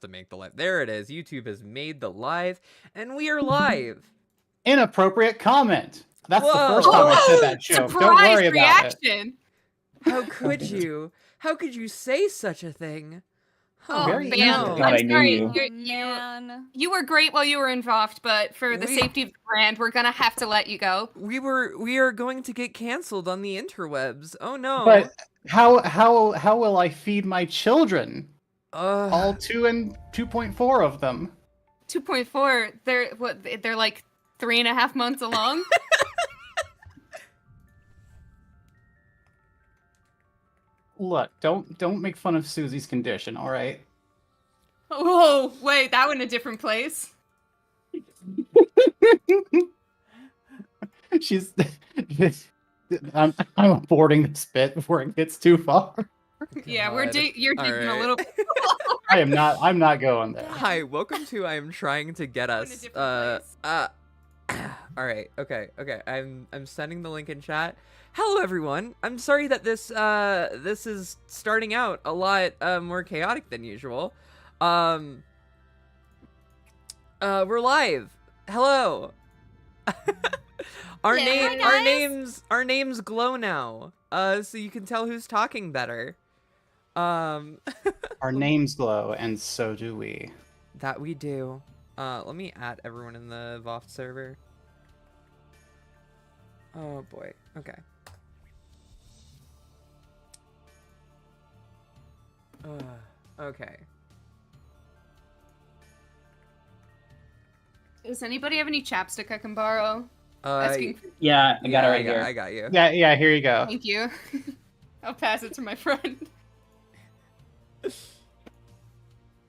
to make the live. There it is. YouTube has made the live, and we are live. Inappropriate comment. That's Whoa. the first time I said that joke. Surprise Don't worry about it. reaction. How could you? How could you say such a thing? Oh, Very man. easily. God, I I'm knew sorry. you. You were great while you were in VOFT, but for the safety of the brand, we're gonna have to let you go. We are going to get canceled on the interwebs. Oh no. But how will I feed my children? All All 2 and 2.4 of them. 2.4. They're like 3.5 months along. Look, don't make fun of Susie's condition, all right? Whoa, wait, that went a different place. She's I'm aborting this bit before it gets too far. Yeah, God. You're digging a Alright. little bit. I'm not going there. Hi, welcome to I am trying to get Going a us. different All right, okay. I'm sending the link in chat. Hello, everyone. I'm sorry that this is starting out a lot more chaotic than usual. We're live. Hello. Our names glow now. So you can tell who's talking better. Our names glow, and so do we. That we do. Let me add everyone in the VOFT server. Oh boy. Okay. Okay. Does anybody have any chapstick I can borrow? Asking for- Yeah, I got it right here. I got you. Yeah, here you go. Thank you. I'll pass it to my friend.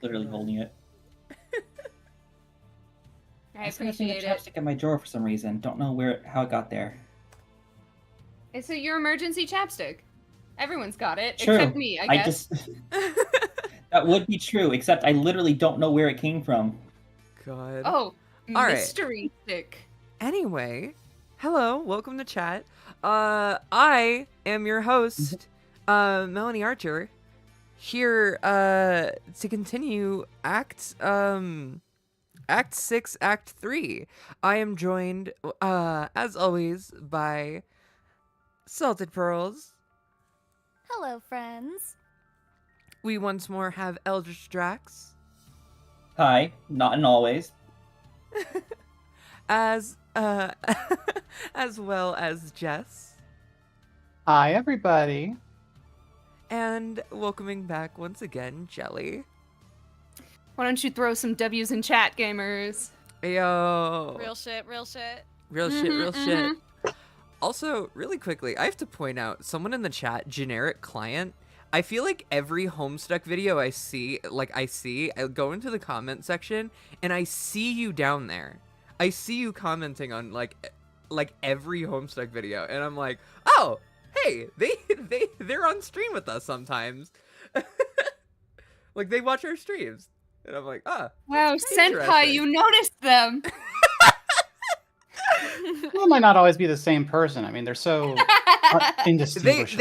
Literally holding it. I was gonna find appreciate the it. chapstick in my drawer for some reason. Don't know how it got there. It's your emergency chapstick. Everyone's got it, True. except me, I guess. That would be true, except I literally don't know where it came from. God. Oh, All right. mystery stick. Anyway, hello, welcome to chat. I am your host, Melanie Archer, here to continue Act 6, Act 3. I am joined, as always, by Salted Pearls. Hello, friends. We once more have Eldritch Drax, Hi, not in always. as as well as Jess, Hi, everybody. and welcoming back once again, Jelly. Why don't you throw some W's in chat, gamers? Yo. Real shit, real shit. Real shit, real Mhm, shit. Also, really quickly, I have to point out, someone in the chat, generic client, I feel like every Homestuck video I go into the comment section, and I see you down there. I see you commenting on, like every Homestuck video, and I'm like, oh, hey, they're on stream with us sometimes. Like, they watch our streams. And I'm like, ah. Wow, Senpai, interesting. you noticed them. Well, might not always be the same person. I mean, they're so indistinguishable.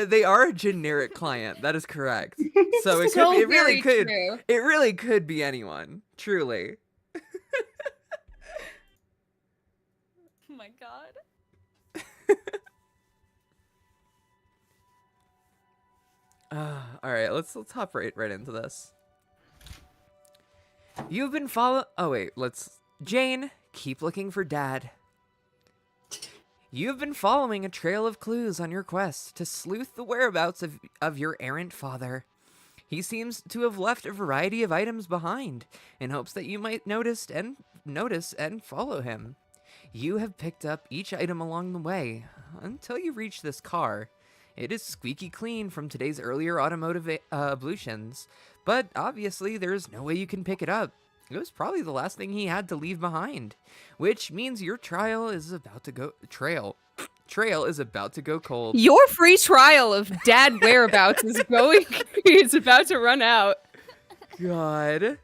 They are a generic client. That is correct. So it So really very could true. it really could be anyone. Truly. Oh my god. All right, let's hop right into this. You've been follow. Oh wait, Jane, keep looking for Dad. You've been following a trail of clues on your quest to sleuth the whereabouts of your errant father. He seems to have left a variety of items behind in hopes that you might notice and follow him. You have picked up each item along the way until you reach this car. It is squeaky clean from today's earlier automotive ablutions, but obviously there is no way you can pick it up. It was probably the last thing he had to leave behind, which means your trail is about to go cold. Your free trial of dad whereabouts is about to run out. God.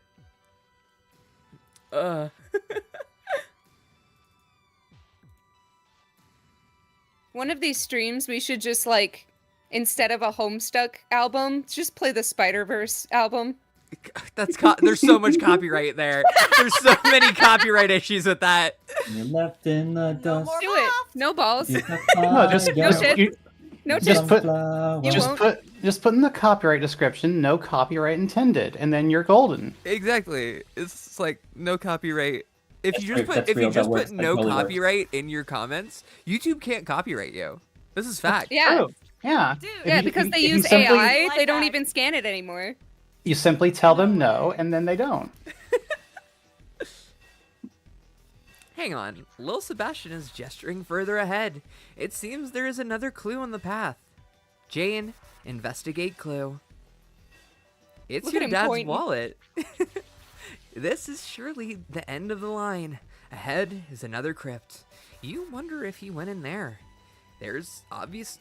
One of these streams, we should just, like, instead of a Homestuck album, just play the Spider-Verse album. There's so much copyright there. There's so many copyright issues with that. You're left in the No dust. more Do it. VOFT. No balls. No, just No shit. No just tits. put- You just won't. put in the copyright description, no copyright intended, and then you're golden. Exactly. It's like no copyright. If That's you just real, put that's if you real, that just works, put that no totally works. copyright in your comments, YouTube can't copyright you. This is fact. Yeah. True. Yeah. Dude. If Yeah, you- because if they you use simply- AI. They don't Lifehack. even scan it anymore. You simply tell them no, and then they don't. Hang on. Lil Sebastian is gesturing further ahead. It seems there is another clue on the path. Jane, investigate clue. It's Look at your him dad's pointing. wallet. This is surely the end of the line. Ahead is another crypt. You wonder if he went in there. There's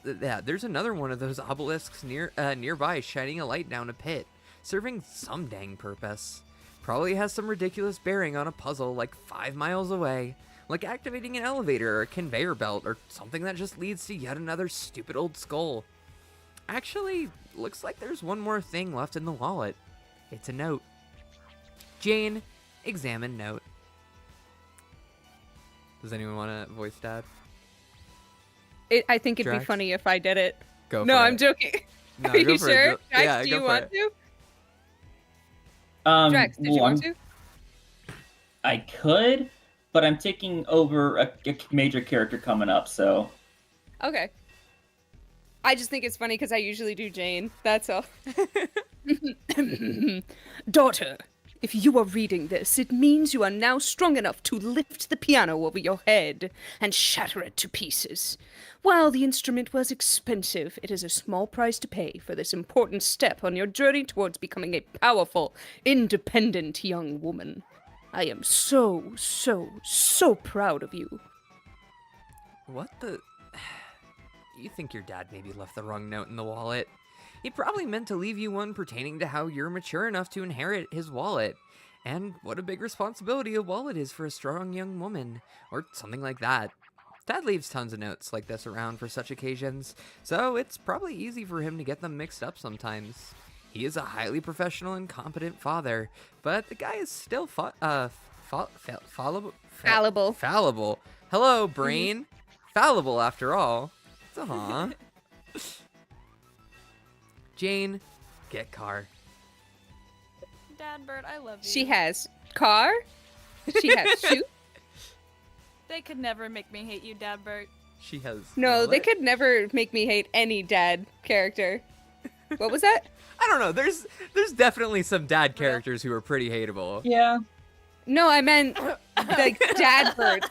there's another one of those obelisks nearby shining a light down a pit, serving some dang purpose. Probably has some ridiculous bearing on a puzzle like 5 miles away, like activating an elevator or a conveyor belt or something that just leads to yet another stupid old skull. Actually, looks like there's one more thing left in the wallet. It's a note. Jane, examine note. Does anyone want to voice Dad? I think it'd be Drax? funny if I did it. Go for No, it. I'm joking. No, Are go you for it. sure? Go- Drax, yeah, do go you for want it. to? Um, Drax, did you well, want I'm- to? I could, but I'm taking over a major character coming up, so Okay. I just think it's funny because I usually do Jane. That's all. Daughter, if you are reading this, it means you are now strong enough to lift the piano over your head and shatter it to pieces. While the instrument was expensive, it is a small price to pay for this important step on your journey towards becoming a powerful, independent young woman. I am so, so, so proud of you. What the? You think your dad maybe left the wrong note in the wallet? He probably meant to leave you one pertaining to how you're mature enough to inherit his wallet. And what a big responsibility a wallet is for a strong young woman, or something like that. Dad leaves tons of notes like this around for such occasions, so it's probably easy for him to get them mixed up sometimes. He is a highly professional and competent father, but the guy is still fallible. Fallible. Fallible. Hello, brain. Fallible after all. Aw. Jane, get car. Dad Bird, I love you. She has car. She has shoe. They could never make me hate you, Dad Bird. She has. No, they wallet. could never make me hate any dad character. What was that? I don't know. There's definitely some dad characters who are pretty hateable. yeah. No, I meant like dad birds.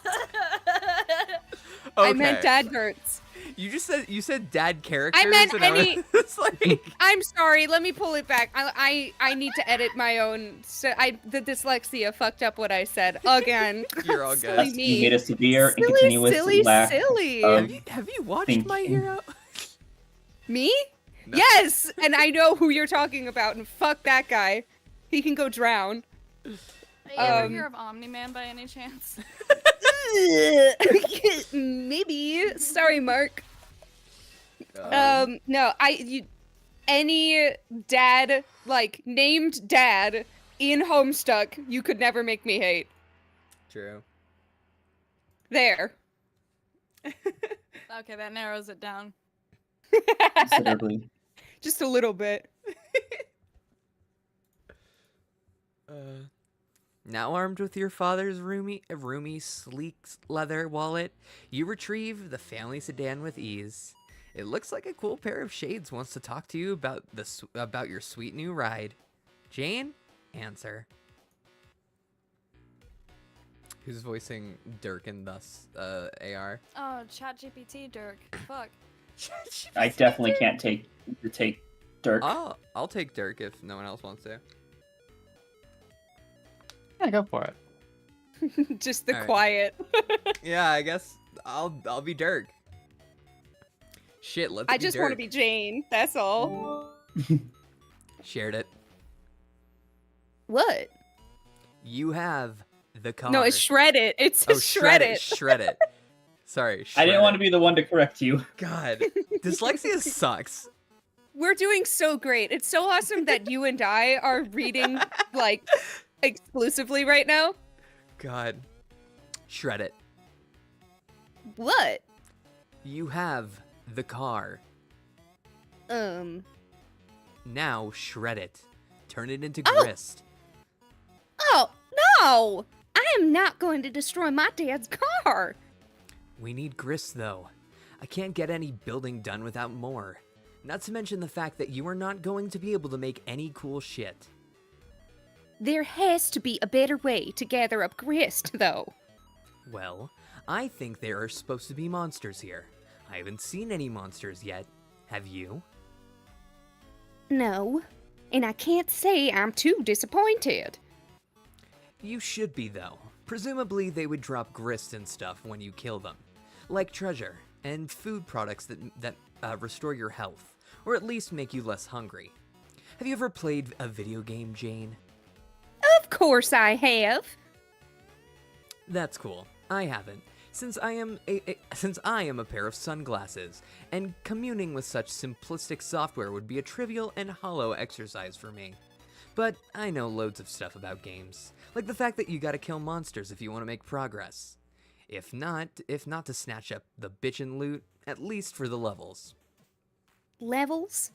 I meant dad birds. You said dad characters. meant and any- It's like I'm sorry. Let me pull it back. I need to edit my own. So the dyslexia fucked up what I said again. You're all Silly good. me. You made a severe and Silly, continuous silly, lack silly. of- Have you watched Thinking. My Hero? Me? No. Yes, and I know who you're talking about. And fuck that guy. He can go drown. Hey, you ever Um, hear of Omni-Man by any chance? Maybe. Sorry, Mark. Um, No, any dad, like named dad in Homestuck, you could never make me hate. True. There. Okay, that narrows it down. considerably. Just a little bit. Now armed with your father's roomy, sleek leather wallet, you retrieve the family sedan with ease. It looks like a cool pair of shades wants to talk to you about your sweet new ride. Jane, answer. Who's voicing Dirk in thus AR? Oh, ChatGPT, Dirk. Fuck. I definitely can't take Dirk. I'll take Dirk if no one else wants to. Yeah, go for it. Just the Alright. quiet. Yeah, I guess I'll be Dirk. Shit, let's I be just Dirk. want to be Jane. That's all. Shared it. What? You have the car. No, it's shred it. It's Oh, shred it. Shred it. Sorry. I didn't want to be the one to correct you. God, dyslexia sucks. We're doing so great. It's so awesome that you and I are reading, like, exclusively right now. God. Shred it. What? You have the car. Now shred it. Turn it into Oh! grist. Oh, no! I am not going to destroy my dad's car. We need grist, though. I can't get any building done without more. Not to mention the fact that you are not going to be able to make any cool shit. There has to be a better way to gather up grist, though. Well, I think there are supposed to be monsters here. I haven't seen any monsters yet. Have you? No, and I can't say I'm too disappointed. You should be, though. Presumably, they would drop grist and stuff when you kill them. Like treasure, and food products that restore your health, or at least make you less hungry. Have you ever played a video game, Jane? Of course I have. That's cool. I haven't, since I am a pair of sunglasses, and communing with such simplistic software would be a trivial and hollow exercise for me. But I know loads of stuff about games, like the fact that you gotta kill monsters if you want to make progress. If not to snatch up the bitchin' loot, at least for the levels. Levels?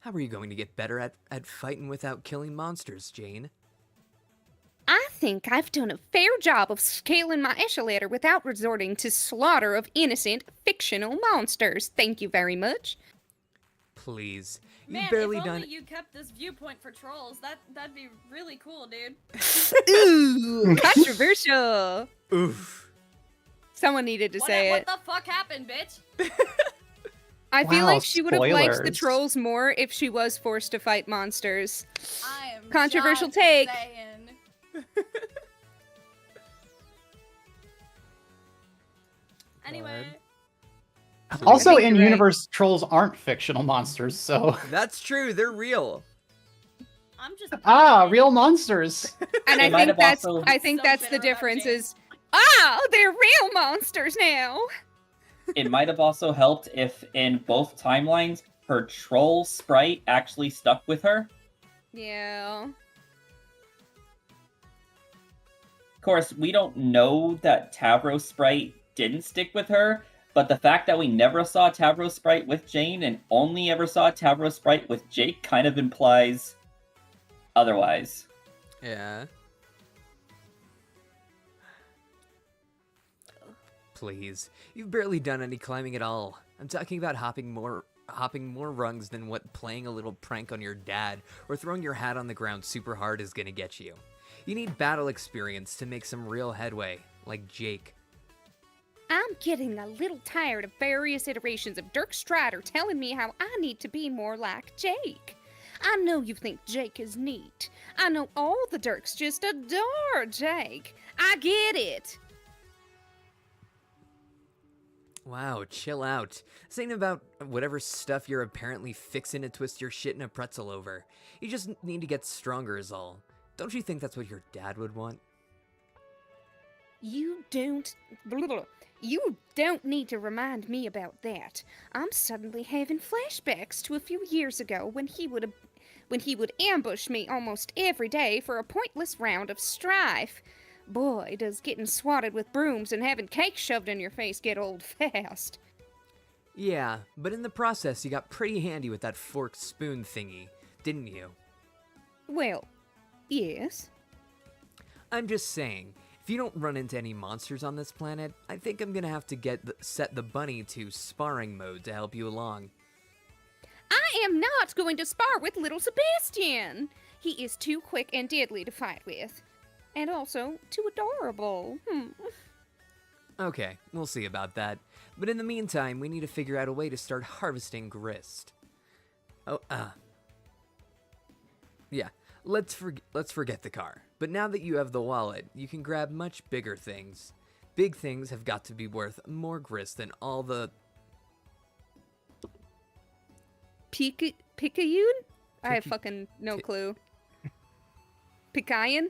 How are you going to get better at fighting without killing monsters, Jane? I think I've done a fair job of scaling my echelon without resorting to slaughter of innocent, fictional monsters. Thank you very much. Please. Man, You've barely if only done. you kept this viewpoint for trolls, that'd be really cool, dude. Ooh, controversial. Oof. Someone needed to What, say what it. the fuck happened, bitch? I feel Wow, like she would have liked the spoilers. trolls more if she was forced to fight monsters. I am Controversial just take. saying. Anyway, Also, think in you're right. universe, trolls aren't fictional monsters, so That's true. They're real. I'm just real monsters. And They I might think have that's also- I think So that's the bitter about difference Jane. is they're real monsters now. It might have also helped if in both timelines her troll sprite actually stuck with her. Yeah. Of course, we don't know that Tavros sprite didn't stick with her, but the fact that we never saw Tavros sprite with Jane and only ever saw Tavros sprite with Jake kind of implies otherwise. Yeah. Please. You've barely done any climbing at all. I'm talking about hopping more rungs than what playing a little prank on your dad or throwing your hat on the ground super hard is gonna get you. You need battle experience to make some real headway, like Jake. I'm getting a little tired of various iterations of Dirk Strider telling me how I need to be more like Jake. I know you think Jake is neat. I know all the Dirks just adore Jake. I get it. Wow, chill out. This ain't about whatever stuff you're apparently fixing to twist your shit in a pretzel over. You just need to get stronger is all. Don't you think that's what your dad would want? You don't need to remind me about that. I'm suddenly having flashbacks to a few years ago when he would ambush me almost every day for a pointless round of strife. Boy, does getting swatted with brooms and having cake shoved in your face get old fast. Yeah, but in the process you got pretty handy with that forked spoon thingy, didn't you? Well, yes. I'm just saying, if you don't run into any monsters on this planet, I think I'm gonna have to set the bunny to sparring mode to help you along. I am not going to spar with little Sebastian. He is too quick and deadly to fight with. And also, too adorable. Okay, we'll see about that. But in the meantime, we need to figure out a way to start harvesting grist. Yeah, let's forget the car. But now that you have the wallet, you can grab much bigger things. Big things have got to be worth more grist than all the... Picayune? I have Pica- fucking no Pi- clue. Picayan?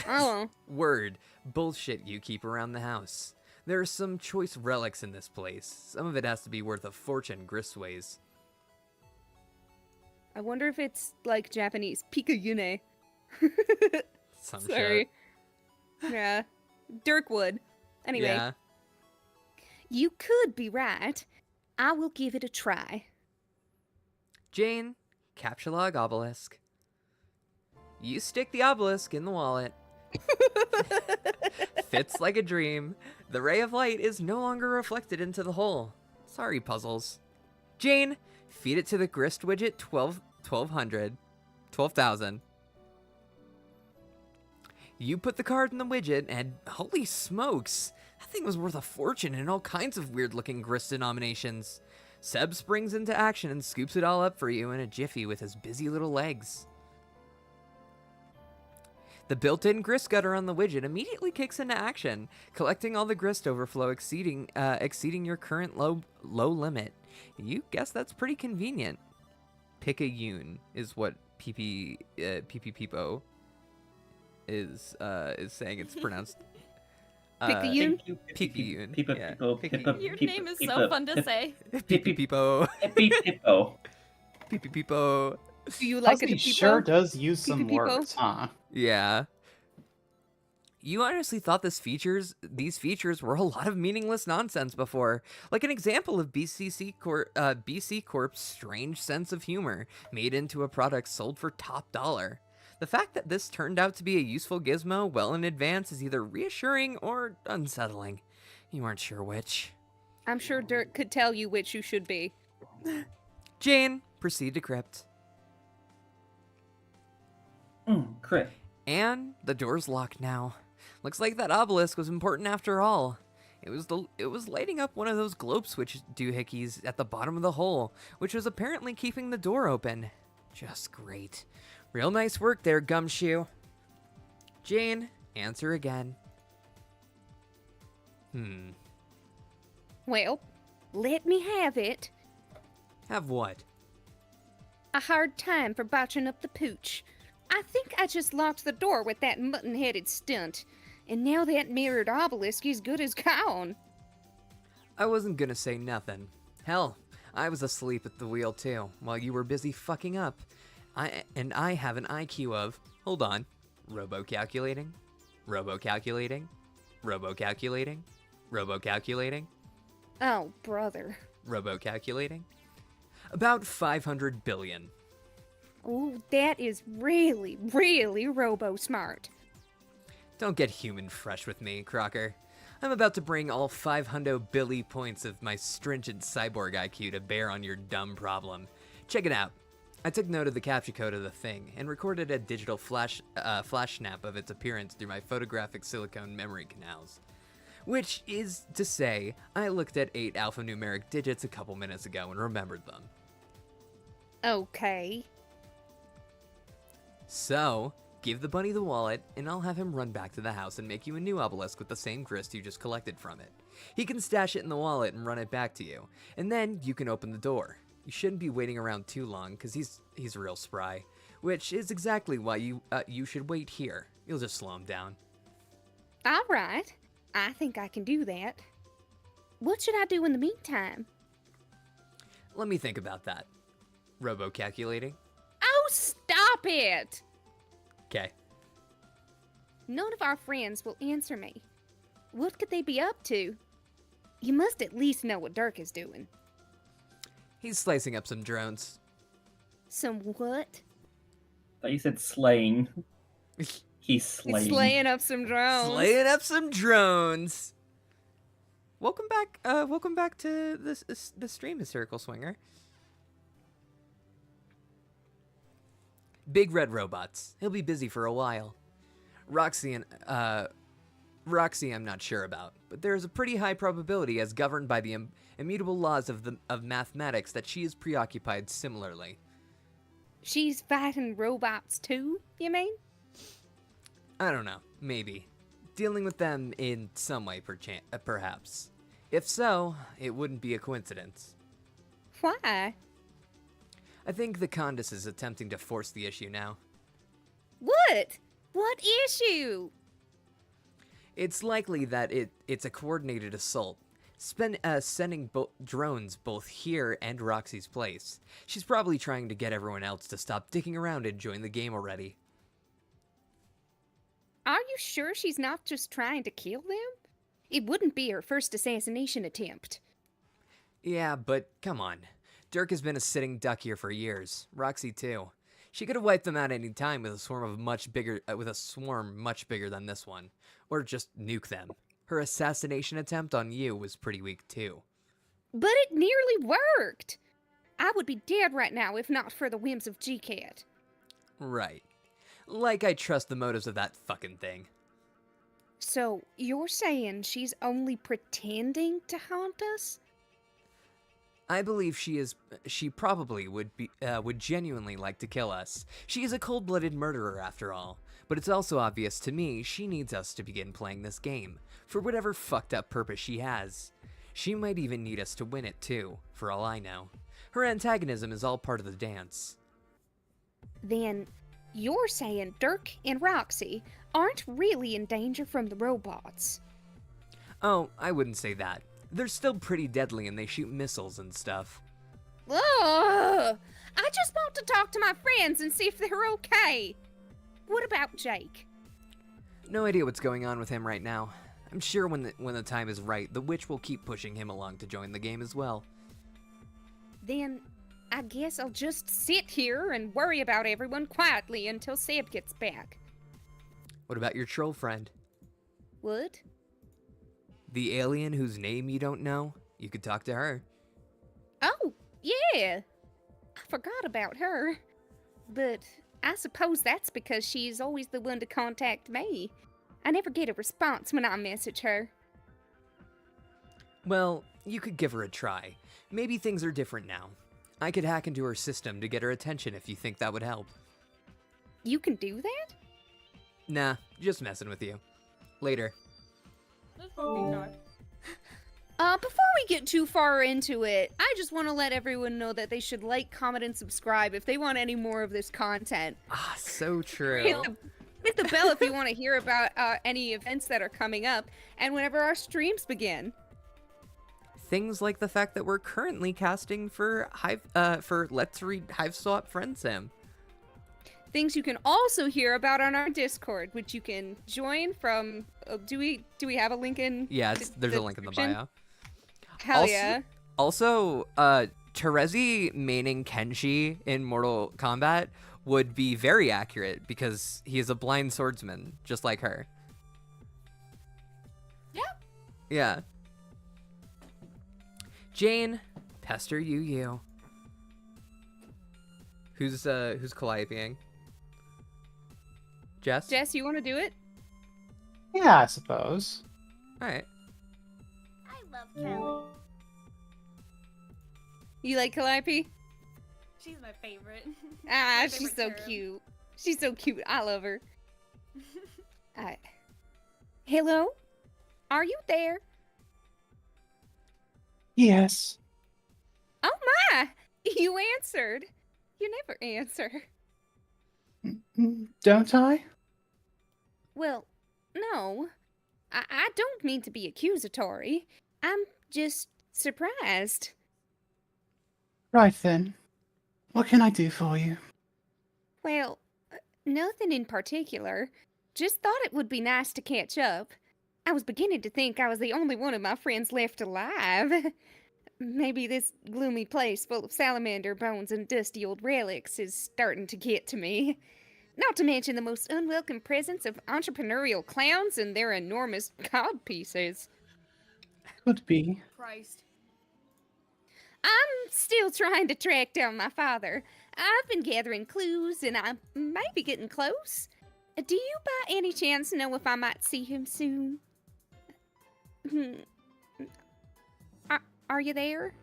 Oh. Word. Bullshit you keep around the house. There are some choice relics in this place. Some of it has to be worth a fortune gristways. I wonder if it's like Japanese. Pikayune. Some Sorry. Yeah. Dirkwood. Anyway, Yeah. you could be right. I will give it a try. Jane, capture log obelisk. You stick the obelisk in the wallet. Fits like a dream. The ray of light is no longer reflected into the hole. Sorry, puzzles. Jane, feed it to the grist widget 12,000. You put the card in the widget, and holy smokes, that thing was worth a fortune in all kinds of weird-looking grist denominations. Seb springs into action and scoops it all up for you in a jiffy with his busy little legs. The built-in grist gutter on the widget immediately kicks into action, collecting all the grist overflow exceeding your current low limit. You guess that's pretty convenient. Pick a yoon is what PP Peepo is saying it's pronounced. Picayune? Picayune. Pipa, Yeah. Pipo, Picayune. Pipa, Your Pipa, name is Pipa, so fun to say. Pee Peepo. Pipo. Pee Peepo. Do you like it Fuzzy to people? sure does use some Peep-a-peepo? words, huh? Yeah. You honestly thought these features were a lot of meaningless nonsense before, like an example of BC Corp's strange sense of humor made into a product sold for top dollar. The fact that this turned out to be a useful gizmo well in advance is either reassuring or unsettling. You aren't sure which. I'm sure Dirk could tell you which you should be. Jane, proceed to crypt. Crit. And the door's locked now. Looks like that obelisk was important after all. It was lighting up one of those globe switch doohickeys at the bottom of the hole, which was apparently keeping the door open. Just great. Real nice work there, Gumshoe. Jane, answer again. Well, let me have it. Have what? A hard time for botching up the pooch. I think I just locked the door with that mutton-headed stunt, and now that mirrored obelisk is good as gone. I wasn't gonna say nothing. Hell, I was asleep at the wheel too, while you were busy fucking up. I have an IQ of, hold on, robo-calculating, robo-calculating, robo-calculating, robo-calculating, Oh, brother. robo-calculating. About 500 billion. Oh, that is really, really robo-smart. Don't get human fresh with me, Crocker. I'm about to bring all 500 billy points of my stringent cyborg IQ to bear on your dumb problem. Check it out. I took note of the captcha code of the thing and recorded a digital flash snap of its appearance through my photographic silicone memory canals. Which is to say, I looked at 8 alphanumeric digits a couple minutes ago and remembered them. Okay. So, give the bunny the wallet, and I'll have him run back to the house and make you a new obelisk with the same grist you just collected from it. He can stash it in the wallet and run it back to you, and then you can open the door. You shouldn't be waiting around too long, because he's real spry, which is exactly why you should wait here. You'll just slow him down. All right. I think I can do that. What should I do in the meantime? Let me think about that. Robo-calculating? Oh, stop it! Okay. None of our friends will answer me. What could they be up to? You must at least know what Dirk is doing. He's slicing up some drones. Some what? Thought you said slaying. He's slaying. He's slaying up some drones. Slaying up some drones. Welcome back to the stream, Hysterical Swinger. Big red robots. He'll be busy for a while. Roxy, I'm not sure about, but there is a pretty high probability, as governed by the immutable laws of mathematics, that she is preoccupied similarly. She's fighting robots too, you mean? I don't know. Maybe. Dealing with them in some way, perhaps. If so, it wouldn't be a coincidence. Why? I think the Condis is attempting to force the issue now. What? What issue? It's likely that it's a coordinated assault. sending drones both here and Roxy's place. She's probably trying to get everyone else to stop dicking around and join the game already. Are you sure she's not just trying to kill them? It wouldn't be her first assassination attempt. Yeah, but come on. Dirk has been a sitting duck here for years. Roxy too. She could have wiped them out any time with a swarm much bigger than this one, or just nuke them. Her assassination attempt on you was pretty weak too. But it nearly worked! I would be dead right now if not for the whims of GCAT. Right. Like I trust the motives of that fucking thing. So, you're saying she's only pretending to haunt us? I believe she probably would genuinely like to kill us. She is a cold-blooded murderer after all. But it's also obvious to me she needs us to begin playing this game, for whatever fucked up purpose she has. She might even need us to win it too, for all I know. Her antagonism is all part of the dance. Then, you're saying Dirk and Roxy aren't really in danger from the robots. Oh, I wouldn't say that. They're still pretty deadly and they shoot missiles and stuff. Ugh! I just want to talk to my friends and see if they're okay. What about Jake? No idea what's going on with him right now. I'm sure when the time is right, the witch will keep pushing him along to join the game as well. Then, I guess I'll just sit here and worry about everyone quietly until Seb gets back. What about your troll friend? What? The alien whose name you don't know? You could talk to her. Oh, yeah! I forgot about her. But I suppose that's because she's always the one to contact me. I never get a response when I message her. Well, you could give her a try. Maybe things are different now. I could hack into her system to get her attention if you think that would help. You can do that? Nah, just messing with you. Later. This would be nice. Before we get too far into it, I just want to let everyone know that they should like, comment, and subscribe if they want any more of this content. Ah, so true. Hit the bell if you want to hear about any events that are coming up and whenever our streams begin. Things like the fact that we're currently casting for Let's Read Hive Swap Friend Sim. Things you can also hear about on our Discord, which you can join from. Do we have a link in? Yeah, there's a link in the bio. Hell also, yeah! Also, Terezi maining Kenshi in Mortal Kombat would be very accurate because he is a blind swordsman, just like her. Yeah. Yeah. Jane, pester you. Who's calliopeing? Jess? Jess, you want to do it? Yeah, I suppose. Alright. I love Kelly. You like Calliope? She's my favorite. Ah, My she's favorite so cherub. cute. She's so cute. I love her. Hello? Are you there? Yes. Oh my! You answered. You never answer. Don't I? Well, no. I don't mean to be accusatory. I'm just surprised. Right then. What can I do for you? Well, nothing in particular. Just thought it would be nice to catch up. I was beginning to think I was the only one of my friends left alive. Maybe this gloomy place full of salamander bones and dusty old relics is starting to get to me. Not to mention the most unwelcome presence of entrepreneurial clowns and their enormous cod pieces. Could be. Christ. I'm still trying to track down my father. I've been gathering clues and I might be getting close. Do you by any chance know if I might see him soon? Are you there?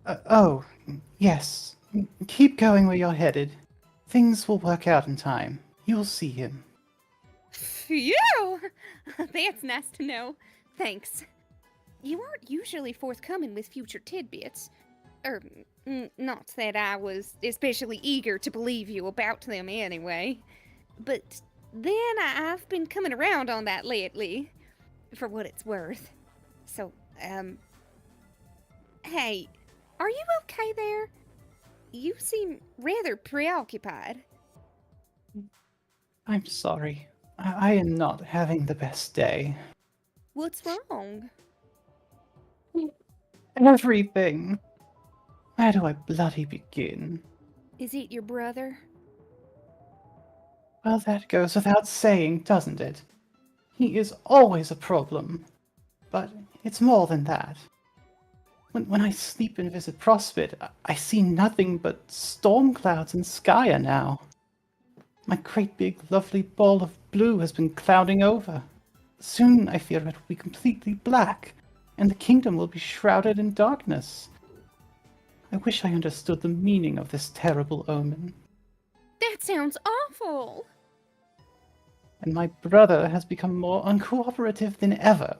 Oh, yes. Keep going where you're headed. Things will work out in time. You'll see him. Phew! That's nice to know. Thanks. You aren't usually forthcoming with future tidbits. Not that I was especially eager to believe you about them anyway. But then I've been coming around on that lately. for what it's worth. So, hey, are you okay there? You seem rather preoccupied. I'm sorry. I am not having the best day. What's wrong? Everything. Where do I bloody begin? Is it your brother? Well, that goes without saying, doesn't it? He is always a problem. But it's more than that. When I sleep and visit Prospect, I see nothing but storm clouds and Skya now. My great big lovely ball of blue has been clouding over. Soon I fear it will be completely black, and the kingdom will be shrouded in darkness. I wish I understood the meaning of this terrible omen. That sounds awful! And my brother has become more uncooperative than ever.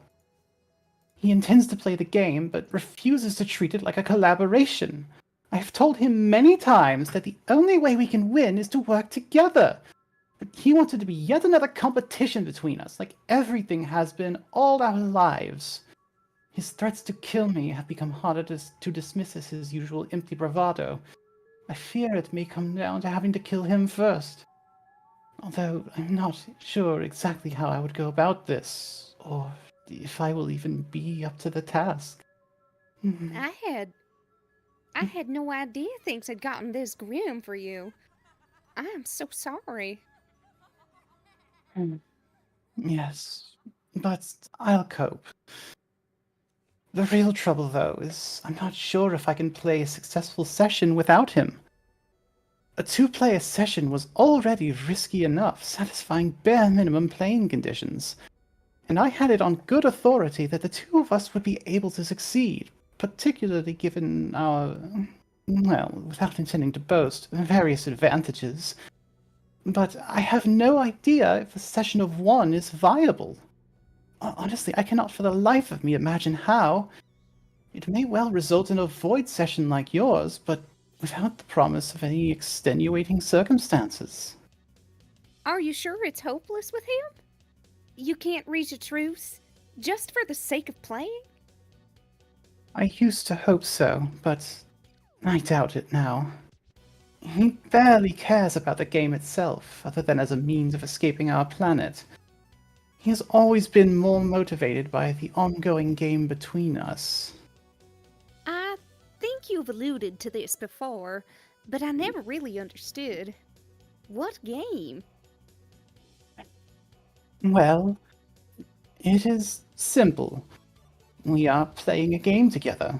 He intends to play the game, but refuses to treat it like a collaboration. I have told him many times that the only way we can win is to work together. But he wanted to be yet another competition between us, like everything has been all our lives. His threats to kill me have become harder to dismiss as his usual empty bravado. I fear it may come down to having to kill him first. Although I'm not sure exactly how I would go about this, or if I will even be up to the task. I had no idea things had gotten this grim for you. I am so sorry. Yes, but I'll cope. The real trouble, though, is I'm not sure if I can play a successful session without him. A two-player session was already risky enough, satisfying bare minimum playing conditions. And I had it on good authority that the two of us would be able to succeed, particularly given our, well, without intending to boast, various advantages. But I have no idea if a session of one is viable. Honestly, I cannot for the life of me imagine how. It may well result in a void session like yours, but without the promise of any extenuating circumstances. Are you sure it's hopeless with him? You can't reach a truce just for the sake of playing? I used to hope so, but I doubt it now. He barely cares about the game itself, other than as a means of escaping our planet. He has always been more motivated by the ongoing game between us. I think you've alluded to this before, but I never really understood. What game? Well, it is simple. We are playing a game together.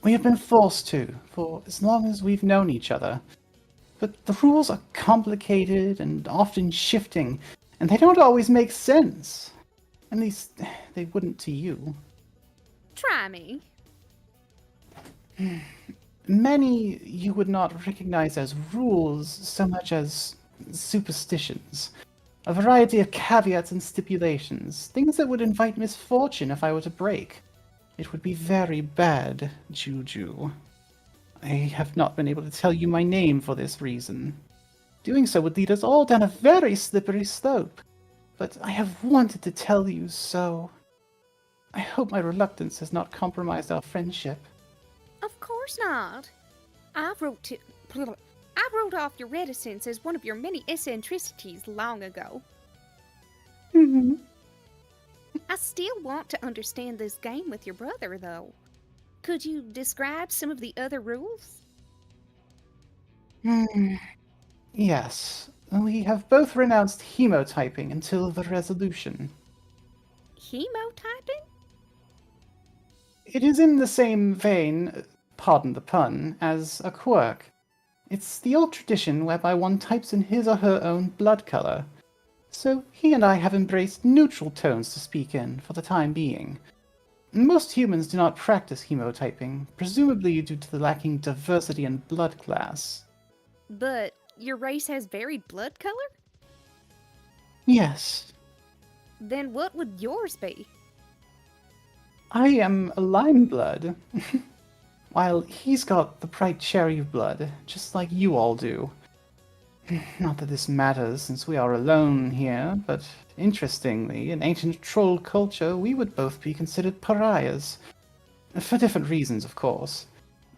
We have been forced to, for as long as we've known each other. But the rules are complicated and often shifting, and they don't always make sense. At least, they wouldn't to you. Try me. Many you would not recognize as rules so much as superstitions. A variety of caveats and stipulations, things that would invite misfortune if I were to break. It would be very bad, Juju. I have not been able to tell you my name for this reason. Doing so would lead us all down a very slippery slope. But I have wanted to tell you, so I hope my reluctance has not compromised our friendship. Of course not. I wrote off your reticence as one of your many eccentricities long ago. I still want to understand this game with your brother, though. Could you describe some of the other rules? Yes, we have both renounced hemotyping until the resolution. Hemotyping? It is in the same vein, pardon the pun, as a quirk. It's the old tradition whereby one types in his or her own blood color. So he and I have embraced neutral tones to speak in for the time being. Most humans do not practice hemotyping, presumably due to the lacking diversity in blood class. But your race has varied blood color? Yes, Then what would yours be? I am a lime blood, while he's got the bright cherry blood, just like you all do. Not that this matters, since we are alone here, but interestingly, in ancient troll culture, we would both be considered pariahs. For different reasons, of course.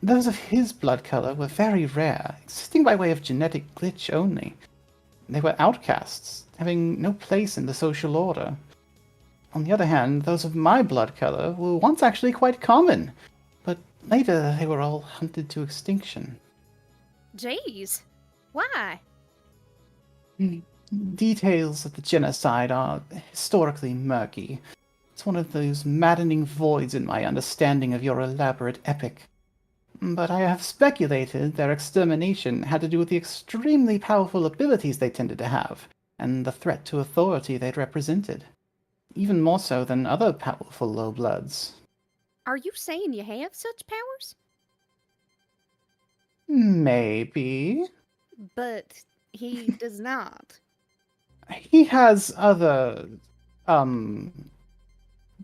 Those of his blood color were very rare, existing by way of genetic glitch only. They were outcasts, having no place in the social order. On the other hand, those of my blood color were once actually quite common, but later they were all hunted to extinction. Jeez. Why? Details of the genocide are historically murky. It's one of those maddening voids in my understanding of your elaborate epic. But I have speculated their extermination had to do with the extremely powerful abilities they tended to have, and the threat to authority they'd represented. Even more so than other powerful low-bloods. Are you saying you have such powers? Maybe. But he does not. He has other,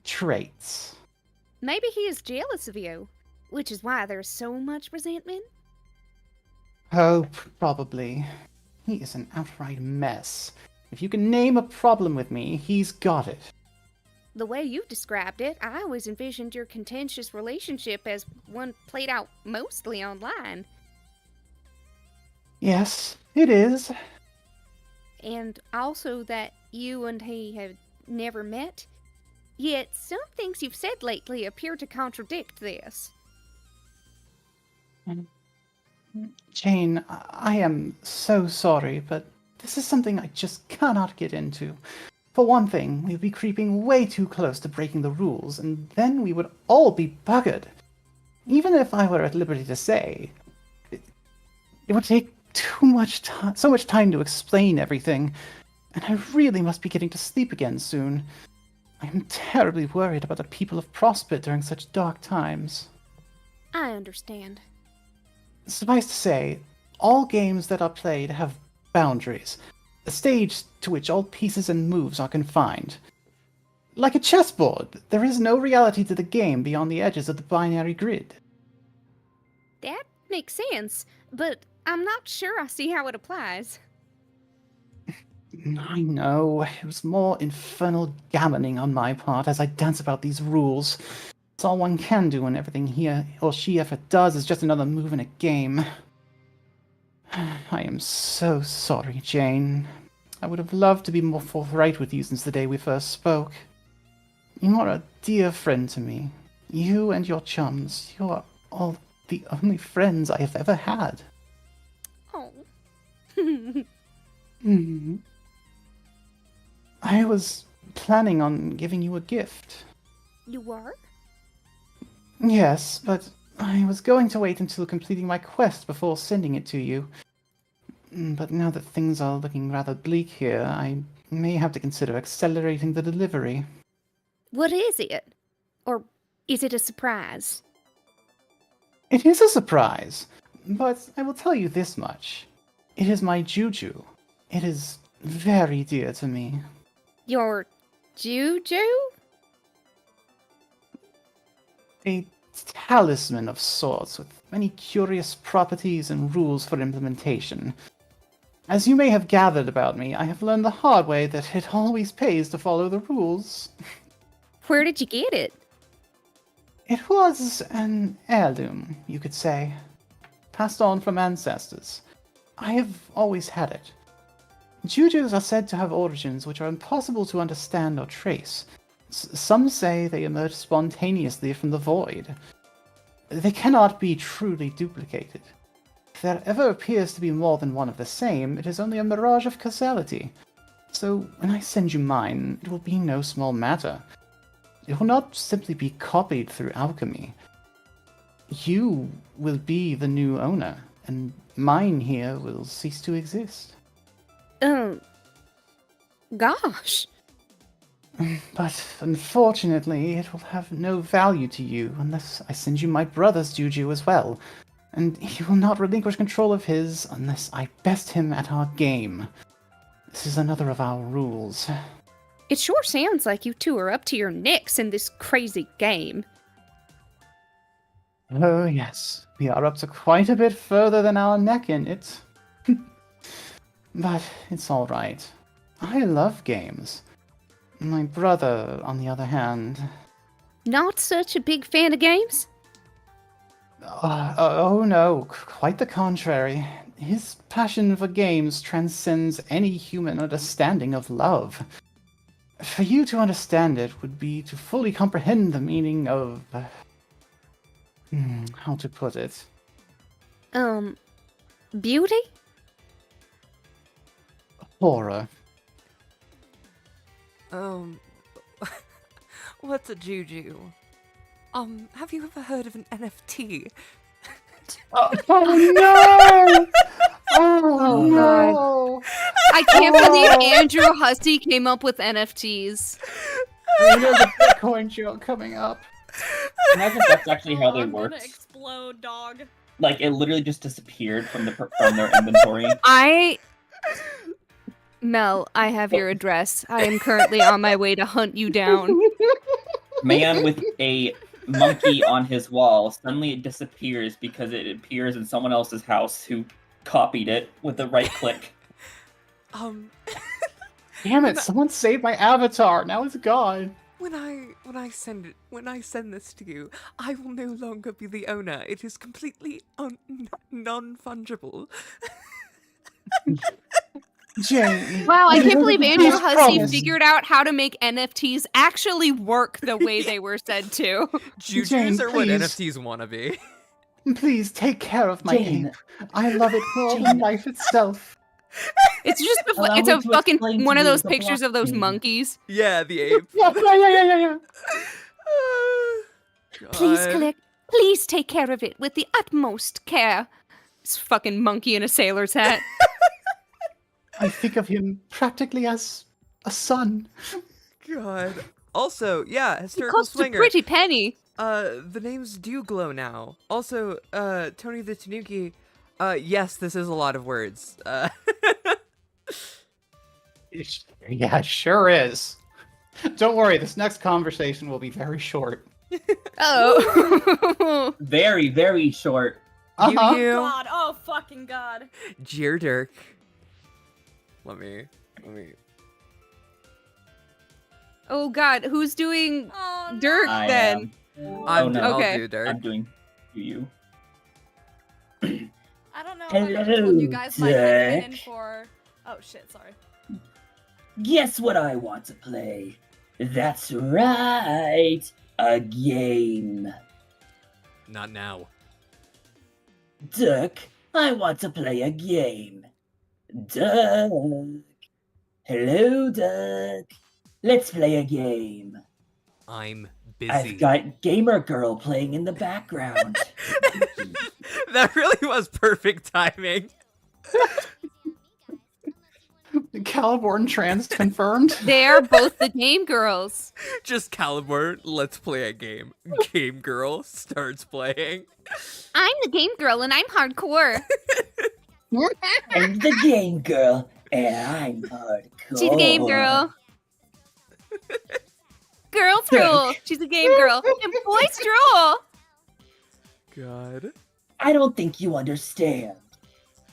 traits. Maybe he is jealous of you, which is why there's so much resentment. Oh, probably. He is an outright mess. If you can name a problem with me, he's got it. The way you described it, I always envisioned your contentious relationship as one played out mostly online. Yes, it is. And also that you and he have never met. Yet some things you've said lately appear to contradict this. Jane, I am so sorry, but this is something I just cannot get into. For one thing, we'd be creeping way too close to breaking the rules, and then we would all be buggered. Even if I were at liberty to say, it would take so much time to explain everything, and I really must be getting to sleep again soon. I am terribly worried about the people of Prospect during such dark times. I understand. Suffice to say, all games that are played have boundaries, a stage to which all pieces and moves are confined. Like a chessboard, there is no reality to the game beyond the edges of the binary grid. That makes sense, but I'm not sure I see how it applies. I know, it was more infernal gammoning on my part as I dance about these rules. It's all one can do when everything he or she ever does is just another move in a game. I am so sorry, Jane. I would have loved to be more forthright with you since the day we first spoke. You are a dear friend to me. You and your chums, you are all the only friends I have ever had. Oh. I was planning on giving you a gift. You were? Yes, but I was going to wait until completing my quest before sending it to you. But now that things are looking rather bleak here, I may have to consider accelerating the delivery. What is it? Or is it a surprise? It is a surprise, but I will tell you this much. It is my juju. It is very dear to me. Your juju? A talisman of sorts with many curious properties and rules for implementation. As you may have gathered about me, I have learned the hard way that it always pays to follow the rules. Where did you get it? It was an heirloom, you could say, passed on from ancestors. I have always had it. Jujus are said to have origins which are impossible to understand or trace. Some say they emerge spontaneously from the void. They cannot be truly duplicated. If there ever appears to be more than one of the same, it is only a mirage of causality. So when I send you mine, it will be no small matter. It will not simply be copied through alchemy. You will be the new owner, and mine here will cease to exist. Gosh. But unfortunately, it will have no value to you unless I send you my brother's juju as well, and he will not relinquish control of his unless I best him at our game. This is another of our rules. It sure sounds like you two are up to your necks in this crazy game. Oh yes, we are up to quite a bit further than our neck in it. But it's all right. I love games. My brother, on the other hand... Not such a big fan of games? Oh no, quite the contrary. His passion for games transcends any human understanding of love. For you to understand it would be to fully comprehend the meaning of... how to put it? Beauty? Horror. What's a juju? Have you ever heard of an NFT? Oh no! Oh, no! I can't believe Andrew Hussey came up with NFTs. There's a Bitcoin joke coming up. Imagine that's actually how they I'm gonna worked. explode, dog. Like it literally just disappeared from their inventory. Mel, I have your address. I am currently on my way to hunt you down. Man with a monkey on his wall, suddenly it disappears because it appears in someone else's house who copied it with the right click. Damn it! Someone saved my avatar. Now it's gone. When I send this to you, I will no longer be the owner. It is completely non-fungible. Jane. Wow, I can't believe Andrew Please Hussey promise. figured out how to make NFTs actually work the way they were said to. Jujus Jane, are what please. NFTs wanna be. Please take care of my Jane. ape. I love it more than life itself. It's just Allow it's me a to fucking explain one to of you those the pictures of those blockchain. monkeys. Yeah, the ape. Yeah. Please take care of it with the utmost care. This fucking monkey in a sailor's hat. I think of him practically as a son. God. Also, yeah, It historical costs a swinger. pretty penny. The names do glow now. Also, Tony the Tanuki. Yes, this is a lot of words. Yeah, sure is. Don't worry, this next conversation will be very short. Oh. Very, very short. You, God, oh fucking god. Jeer Dirk. Let me. Oh god, who's doing Oh, no. Dirk I then? I'll Okay. do Dirk. I'm doing you. I don't know if I Hello, told you guys my headcanon Dick. for... Oh shit, sorry. Guess what I want to play? That's right, a game. Not now. Duck, I want to play a game. Duck. Hello, Duck. Let's play a game. I'm busy. I've got Gamer Girl playing in the background. That really was perfect timing. Caliborn trans confirmed. They are both the game girls. Just Calibur, let's play a game. Game girl starts playing. I'm the game girl and I'm hardcore. I'm the Game Girl, and I'm hardcore. She's a game girl. Girls rule. She's a game girl. And boys rule. God. I don't think you understand.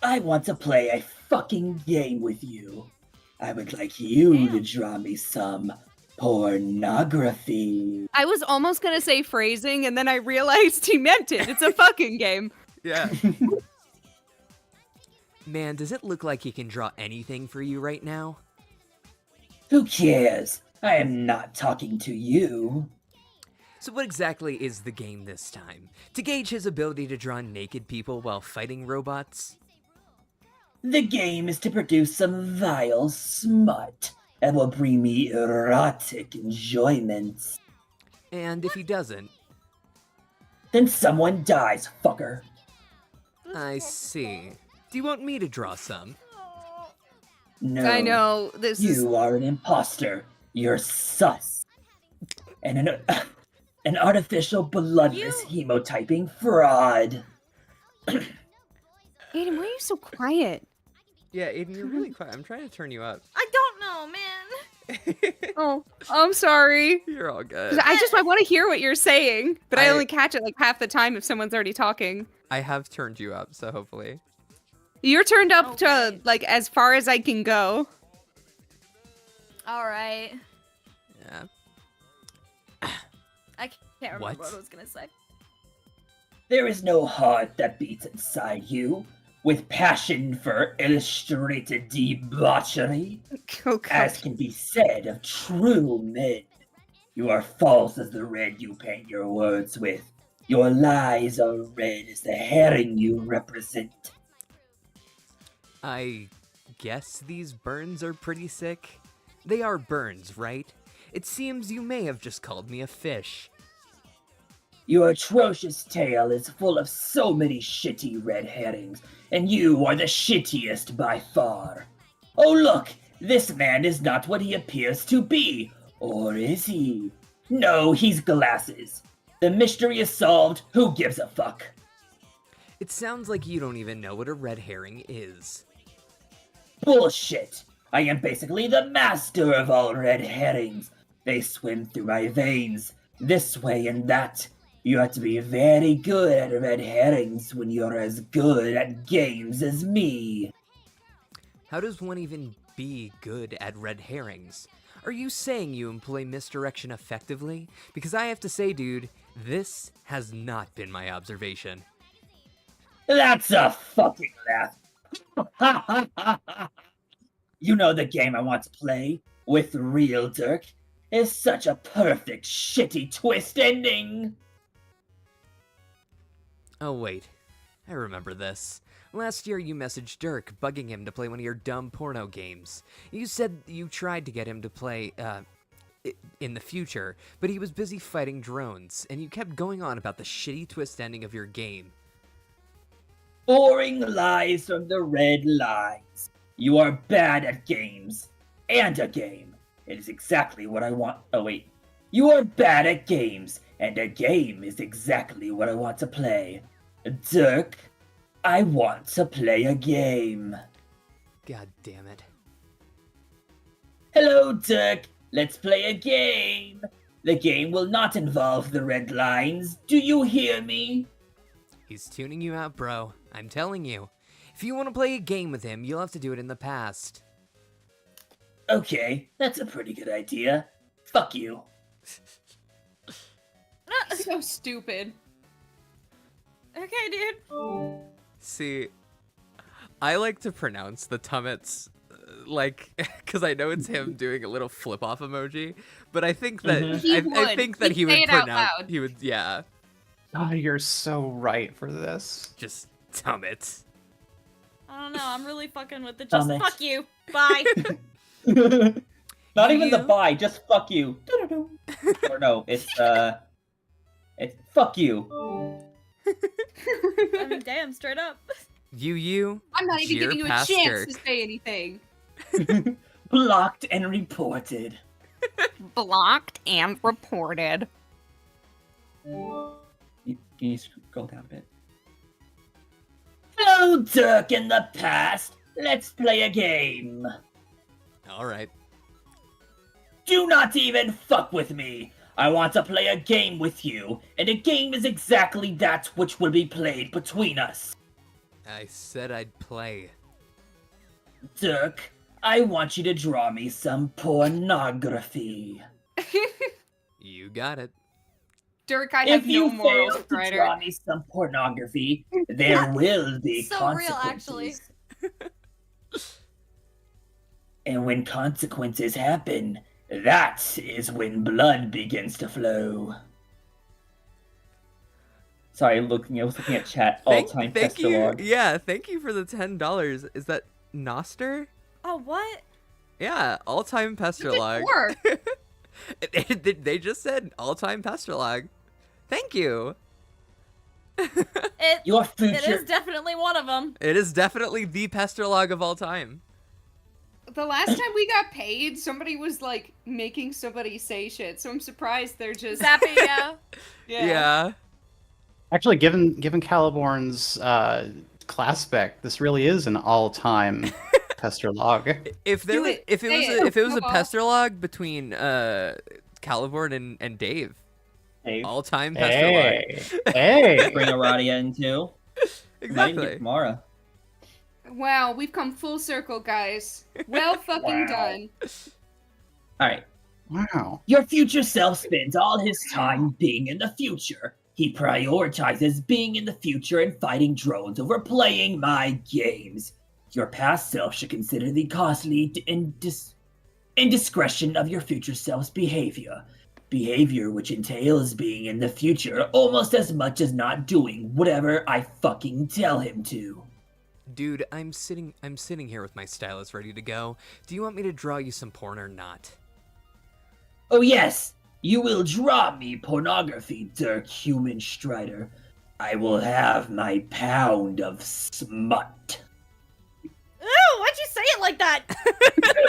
I want to play a fucking game with you. I would like you to draw me some pornography. I was almost gonna say phrasing, and then I realized he meant it. It's a fucking game. Yeah. Man, does it look like he can draw anything for you right now? Who cares? I am not talking to you. So what exactly is the game this time? To gauge his ability to draw naked people while fighting robots? The game is to produce some vile smut that will bring me erotic enjoyments. And if he doesn't? Then someone dies, fucker. I see. Do you want me to draw some? No. I know this is. You are an imposter. You're sus. And an artificial bloodless hemotyping fraud. Aiden, why are you so quiet? Yeah, Aiden, you're really quiet. I'm trying to turn you up. I don't know, man. Oh, I'm sorry. You're all good. 'Cause I want to hear what you're saying, but I I- only catch it like half the time if someone's already talking. I have turned you up, so hopefully. You're turned up to, Okay. like, as far as I can go. All right. Yeah. I can't remember What? what I was gonna say. There is no heart that beats inside you, with passion for illustrated debauchery, Oh, as God. can be said of true men. You are false as the red you paint your words with. Your lies are red as the herring you represent. I guess these burns are pretty sick. They are burns, right? It seems you may have just called me a fish. Your atrocious tale is full of so many shitty red herrings, and you are the shittiest by far. Oh look, this man is not what he appears to be, or is he? No, he's glasses. The mystery is solved, who gives a fuck? It sounds like you don't even know what a red herring is. Bullshit! I am basically the master of all red herrings. They swim through my veins, this way and that. You have to be very good at red herrings when you're as good at games as me. How does one even be good at red herrings? Are you saying you employ misdirection effectively? Because I have to say, dude, this has not been my observation. That's a fucking laugh. You know the game I want to play with real Dirk is such a perfect shitty twist ending. Oh wait, I remember this. Last year you messaged Dirk, bugging him to play one of your dumb porno games. You said you tried to get him to play, in the future, but he was busy fighting drones, and you kept going on about the shitty twist ending of your game. Boring lies from the red lines. You are bad at games. And a game. It is exactly what I want. Oh, wait. You are bad at games, and a game is exactly what I want to play. Dirk, I want to play a game. God damn it. Hello, Dirk. Let's play a game. The game will not involve the red lines. Do you hear me? He's tuning you out, bro. I'm telling you. If you want to play a game with him, you'll have to do it in the past. Okay, that's a pretty good idea. Fuck you. So stupid. Okay, dude. See, I like to pronounce the tummets, like, because I know it's him doing a little flip-off emoji, but I think that He I would. think that he He'd would say it out pronounce. loud. He would, yeah, Oh, you're so right for this. just tummets. I don't know. I'm really fucking with the just Damn it. fuck you. Bye. Not even the You- bye, just fuck you. Or no, it's fuck you. I mean, damn, straight up. You. I'm not even Jeer giving you a past chance Dirk. to say anything. Blocked and reported. Blocked and reported. Can you scroll down a bit? Hello, Dirk in the past. Let's play a game. All right. Do not even fuck with me. I want to play a game with you, and a game is exactly that which will be played between us. I said I'd play. Dirk, I want you to draw me some pornography. You got it. Dirk, I have If no you morals, fail to Strider. draw me some pornography, there will be So real, consequences. And when consequences happen, that is when blood begins to flow. Sorry, I was looking at chat. All-time thank you. Pestalog. Yeah, thank you for the $10. Is that Noster? Oh, what? Yeah, all-time Pestalog. Or they just said all-time Pestalog. Thank you. It Your it future. is definitely one of them. It is definitely the Pestalog of all time. the last time we got paid, somebody was like making somebody say shit. So I'm surprised they're just Zappy, yeah. Yeah. Actually, given Caliborn's class spec, this really is an all-time pester log. If there Do was, it. if it Say was, it. if it was a Go off. Pestalog between Caliborn and Dave, Hey, all-time Pestalog. Hey, hey! bring Aradia in too. Might even Exactly. get Mara. Wow, we've come full circle, guys. Well fucking done. All right. Wow. Your future self spends all his time being in the future. He prioritizes being in the future and fighting drones over playing my games. Your past self should consider the costly indiscretion of your future self's behavior. Behavior which entails being in the future almost as much as not doing whatever I fucking tell him to. Dude, I'm sitting here with my stylus ready to go. Do you want me to draw you some porn or not? Oh yes, you will draw me pornography, Dirk Human Strider. I will have my pound of smut. Ew, why'd you say it like that?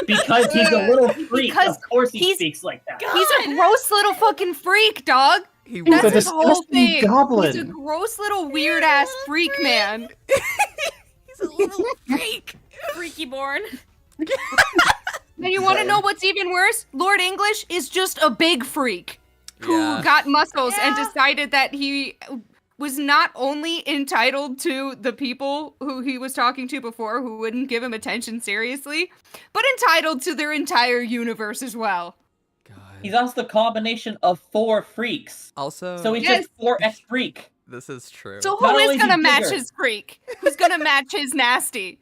Because he's a little freak. Because Of course he he's- speaks like that. God. He's a gross little fucking freak, dog. He He's That's a his whole disgusting thing. goblin. He's a gross little weird ass freak, man. He's a little freak. Freaky born. And you want to know what's even worse? Lord English is just a big freak who Yeah. got muscles and Yeah. decided that he was not only entitled to the people who he was talking to before who wouldn't give him attention seriously, but entitled to their entire universe as well. God. He's also the combination of 4 freaks. Also, So he's Yes. just 4x freak. this is true. So Not who only is is he gonna match bigger- his freak? Who's gonna match his nasty?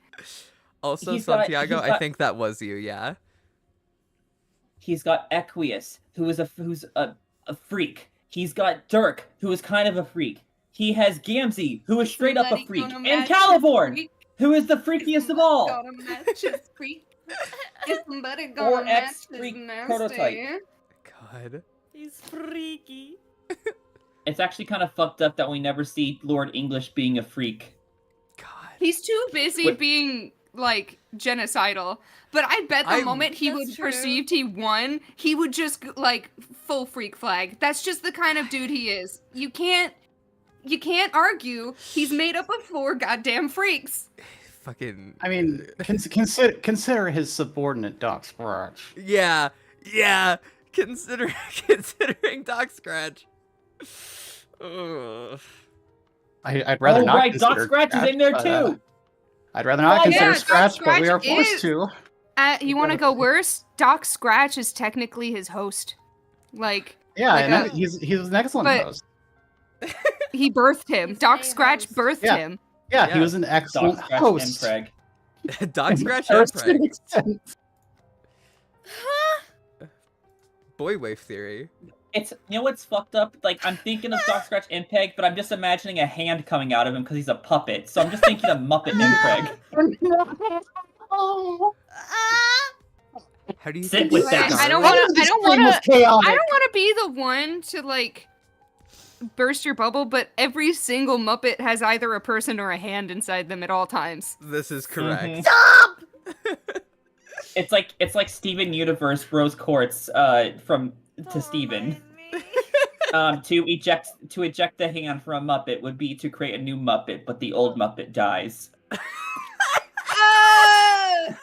Also, he's got- Santiago, he's I got- think that was you, yeah? He's got Equius, who's a freak. He's got Dirk, who is kind of a freak. He has Gamzee, who is straight up a Somebody freak. gonna And match his Caliborn, freak? who is the freakiest of all. Gonna match his freak? Is somebody gonna 4X match his freak nasty? prototype. God. He's freaky. It's actually kind of fucked up that we never see Lord English being a freak. God. He's too busy Wait. being like genocidal. But I bet the I'm- moment he That's would true. perceived he won, he would just like full freak flag. That's just the kind of dude he is. You can't argue. He's made up of 4 goddamn freaks. Fucking. I mean, consider his subordinate Doc Scratch. Yeah. Considering Doc Scratch. Ugh. I'd rather Oh, not right, Doc consider Scratch is in there but, too. I'd rather not Oh, consider yeah, Doc Scratch, but we are Scratch forced is- to. You want to go worse? Doc Scratch is technically his host. Like Yeah, Like and a- he's an excellent but- host. he birthed him. He's Doc a Scratch host. birthed Yeah. him. Yeah, Yeah. he was an Doc excellent Scratch and host. Preg. Doc Scratch To and a certain Preg. extent. Boy wave theory. It's, you know what's fucked up? Like, I'm thinking of Doc Scratch and Peg, but I'm just imagining a hand coming out of him because he's a puppet. So I'm just thinking of Muppet and Preg. How do you Sit think with this that. is I don't going? wanna- This I don't stream was wanna- chaotic. I don't want to be the one to like burst your bubble, but every single Muppet has either a person or a hand inside them at all times. This is correct. Mhm. Stop! It's like Steven Universe Rose Quartz from to Steven. To eject the hand from a Muppet would be to create a new Muppet, but the old Muppet dies.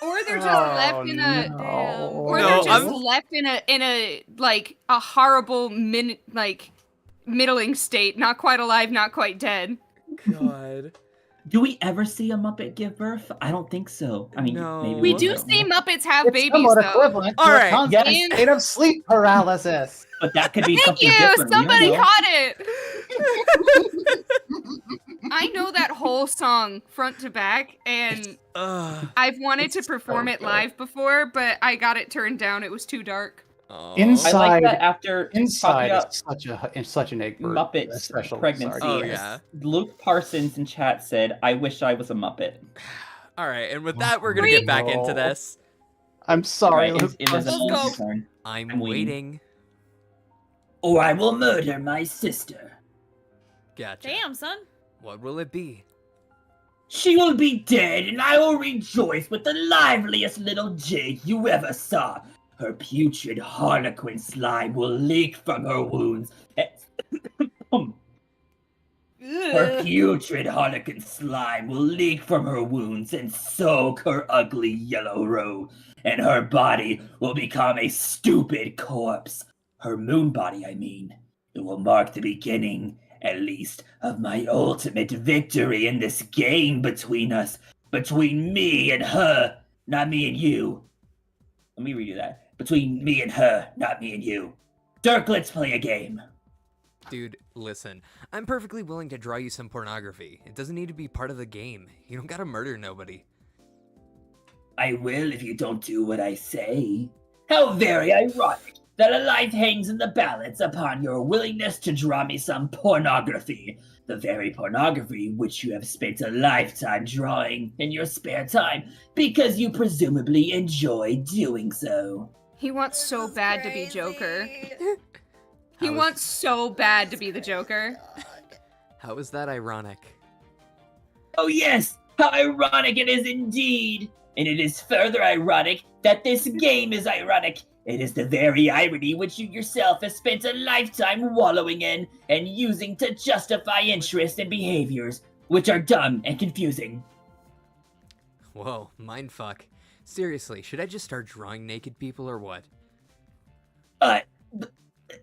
Or they're just Oh, left in a no. or No, they're just I'm- left in a like a horrible middling state, not quite alive, not quite dead. God. Do we ever see a Muppet give birth? I don't think so. I mean, No. maybe We Well, do no. see Muppets have It's babies somewhat though. equivalent to All a right, constant yes. state of sleep paralysis. but that could be Thank something you! different. We don't Somebody know. caught it! I know that whole song front to back, and Ugh. I've wanted to It's so perform it good. live before, but I got it turned down. It was too dark. Aw. I Inside- like that after Inside talking about is such an egg bird. Muppets special. pregnancy. Oh, Sorry. yeah. Luke Parsons in chat said, "I wish I was a Muppet." All right, and with that, we're gonna get back into this. I'm sorry. Right, it is Let's go. turn. I'm I'm waiting. waiting. Or I will murder my sister. Gotcha. Damn, son. What will it be? She will be dead, and I will rejoice with the liveliest little jig you ever saw. Her putrid harlequin slime will leak from her wounds. Her putrid harlequin slime will leak from her wounds and soak her ugly yellow robe, and her body will become a stupid corpse. Her moon body, I mean. It will mark the beginning, at least, of my ultimate victory in this game between us. between me and her, not me and you. Let me redo that. Between me and her, not me and you. Dirk, let's play a game. Dude, listen. I'm perfectly willing to draw you some pornography. It doesn't need to be part of the game. You don't gotta murder nobody. I will if you don't do what I say. How very ironic that a life hangs in the balance upon your willingness to draw me some pornography. The very pornography which you have spent a lifetime drawing in your spare time because you presumably enjoy doing so. He wants so bad to be Joker. He How is- wants so bad to be the Joker. How is that ironic? Oh yes, how ironic it is indeed! And it is further ironic that this game is ironic. It is the very irony which you yourself have spent a lifetime wallowing in and using to justify interests and behaviors, which are dumb and confusing. Whoa, mindfuck. Seriously, should I just start drawing naked people or what?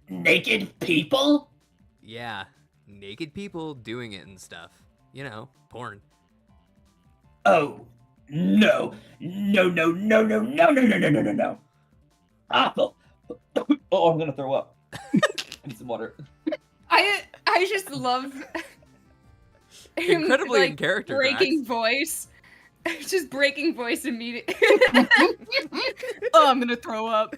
Naked people? Yeah, naked people doing it and stuff. You know, porn. Oh, no. No, no, no, no, no, no, no, no, no, no, no. Awful. Oh, I'm gonna throw up. I need some water. I just love him, Incredibly like, in character, breaking voice. Just breaking voice immediately. Oh, I'm gonna throw up.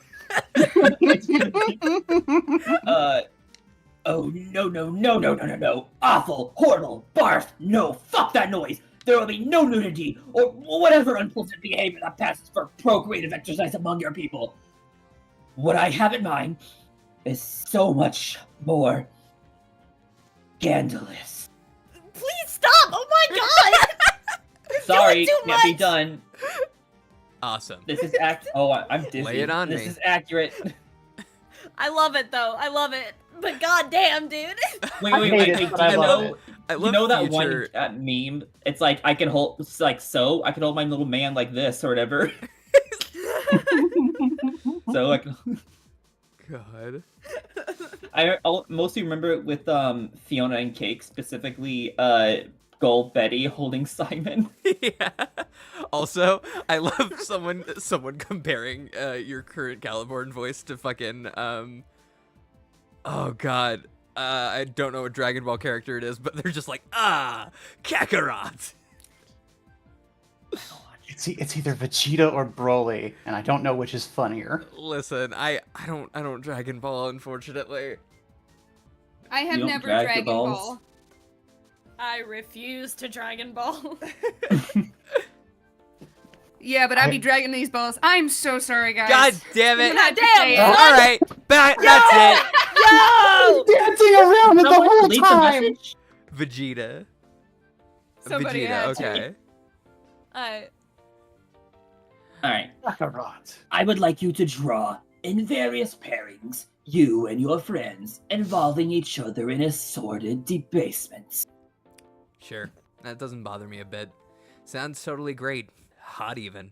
Oh, no, no, no, no, no, no, no. Awful, horrible, barf. No, fuck that noise. There will be no nudity or whatever unpleasant behavior that passes for procreative exercise among your people. What I have in mind is so much more scandalous. Please stop! Oh my god! Sorry, too can't be much. done. Awesome. This is I'm dizzy. Lay it on this me. is accurate. I love it though. I love it. But goddamn, dude. Wait, I wait, hate wait, it, wait. but Do I you love know? it. I You love know that future... one meme? It's like I can hold, it's like so I can hold my little man like this or whatever. So I can. God. I'll mostly remember it with Fiona and Cake, specifically Gold Betty holding Simon. Yeah. Also, I love someone comparing your current Caliborn voice to fucking oh god. I don't know what Dragon Ball character it is, but they're just like, Kakarot. It's either Vegeta or Broly, and I don't know which is funnier. Listen, I don't Dragon Ball, unfortunately. I have You don't never drag your Dragon balls? Ball. I refuse to Dragon Ball. Yeah, but I be dragging these balls. I'm so sorry, guys. God damn it! God damn, damn. All right, that's it. Yo! Dancing around it the Someone whole leave a time! message? Vegeta. Somebody Vegeta, had to. okay. Alright, Kakarot. I would like you to draw, in various pairings, you and your friends involving each other in assorted debasements. Sure, that doesn't bother me a bit. Sounds totally great. Hot even.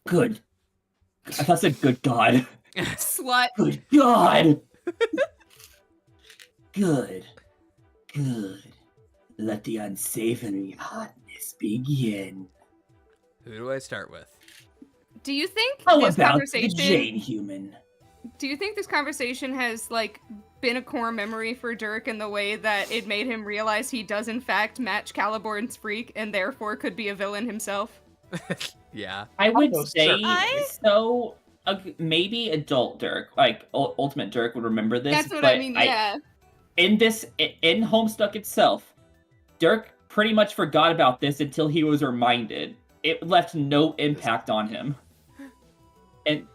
Good. I thought I said good God. Slut. Good God! Good. Good. Let the unsavory hotness begin. Who do I start with? Do you think How this about the conversation? Jane human? Do you think this conversation has like been a core memory for Dirk in the way that it made him realize he does in fact match Caliborn's freak and therefore could be a villain himself? Yeah. I would Almost say certain. so. Maybe adult Dirk, like Ultimate Dirk, would remember this. That's what but I mean. Yeah. In Homestuck itself, Dirk pretty much forgot about this until he was reminded. It left no impact on him. And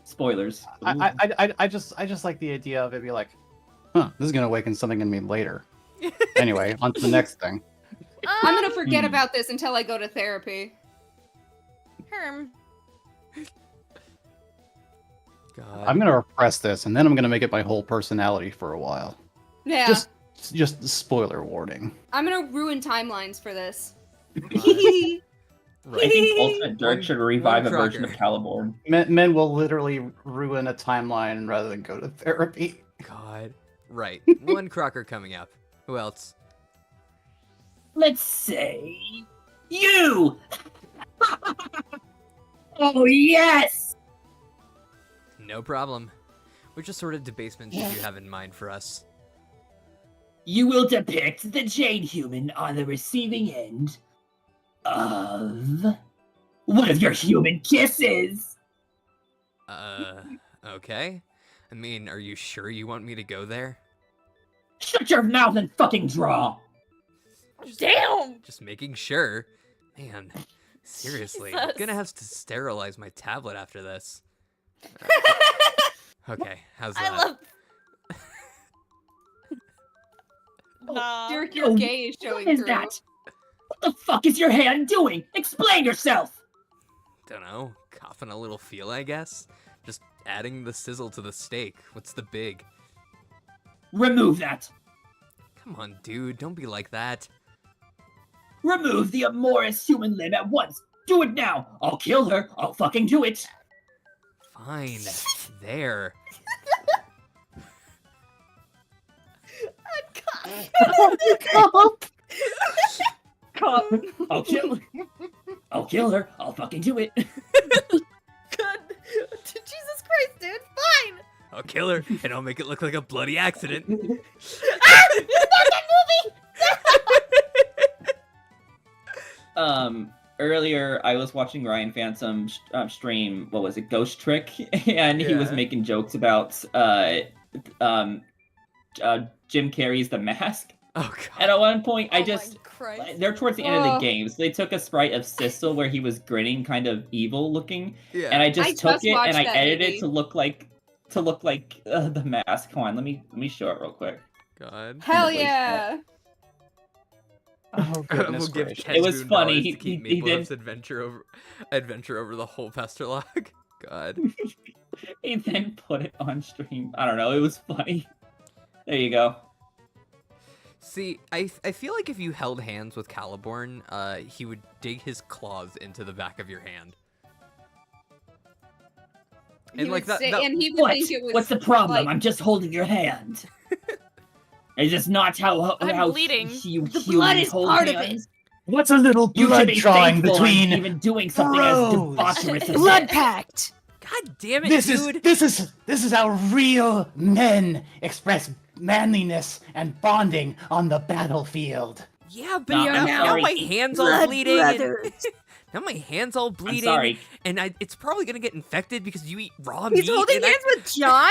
spoilers. I just like the idea of it be like, huh, this is gonna awaken something in me later. Anyway, on to the next thing. I'm gonna forget Hmm. about this until I go to therapy. Herm. God. I'm gonna repress this, and then I'm gonna make it my whole personality for a while. Yeah. Just spoiler warning. I'm gonna ruin timelines for this. I Right. think Ultimate Dirk One- should revive a one version of Crocker. Caliborn. Men will literally ruin a timeline rather than go to therapy. God. Right. One Crocker coming up. Who else? let's say you. Oh yes. No problem. Which sort of debasement did you have in mind for us? You will depict the Jade human on the receiving end of one of your human kisses. Okay. I mean, are you sure you want me to go there? Shut your mouth and fucking draw. Damn! Just making sure. Man, seriously, I'm Jesus. gonna have to sterilize my tablet after this. Okay, how's that? I love. Nah. Dirk, your gay is showing What is through. that? What the fuck is your hand doing? Explain yourself. Dunno, coughing a little feel, I guess? Just adding the sizzle to the steak. What's the big? Remove that. Come on, dude, don't be like that. Remove the amorous human limb at once. Do it now. I'll kill her. I'll fucking do it. Fine, there. I'll kill her. I'll fucking do it. God. Jesus Christ, dude. Fine. I'll kill her, and I'll make it look like a bloody accident. Earlier I was watching Ryan Phantom stream, what was it, Ghost Trick, and he was Yeah. making jokes about Jim Carrey's The Mask. Oh, God. And at one point, Oh my Christ. they're towards the end of the Oh. game, so they took a sprite of Sissel where he was grinning, kind of evil looking, Yeah. and I I just just took it watched and I that edited movie. it to look like The Mask. Come on, let me show it real quick. God. Hell Holy shit. yeah! Oh, goodness We'll give gracious. Ken It was $2 funny, to he- keep he Maple did- Leaf's adventure over the whole Pesterlog. God. He then put it on stream. I don't know, it was funny. There you go. See, I feel like if you held hands with Caliborn, he would dig his claws into the back of your hand. And He like would that, say- that- and he would What? think it was What's the problem? like- I'm just holding your hand. Is this not how I'm bleeding. The blood is part of it. What's a little You should blood be drawing thankful I'm between even doing something as bros. debaucherous as Blood this. pact. God damn it, this dude! is how real men express manliness and bonding on the battlefield. Yeah, but No, I'm now sorry. my hands all Blood bleeding. brothers. Now my hands all bleeding. sorry. And it's probably gonna get infected because you eat raw He's meat. holding and hands with John?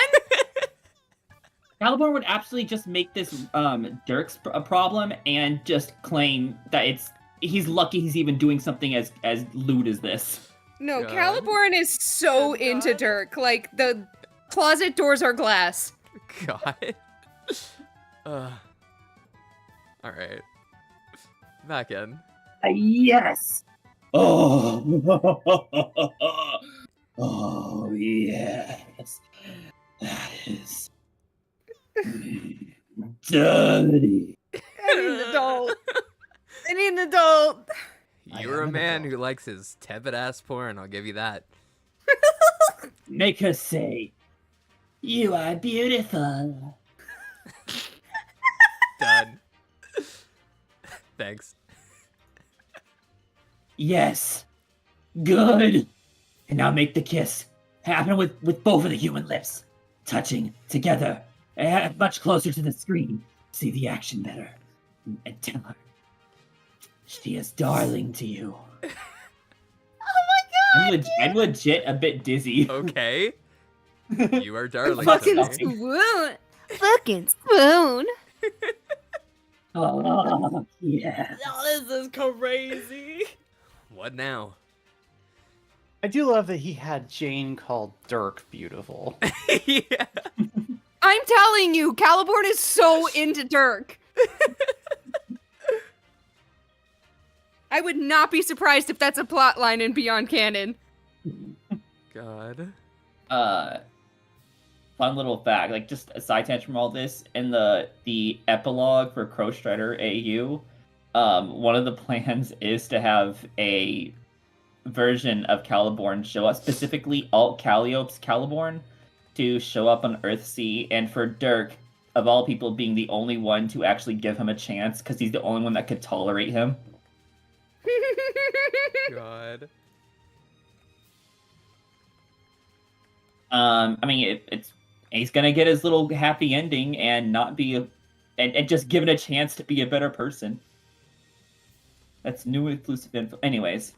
Caliborn would absolutely just make this Dirk's a problem and just claim that he's lucky he's even doing something as lewd as this. No, God. Caliborn is so Oh, into God. Dirk. Like, the closet doors are glass. God. All right. Back in. Yes. Oh. Oh yes. That is dirty. I need an adult. I need an adult. You're am a an man adult. who likes his tepid ass porn. I'll give you that. Make her say, "You are beautiful." Done. Thanks. Yes. Good. And now make the kiss happen with both of the human lips touching together, much closer to the screen. See the action better, and tell her she is darling to you. I'm legit a bit dizzy. Okay. You are darling. Fucking to me. swoon. Fucking swoon. Oh yes. Oh, this is crazy. What now? I do love that he had Jane called Dirk beautiful. Yeah. I'm telling you, Caliborn is so into Dirk. I would not be surprised if that's a plot line in Beyond Canon. God. Fun little fact, like just a side tangent from all this, in the epilogue for Crow Strider AU, one of the plans is to have a version of Caliborn show up, specifically Alt Calliope's Caliborn, to show up on Earthsea, and for Dirk, of all people, being the only one to actually give him a chance because he's the only one that could tolerate him. God. I mean, he's gonna get his little happy ending and not be and just given a chance to be a better person. That's new exclusive info. Anyways,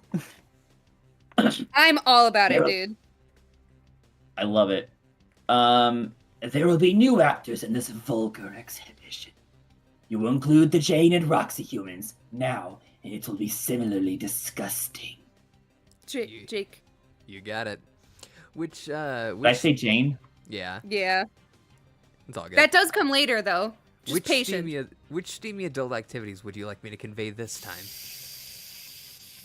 I'm all about it, dude. I love it. There will be new actors in this vulgar exhibition. You will include the Jane and Roxy humans now, and it will be similarly disgusting. Jake. You got it. Which Did I say Jane? Yeah, Yeah. it's all good. That does come later, though. Just patient. Which steamy adult activities would you like me to convey this time?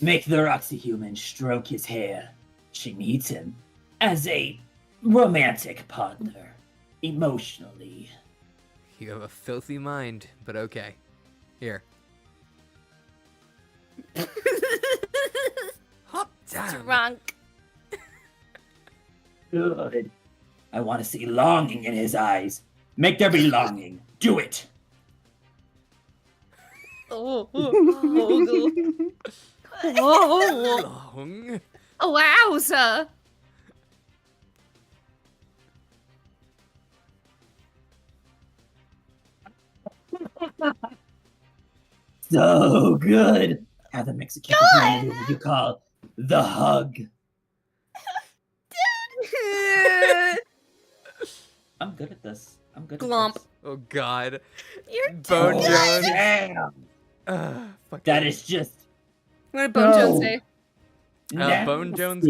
Make the Roxy human stroke his hair. She needs him as a romantic partner, emotionally. You have a filthy mind, but okay. Here. Hop down. Drunk. Good. I want to see longing in his eyes. Make there be longing. Do it. Oh, Long. Wowza! So good. Have the Mexican community what you call the hug. I'm good at this. I'm good Glomp. at this. Oh God. You're Bone too Jones. Damn. Fuck That it. is just What did Bone Jones say? Bone Jones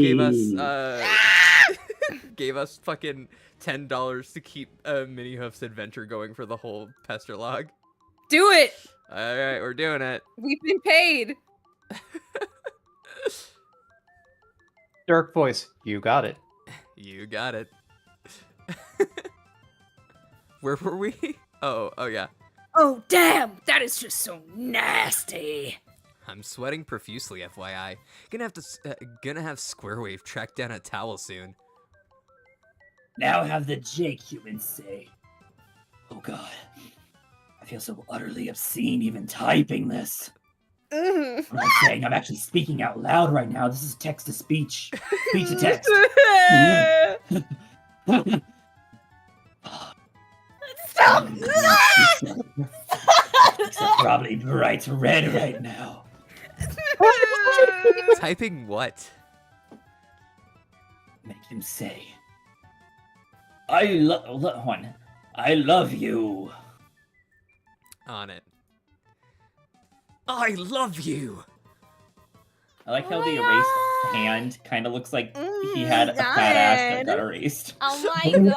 gave us fucking $10 to keep Mini Hoof's adventure going for the whole pester log. Do it! All right, we're doing it. We've been paid. Dirk voice. You got it. You got it. Where were we? Oh yeah. Oh, damn! That is just so nasty. I'm sweating profusely, FYI. Gonna have Squarewave track down a towel soon. now have the Jake humans say. Oh god. I feel so utterly obscene even typing this. I'm not saying, I'm actually speaking out loud right now. This is text to speech. Speech to text. Stop! It's probably bright red right now. Typing what? Make him say, I love you. On it. I love you. I like how Oh the my erased God. hand kind of looks like he had a fat ass that got erased. Oh my god.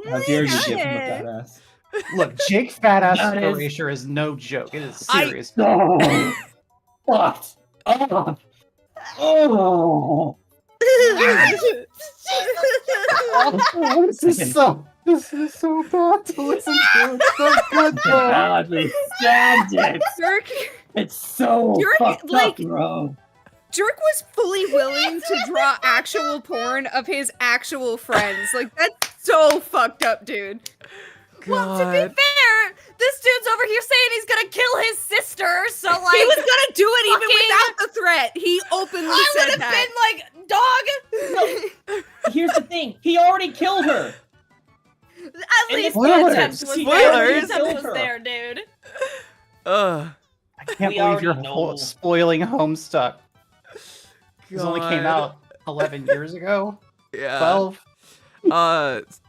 How dare you give him a fat ass? Look, Jake fat ass That is- erasure is no joke. It is I- serious. Oh, what? Oh, oh. This is so bad to listen to. It's so good I though. hardly stand it. Dirk, It's so You're, fucked like- up, bro. Dirk was fully willing to draw actual porn of his actual friends. Like, that's so fucked up, dude. Well, to be God. fair, this dude's over here saying he's gonna kill his sister, so like He was gonna do it even fucking- without the threat. He openly I would said have that. been like, dog. Here's the thing: he already killed her. At least the Spoilers. attempt was Spoilers. there. The attempt was Spoilers. there, dude. Ugh. I can't We believe you're already know. spoiling Homestuck. This only came God. out 11 years ago. Yeah. 12.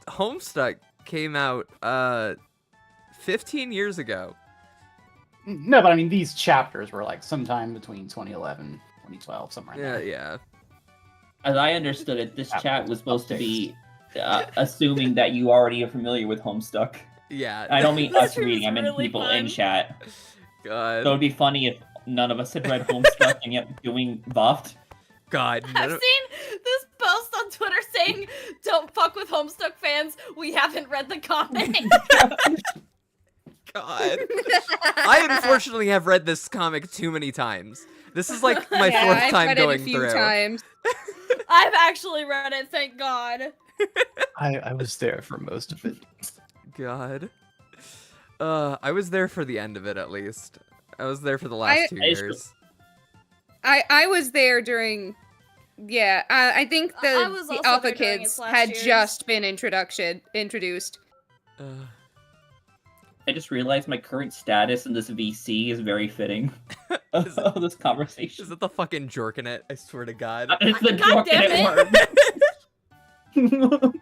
Homestuck came out 15 years ago. No, but I mean these chapters were like sometime between 2011, 2012, somewhere. in Yeah, there. yeah. As I understood it, this chat was supposed to be assuming that you already are familiar with Homestuck. Yeah. I don't mean This us stream reading; is I mean really people fun. in chat. God. So it'd be funny if none of us had read Homestuck and yet doing VOFT. God. I've seen this post on Twitter saying, "Don't fuck with Homestuck fans. We haven't read the comic." God. I unfortunately have read this comic too many times. This is like my Yeah, fourth I've time read going it a few through. times. I've actually read it, thank God. I was there for most of it. God. I was there for the end of it, at least. I was there for the last 2 I just- years. I was there during. Yeah, I think I was the also Alpha there during Kids its last had years. just been introduced. I just realized my current status in this VC is very fitting Is of this Is conversation. it the fucking Jorkinet? I swear to God. It's the God damn Jorkinet worm.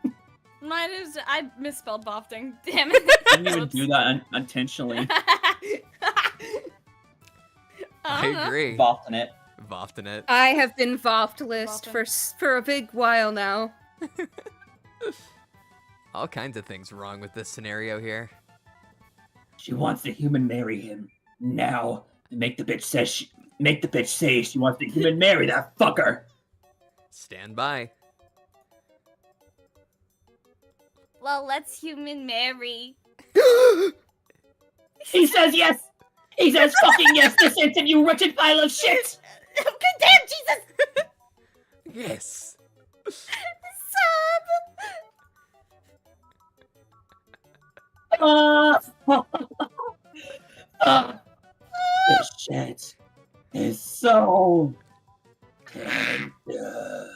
Mine is. I misspelled VOFTing. Damn it. I didn't even do that intentionally. I agree. Vofting it. Voftinet. I have been VOFT list for a big while now. All kinds of things wrong with this scenario here. She wants the human marry him now. Make the bitch say she wants the human marry that fucker. Stand by. Well, let's human marry. He says yes. He says fucking yes this instant, you wretched pile of shit. Good damn Jesus! Yes. This shit is so tender.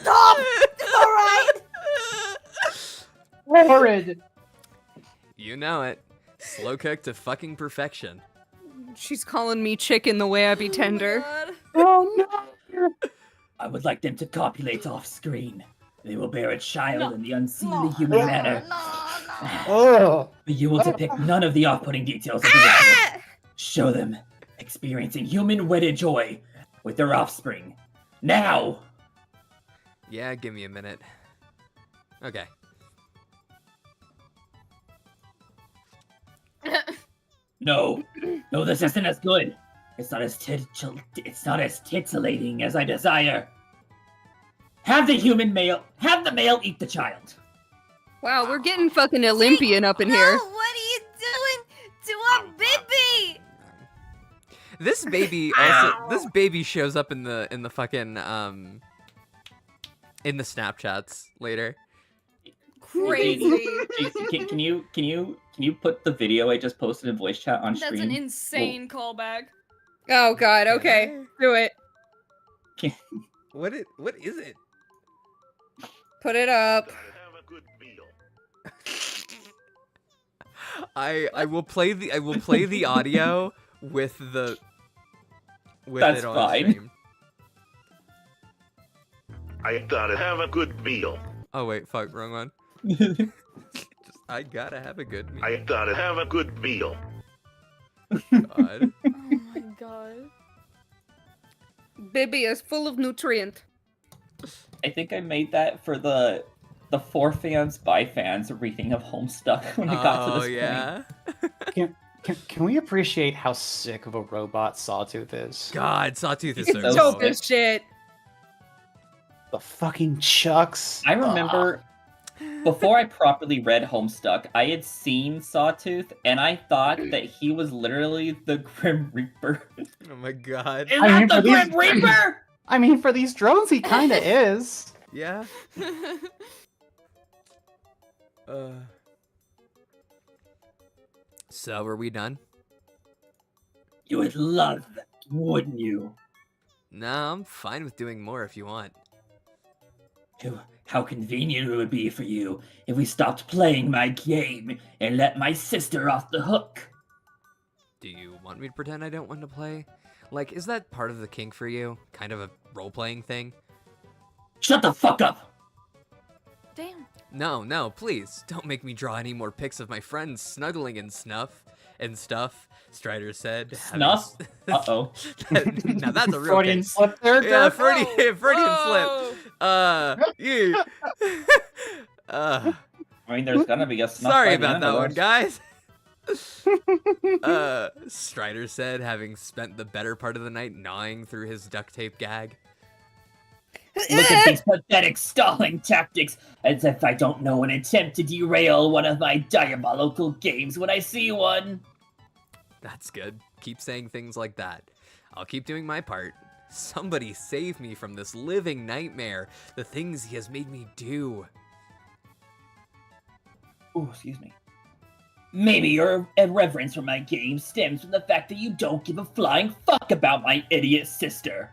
Stop! Alright! Horrid. You know it. Slow cooked to fucking perfection. She's calling me chicken the way I be tender. Oh no. I would like them to copulate off screen. They will bear a child No. in the unseemly human manner. Oh. But you will depict none of the off-putting details of the ritual. Show them experiencing human wedded joy with their offspring. Now! Yeah, give me a minute. Okay. No, this isn't as good. It's not as titillating as I desire. Have the male eat the child. Wow, we're getting fucking Olympian up in here. What are you doing to our baby? This baby shows up in the fucking in the Snapchats later. Crazy. JC, can you put the video I just posted in voice chat on That's stream? an insane callback. Oh god, okay. Do it. What is it? Put it up. I will play the audio with That's it on fine. stream. I gotta have a good meal. Oh wait, fuck, wrong one. I gotta have a good meal. I gotta have a good meal. God. Oh my god. Baby is full of nutrient. I think I made that for the for fans by fans reading of Homestuck when I got to this Oh yeah. Can we appreciate how sick of a robot Sawtooth is? God, Sawtooth is It's so so cool. good shit. The fucking chucks. I remember before I properly read Homestuck, I had seen Sawtooth and I thought that he was literally the Grim Reaper. Oh my god. Is I that mean, the for these- Grim Reaper? I mean, for these drones, he kinda is. Yeah. So are we done? You would love that, wouldn't you? No, I'm fine with doing more if you want. How convenient it would be for you if we stopped playing my game and let my sister off the hook. Do you want me to pretend I don't want to play? Like, is that part of the kink for you? Kind of a role-playing thing? Shut the fuck up! Damn. No, please, don't make me draw any more pics of my friends snuggling and stuff. Strider said. Snuff? Uh-oh. Now that's a real Freudian case. slip there, Yeah, Dirk? Freudian Whoa. slip. Yeah. I mean, there's gonna be a snuff Sorry by the about end that of one, this. guys. Strider said, having spent the better part of the night gnawing through his duct tape gag. Look at these pathetic stalling tactics, as if I don't know an attempt to derail one of my diabolical games when I see one. That's good. Keep saying things like that. I'll keep doing my part. Somebody save me from this living nightmare, the things he has made me do. Ooh, excuse me. Maybe your irreverence for my game stems from the fact that you don't give a flying fuck about my idiot sister.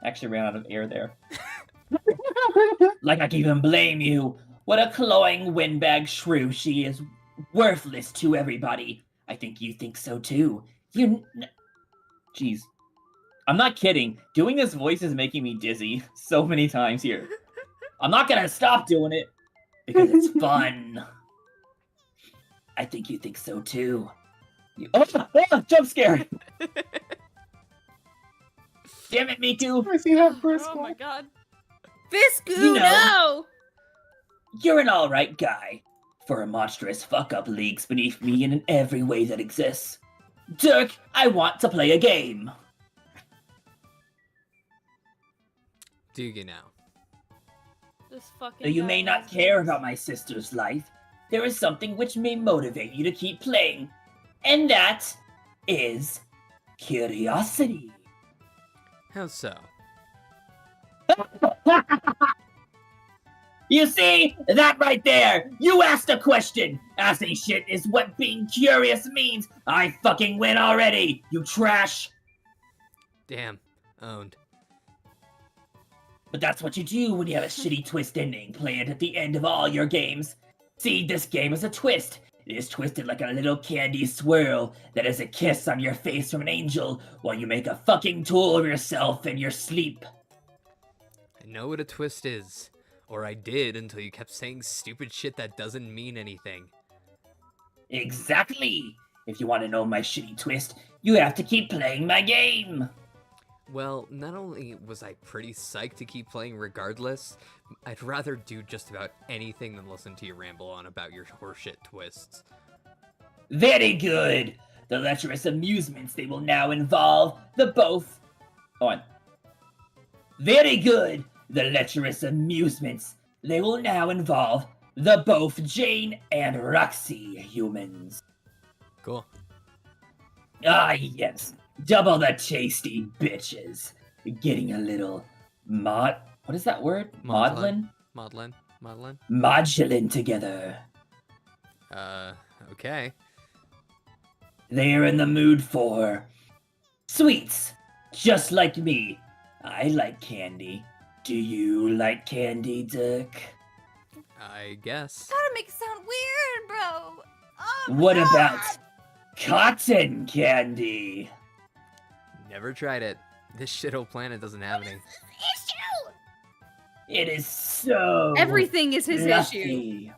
Actually ran out of air there. Like I can even blame you. What a cloying windbag shrew she is. Worthless to everybody. I think you think so too. Jeez. I'm not kidding. Doing this voice is making me dizzy so many times here. I'm not gonna stop doing it. Because it's fun. I think you think so too. Jump scare! Damn it, me too. I see that first Oh my one. god. Visku, You know- no! You're an alright guy. For a monstrous fuck-up leagues beneath me in every way that exists. Dirk, I want to play a game. Do you now? This fucking Though you guy may not has care names. about my sister's life, there is something which may motivate you to keep playing. And that is curiosity. How so? You see? That right there! You asked a question! Asking shit is what being curious means! I fucking win already, you trash! Damn. Owned. But that's what you do when you have a shitty twist ending planned at the end of all your games. See, this game is a twist. It is twisted like a little candy swirl that is a kiss on your face from an angel while you make a fucking tool of yourself in your sleep. I know what a twist is. Or I did until you kept saying stupid shit that doesn't mean anything. Exactly! If you want to know my shitty twist, you have to keep playing my game! Well, not only was I pretty psyched to keep playing regardless, I'd rather do just about anything than listen to you ramble on about your horseshit twists. Very good! The lecherous amusements they will now involve the both. Go on. Very good! The lecherous amusements they will now involve the both Jane and Roxy humans. Cool. Ah, yes. Double the tasty bitches. Getting a little What is that word? Maudlin. Maudlin? Maudlin? modulin together. Okay. They are in the mood for sweets, just like me. I like candy. Do you like candy, Dirk? I guess. Gotta make it sound weird, bro. Oh my What God. about cotton candy? Never tried it. This shithole planet doesn't have any. Issue? It is so Everything is his issue. fluffy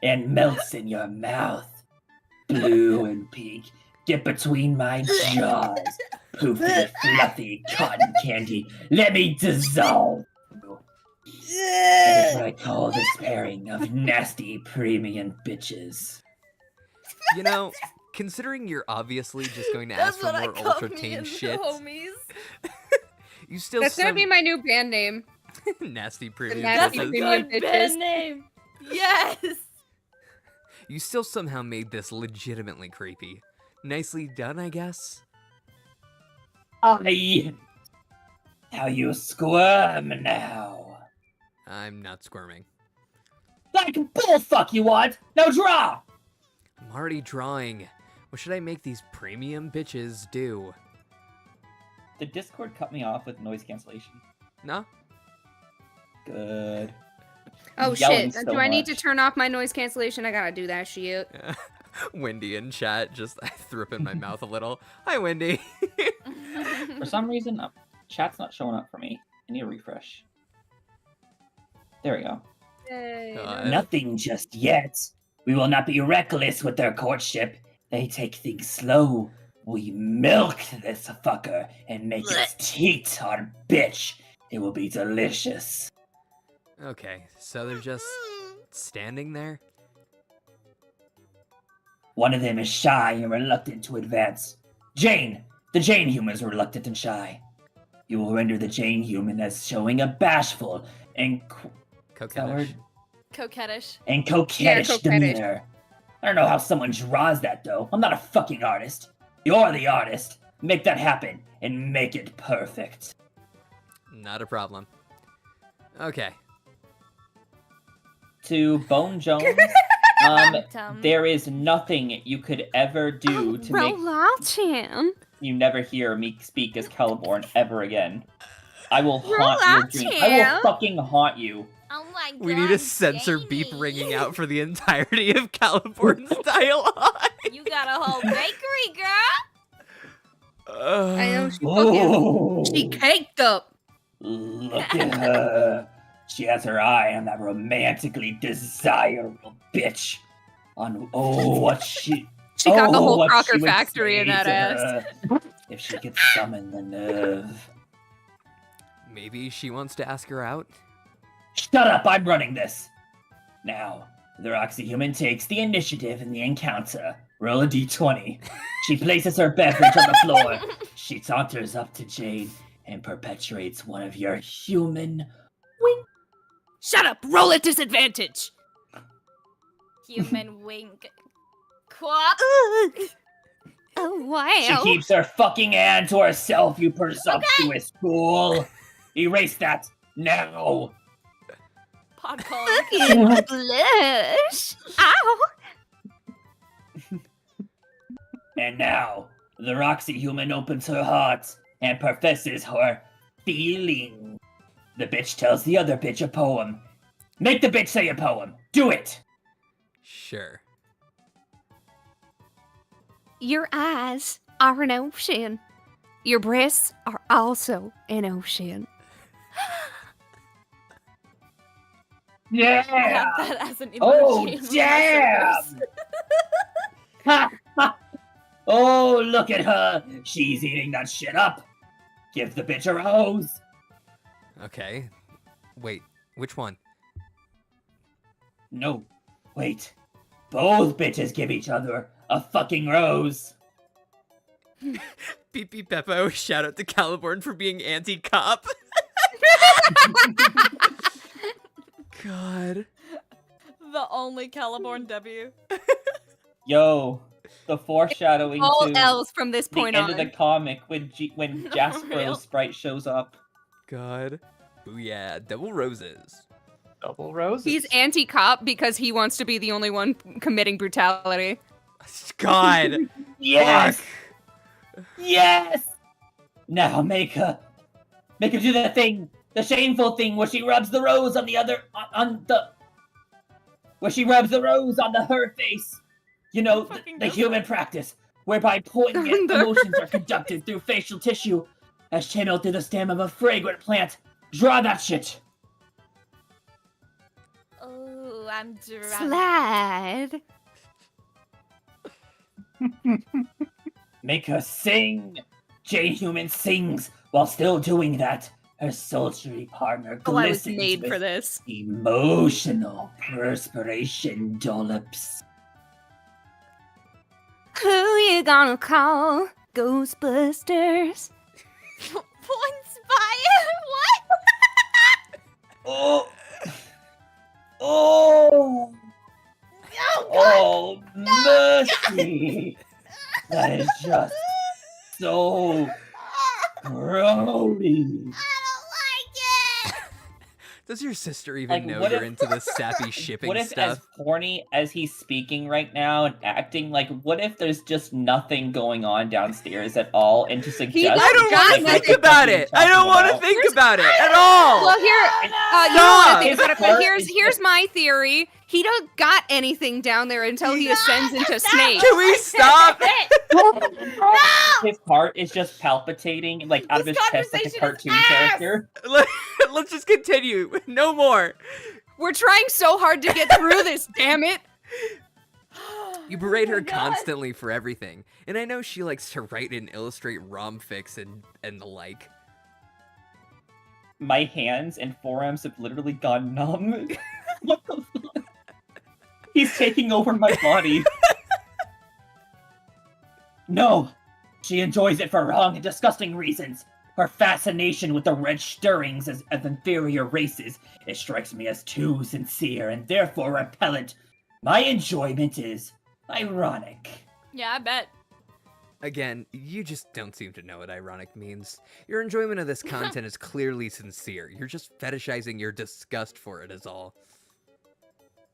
and melts in your mouth. Blue and pink dip between my jaws. Poofy, fluffy cotton candy. Let me dissolve. That is what I call this pairing of nasty premium bitches. You know, considering you're obviously just going to That's ask for what I more call ultra me tame and the shit, homies. you still That's gonna be my new band name. nasty premium nasty That's a bitches. premium good bitches. band name. Yes. You still somehow made this legitimately creepy. Nicely done, I guess. Aye. How you squirm now. I'm not squirming. Like bullfuck you want. Now draw. I'm already drawing. What should I make these premium bitches do? Did Discord cut me off with noise cancellation? No? Good. Oh Yelling shit! so Do I need to much. turn off my noise cancellation? I gotta do that shit. Wendy in chat, just I threw up in my mouth a little. Hi, Wendy. For some reason, chat's not showing up for me. I need a refresh. There we go. Nothing just yet. We will not be reckless with their courtship. They take things slow. We milk this fucker and make its teat our bitch. It will be delicious. Okay, so they're just standing there? One of them is shy and reluctant to advance. Jane! The Jane human is reluctant and shy. You will render the Jane human as showing a bashful and Coquettish. Coquettish. coquettish coquettish. demeanor. I don't know how someone draws that though. I'm not a fucking artist. You're the artist. Make that happen and make it perfect. Not a problem. Okay. To Bone Jones, Tum. there is nothing you could ever do to make Roll out, Chan. you never hear me speak as Celeborn ever again. I will Roll haunt your out, dreams. I Chan. will fucking haunt you. Oh my god. We need a censor beep Jamie. ringing out for the entirety of Caliborn's dialogue. You got a whole bakery, girl. I know she Oh, fucking she caked up. look at her. She has her eye on that romantically desirable bitch. On what she. She got the whole what Crocker she would factory in say that to ass. her if she could summon the nerve. Maybe she wants to ask her out? Shut up, I'm running this. Now, the Roxy human takes the initiative in the encounter. Roll a d20. She places her beverage on the floor. She saunters up to Jade and perpetuates one of your human wink. Shut up! Roll at disadvantage! Human wink. Quap. Oh, She wow. keeps her fucking hand to herself, you presumptuous fool. Erase that now. Pod calling. Fucking blush. Ow. And now, the Roxy human opens her heart and professes her feeling. The bitch tells the other bitch a poem. Make the bitch say a poem. Do it. Sure. Your eyes are an ocean. Your breasts are also an ocean. Yeah. Have that as an emoji Oh, in my damn! servers. Ha, ha. Oh, look at her. She's eating that shit up. Give the bitch a rose. Okay. Wait, which one? No, wait. Both bitches give each other a fucking rose. Beep Beep Beppo, shout out to Caliborn for being anti-cop. God. The only Caliborn W. Yo, the foreshadowing All to L's from this the point end on. of the comic when Real. Jasper's sprite shows up. God. Booyah, double roses. Double roses. He's anti-cop because he wants to be the only one committing brutality. God. Yes! Fuck. Yes! Now make her do the thing, the shameful thing where she rubs the rose on the other, where she rubs the rose on her face. You know, Fucking the does human practice, whereby poignant On emotions are conducted through facial tissue, as channeled through the stem of a fragrant plant. Draw that shit. Oh, I'm drunk. Slide. Make her sing. Jane Human sings while still doing that. Her sultry partner Oh, I was glistens made with for this. emotional perspiration dollops. Who you gonna call? Ghostbusters. Inspire? What? Oh! Oh! Oh, God. Oh, mercy! That is just so grody. I don't like it. Does your sister even Like, know what you're if- into this sappy shipping What if, stuff? as corny as he's speaking right now and acting, like, what if there's just nothing going on downstairs at all, and to suggest I don't Got want it. to Like, think what about he's it. I don't talking want to about. think about it at all. Well, here, you don't Stop. want to think about it, but His here's part is my theory. He don't got anything down there until he ascends into That's Snake. not Can we stop? No! his heart is just palpitating, like, out of This his chest like a conversation is cartoon ass. character. Let's just continue. No more. We're trying so hard to get through this, damn it. You berate Oh her my God. constantly for everything, and I know she likes to write and illustrate rom fics and the like. My hands and forearms have literally gone numb. What the fuck? He's taking over my body. No! She enjoys it for wrong and disgusting reasons. Her fascination with the red stirrings of inferior races, it strikes me as too sincere and therefore repellent. My enjoyment is ironic. Yeah, I bet. Again, you just don't seem to know what ironic means. Your enjoyment of this content is clearly sincere. You're just fetishizing your disgust for it is all.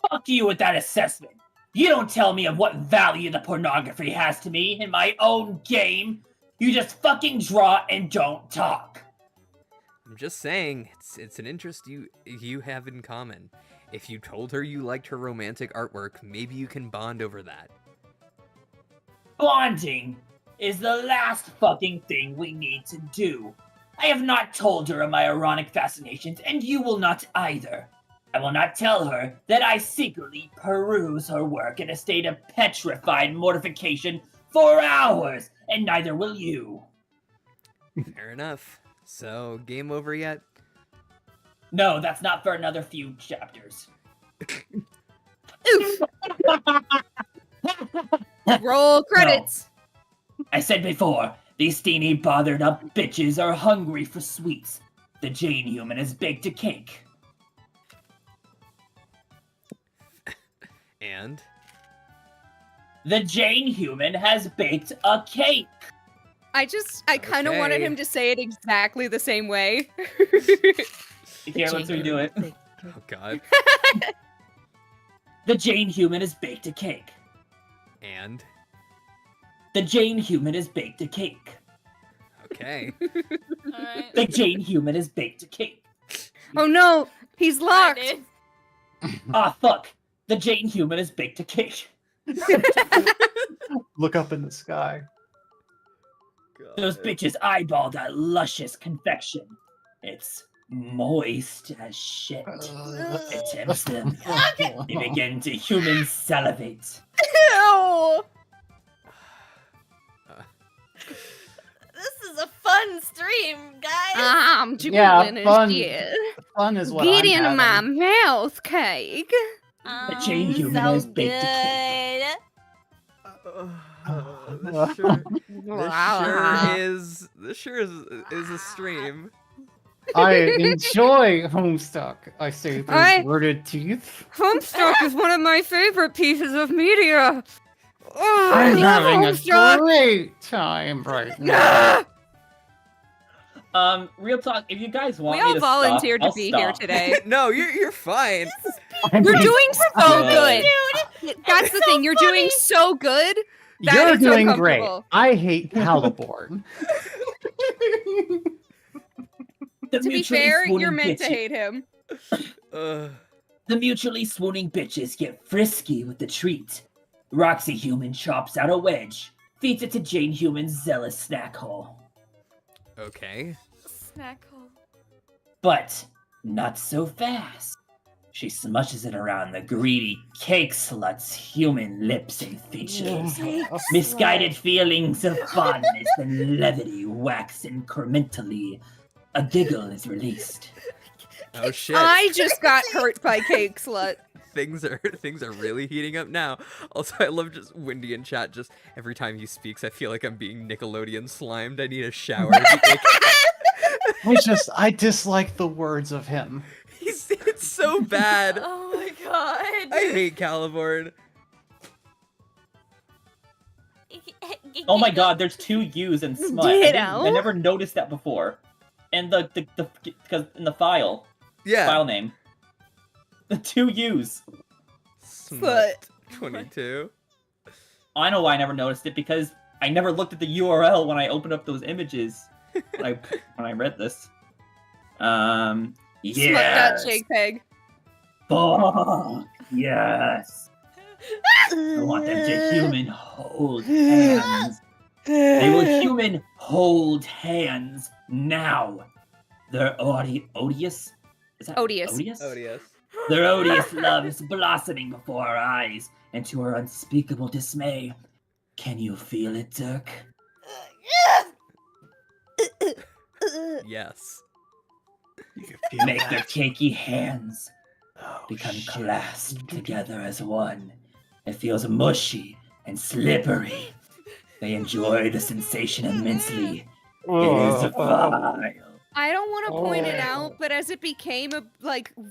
Fuck you with that assessment. You don't tell me of what value the pornography has to me in my own game. You just fucking draw and don't talk. I'm just saying, it's an interest you have in common. If you told her you liked her romantic artwork, maybe you can bond over that. Bonding is the last fucking thing we need to do. I have not told her of my ironic fascinations, and you will not either. I will not tell her that I secretly peruse her work in a state of petrified mortification for hours, and neither will you. Fair enough. So, game over yet? No, that's not for another few chapters. Oof. Roll credits. I said before, these steamy, bothered up bitches are hungry for sweets. The Jane human has baked a cake. And? The Jane human has baked a cake. I kind of wanted Okay. him to say it exactly the same way. Here, let's redo it. Oh god. The Jane human has baked a cake. And? The Jane human has baked a cake. Okay. Alright. The Jane human has baked a cake. Oh no, he's locked. Ah, fuck. The Jane human has baked a cake. Look up in the sky. Those bitches eyeball that luscious confection. It's moist as shit. It tempts them. They begin to human salivate. Ew. This is a fun stream, guys. I'm doing Yeah, it fun. instead. Fun is what Get I'm in my having. mouth, cake. The Jane human has baked a cake. This sure is a stream. I enjoy Homestuck. I say through I- worded teeth. Homestuck is one of my favorite pieces of media. Oh, I'm I love having a Homestuck. great time right now. Real talk, if you guys want We me all to volunteered stop, to I'll be here stop. today. No, you're fine. You're doing so Good. good. That's the thing. You're doing so good. That You're is doing great. uncomfortable. I hate Caliborn. The To be mutually fair, swooning you're meant to bitches- hate him. Ugh. The mutually swooning bitches get frisky with the treat. Roxy human chops out a wedge, feeds it to Jane human's zealous snack hole. Okay. Snack hole. But not so fast. She smushes it around the greedy cake slut's human lips and features. Misguided feelings of fondness and levity wax incrementally. A giggle is released. Oh shit. I just got hurt by Cake Slut. Things are really heating up now. Also, I love just Wendy in chat. Just every time he speaks, I feel like I'm being Nickelodeon slimed. I need a shower. I dislike the words of him. It's so bad. Oh my god. I hate Caliborn. Oh my god, there's two U's in smut. I never noticed that before. And the because in the file Yeah. name. The two U's. Smut 22. I know why I never noticed it, because I never looked at the URL when I opened up those images when I read this. Yes. Smut.jpg. Fuck. Yes. I want them to human hold hands. They will human hold hands now. Their odious? Is that Odious. Odious? ODS. Their odious love is blossoming before our eyes, and to our unspeakable dismay. Can you feel it, Dirk? Yes. Make their cakey hands become clasped together as one. It feels mushy and slippery. They enjoy the sensation immensely. It is vile. I don't want to point it out, but as it became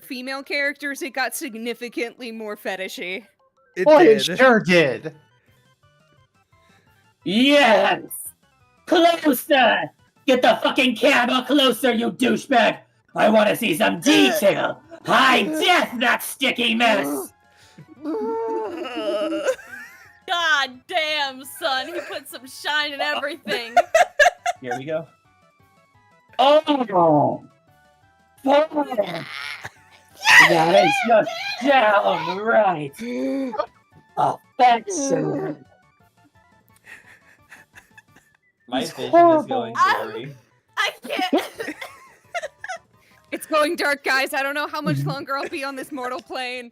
female characters, it got significantly more fetishy. It Well, did. it sure did. Yes! Closer! Get the fucking camera closer, you douchebag! I want to see some detail! High def, that sticky mess! God damn, son. He put some shine in everything. Here we go. Oh! Fuck! That is just downright affection! My It's vision is horrible. going blurry. I can't. It's going dark, guys. I don't know how much longer I'll be on this mortal plane.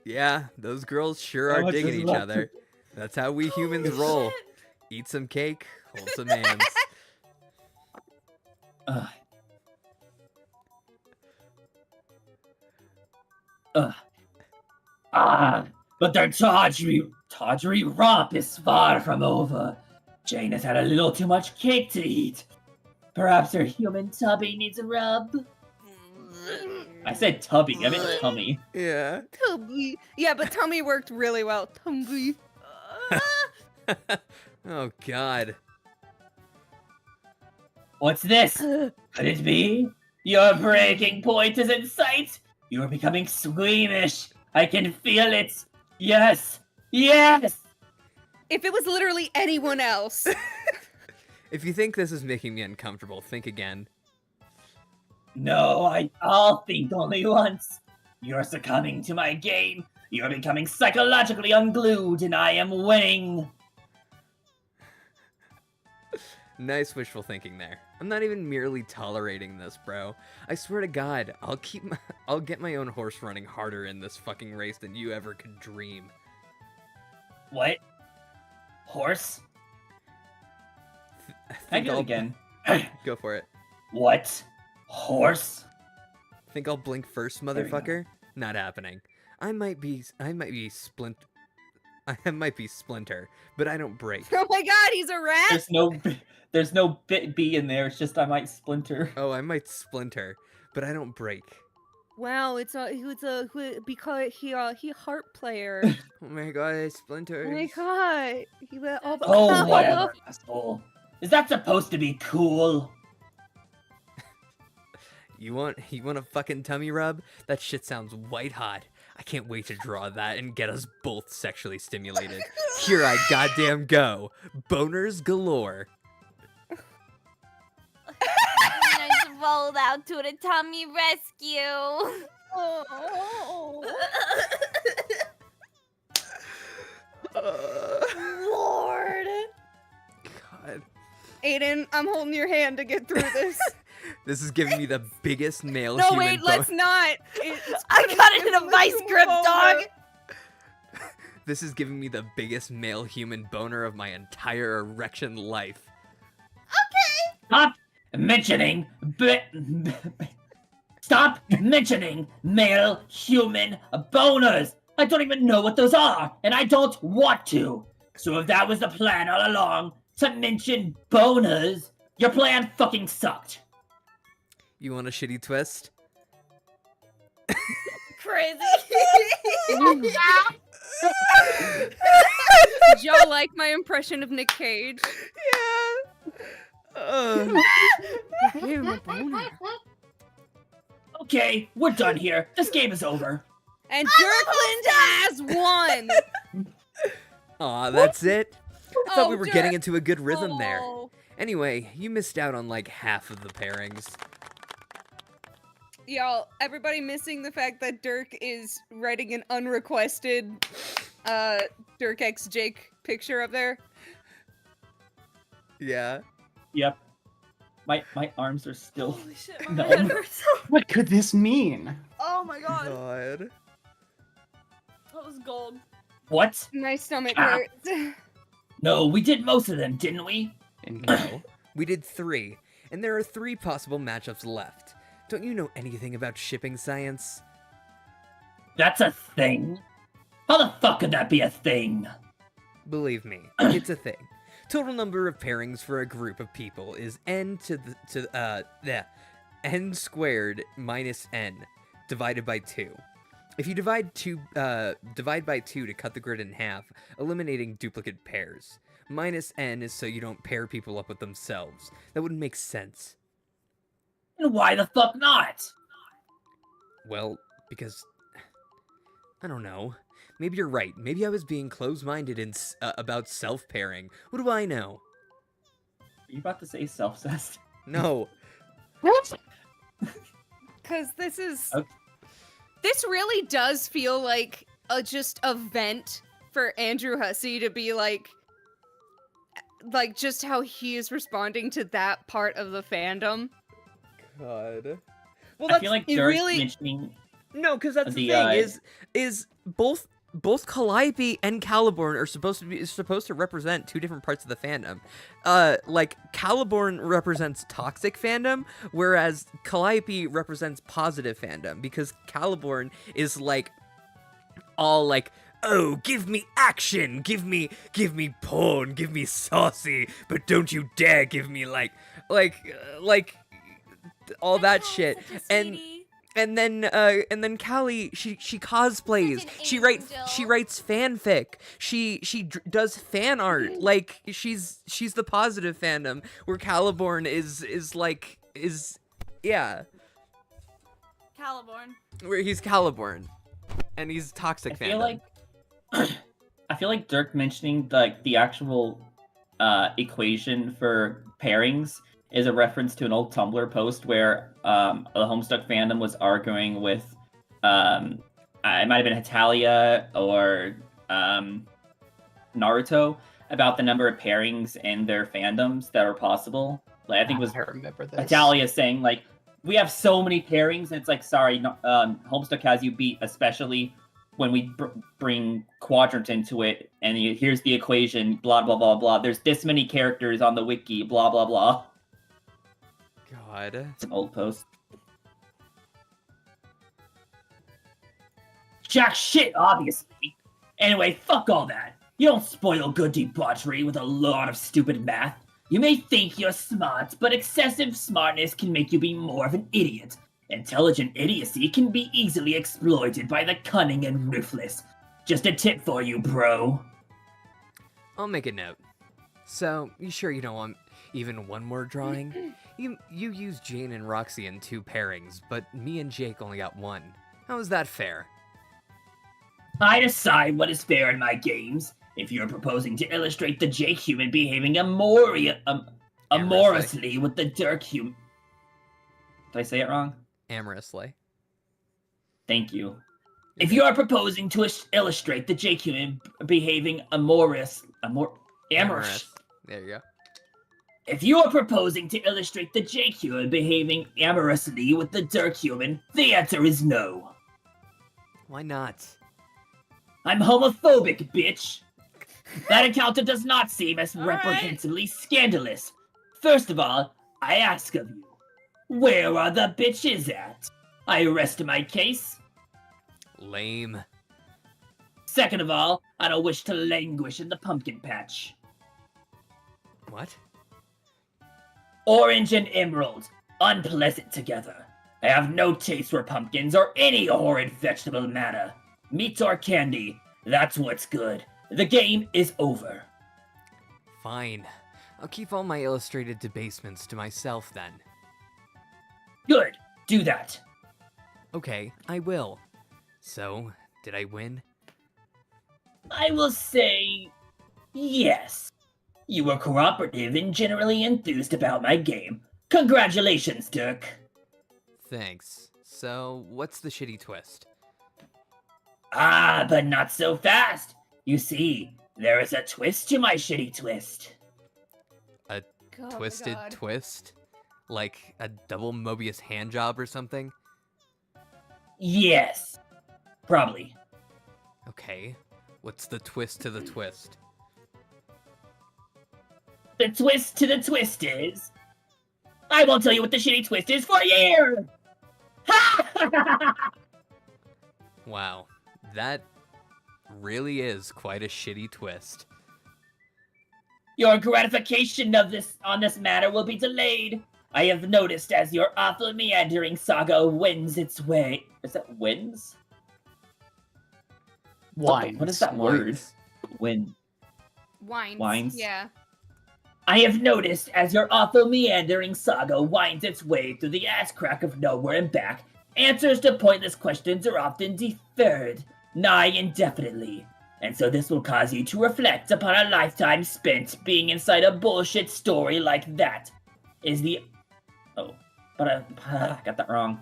Yeah, those girls sure How are much digging is each left? other. That's how we humans Holy roll. shit. Eat some cake, hold some hands. Ugh. Ugh. But their tawdry romp is far from over. Jane has had a little too much cake to eat. Perhaps her human tubby needs a rub. I said tubby, I meant tummy. Yeah. Tumby. Yeah, but tummy worked really well. Tumby. Oh God. What's this? Could it be? Your breaking point is in sight. You are becoming squeamish. I can feel it. Yes. Yes. If it was literally anyone else. If you think this is making me uncomfortable, think again. No, I'll think only once. You're succumbing to my game. You're becoming psychologically unglued, and I am winning. Nice wishful thinking there. I'm not even merely tolerating this, bro. I swear to God, I'll get my own horse running harder in this fucking race than you ever could dream. What? Horse? I I think do it I'll again. go for it. What? Horse? Think I'll blink first, we go. motherfucker? Not happening. I might be Splinter, but I don't break. Oh my god, he's a rat! There's no bit B in there. It's just I might splinter. Oh, I might splinter, but I don't break. Wow, because he harp player. Oh my God, I splinter. Oh my god. He let all the Oh, whatever, asshole. Is that supposed to be cool? You want a fucking tummy rub? That shit sounds white hot. I can't wait to draw that and get us both sexually stimulated. Here I goddamn go. Boners galore. I just rolled out to the tummy rescue. Lord. God. Aiden, I'm holding your hand to get through this. This is giving me the biggest male No, human wait, let's not. I got it in a vice grip, dog. This is giving me the biggest male human boner of my entire erection life. Stop mentioning Stop mentioning male human boners. I don't even know what those are, and I don't want to. So if that was the plan all along, to mention boners, your plan fucking sucked. You want a shitty twist? Crazy. Did y'all like my impression of Nick Cage? Give him a boner. Okay, we're done here. This game is over. And Dirkland has won! Aw, that's it? I thought Oh, we were Dirk. getting into a good rhythm there. Oh. Anyway, you missed out on like half of the pairings. Y'all, everybody missing the fact that Dirk is writing an unrequested Dirk X Jake picture up there. Yeah. Yep. My arms are still. Holy shit, No. my head hurts. What could this mean? Oh my god. God. That was gold. What? My stomach Ah. hurts. No, we did most of them, didn't we? No. We did 3, and there are 3 possible matchups left. Don't you know anything about shipping science? That's a thing? How the fuck could that be a thing? Believe me, it's a thing. Total number of pairings for a group of people is n n squared minus n divided by 2. If you divide by 2 to cut the grid in half, eliminating duplicate pairs. Minus N is so you don't pair people up with themselves. That wouldn't make sense. And why the fuck not? Well, because I don't know. Maybe you're right. Maybe I was being closed-minded about self-pairing. What do I know? Are you about to say self-cessed? No. Because this is... Okay. This really does feel like just a vent for Andrew Hussey to be like just how he is responding to that part of the fandom. God. Well, I feel like it Dirk really- mentioning No, because that's the The, thing is both Calliope and Caliborn are supposed to represent two different parts of the fandom. Like Caliborn represents toxic fandom, whereas Calliope represents positive fandom because Caliborn is like all like, oh, give me action, give me porn, give me saucy, but don't you dare give me like all that shit. And then Callie, she cosplays. Such an She angel. writes fanfic. She does fan art. Like she's the positive fandom, where Caliborn is yeah, Caliborn. where he's Caliborn, and he's toxic I fandom. feel like I feel like Dirk mentioning like the actual equation for pairings is a reference to an old Tumblr post where the Homestuck fandom was arguing with it might have been Hetalia or Naruto about the number of pairings in their fandoms that are possible. Like I think it was I remember this. Hetalia saying like, we have so many pairings, and it's like, sorry, no, Homestuck has you beat, especially when we bring Quadrant into it, and here's the equation, blah, blah, blah, blah. There's this many characters on the wiki, blah, blah, blah. God. It's an old post. Jack shit, obviously. Anyway, fuck all that. You don't spoil good debauchery with a lot of stupid math. You may think you're smart, but excessive smartness can make you be more of an idiot. Intelligent idiocy can be easily exploited by the cunning and ruthless. Just a tip for you, bro. I'll make a note. So, you sure you don't want even one more drawing? You used Jane and Roxy in 2 pairings, but me and Jake only got 1. How is that fair? I decide what is fair in my games. If you're proposing to illustrate the Jake human behaving amorously with the Dirk human... Did I say it wrong? Amorously. Thank you. If you are proposing to illustrate the Jake human behaving amorous... Amorous. There you go. If you are proposing to illustrate the Jake human behaving amorously with the Dirk human, the answer is no. Why not? I'm homophobic, bitch. That encounter does not seem as All right. reprehensibly scandalous. First of all, I ask of you, where are the bitches at? I rest my case. Lame. Second of all, I don't wish to languish in the pumpkin patch. What? Orange and emerald, unpleasant together. I have no taste for pumpkins or any horrid vegetable matter. Meat or candy, that's what's good. The game is over. Fine. I'll keep all my illustrated debasements to myself then. Good, do that. Okay, I will. So, did I win? I will say yes. You were cooperative and generally enthused about my game. Congratulations, Dirk. Thanks. So, what's the shitty twist? Ah, but not so fast. You see, there is a twist to my shitty twist. God, Twisted God. twist? Like a double Mobius handjob or something? Yes. Probably. Okay. What's the twist to the twist? The twist to the twist is... I won't tell you what the shitty twist is for a year! Wow. That really is quite a shitty twist. Your gratification of on this matter will be delayed. I have noticed as your awful meandering saga wends its way. Is that wins? Why? What is that word? Win. Wines. Wines? Yeah. I have noticed as your awful meandering saga winds its way through the ass crack of nowhere and back, answers to pointless questions are often deferred, nigh indefinitely. And so this will cause you to reflect upon a lifetime spent being inside a bullshit story like that. Is the... Oh, but I got that wrong.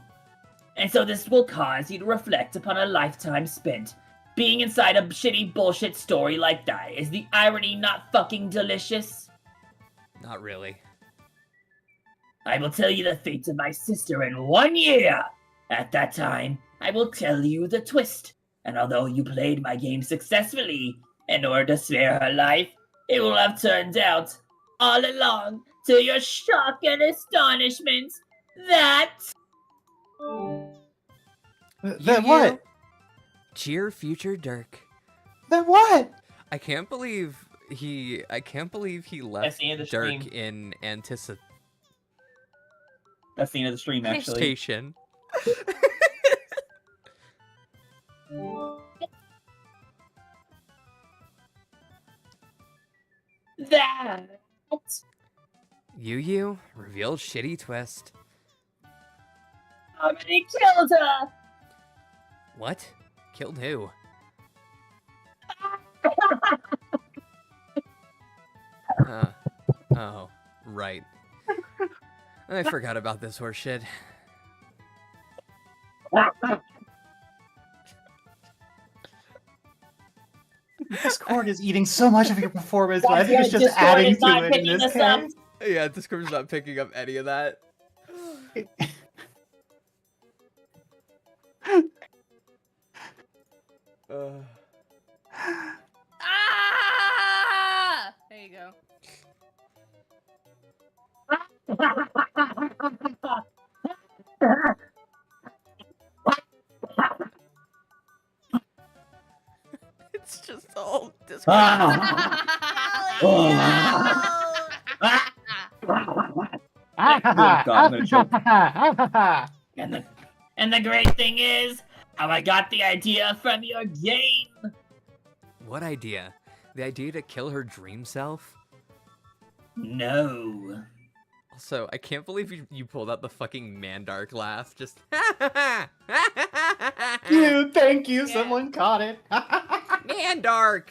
And so this will cause you to reflect upon a lifetime spent being inside a shitty bullshit story like that. Is the irony not fucking delicious? Not really. I will tell you the fate of my sister in 1 year. At that time, I will tell you the twist. And although you played my game successfully in order to spare her life, it will have turned out, all along, to your shock and astonishment, that... That what? Cheer future Dirk. That what? I can't believe he left the end of the Dirk stream. in anticipation. That's the end of the stream, actually. That... Yu revealed shitty twist. Somebody killed her! What? Killed who? Oh, right. I forgot about this horse shit. Discord is eating so much of your performance, but I think it's just adding to it in this case. Yeah, Discord's not picking up any of that. Ah! There you go. It's just all Discord. And the great thing is, how I got the idea from your game. What idea? The idea to kill her dream self? No. Also, I can't believe you pulled out the fucking Mandark laugh. Just. Thank you. Yeah. Someone caught it. Mandark!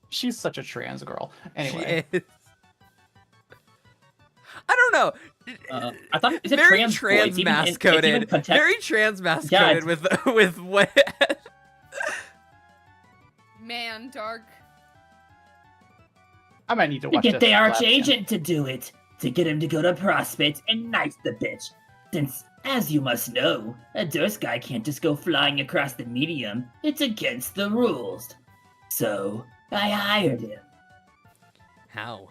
She's such a trans girl. Anyway. She is. I don't know. I thought is it Very trans boys? trans It's even mascoded. context- Very trans mascoded Yeah, with what? Man, Dark. I might need to To watch get this the collab again. archagent to do it. To get him to go to Prospect and knife the bitch. Since, as you must know, a Durst guy can't just go flying across the medium. It's against the rules. So, I hired him. How?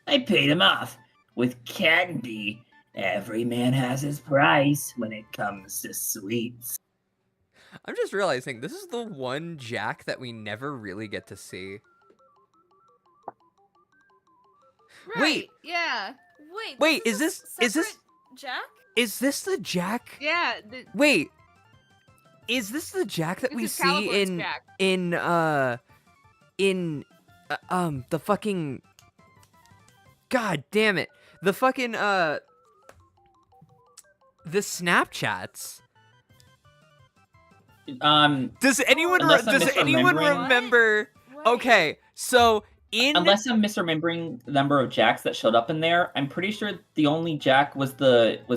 I paid him off with candy. Every man has his price when it comes to sweets. I'm just realizing this is the one Jack that we never really get to see. Right. Wait. Yeah. Wait, is is this separate Jack? is this the Jack? Yeah. Wait. Is this the Jack that This we is see Caliborn's in Jack. the fucking God damn it. The fucking the Snapchats. Does anyone Unless I'm does anyone misremembering. remember? What? Okay, so in Unless I'm misremembering the number of Jacks that showed up in there, I'm pretty sure the only Jack was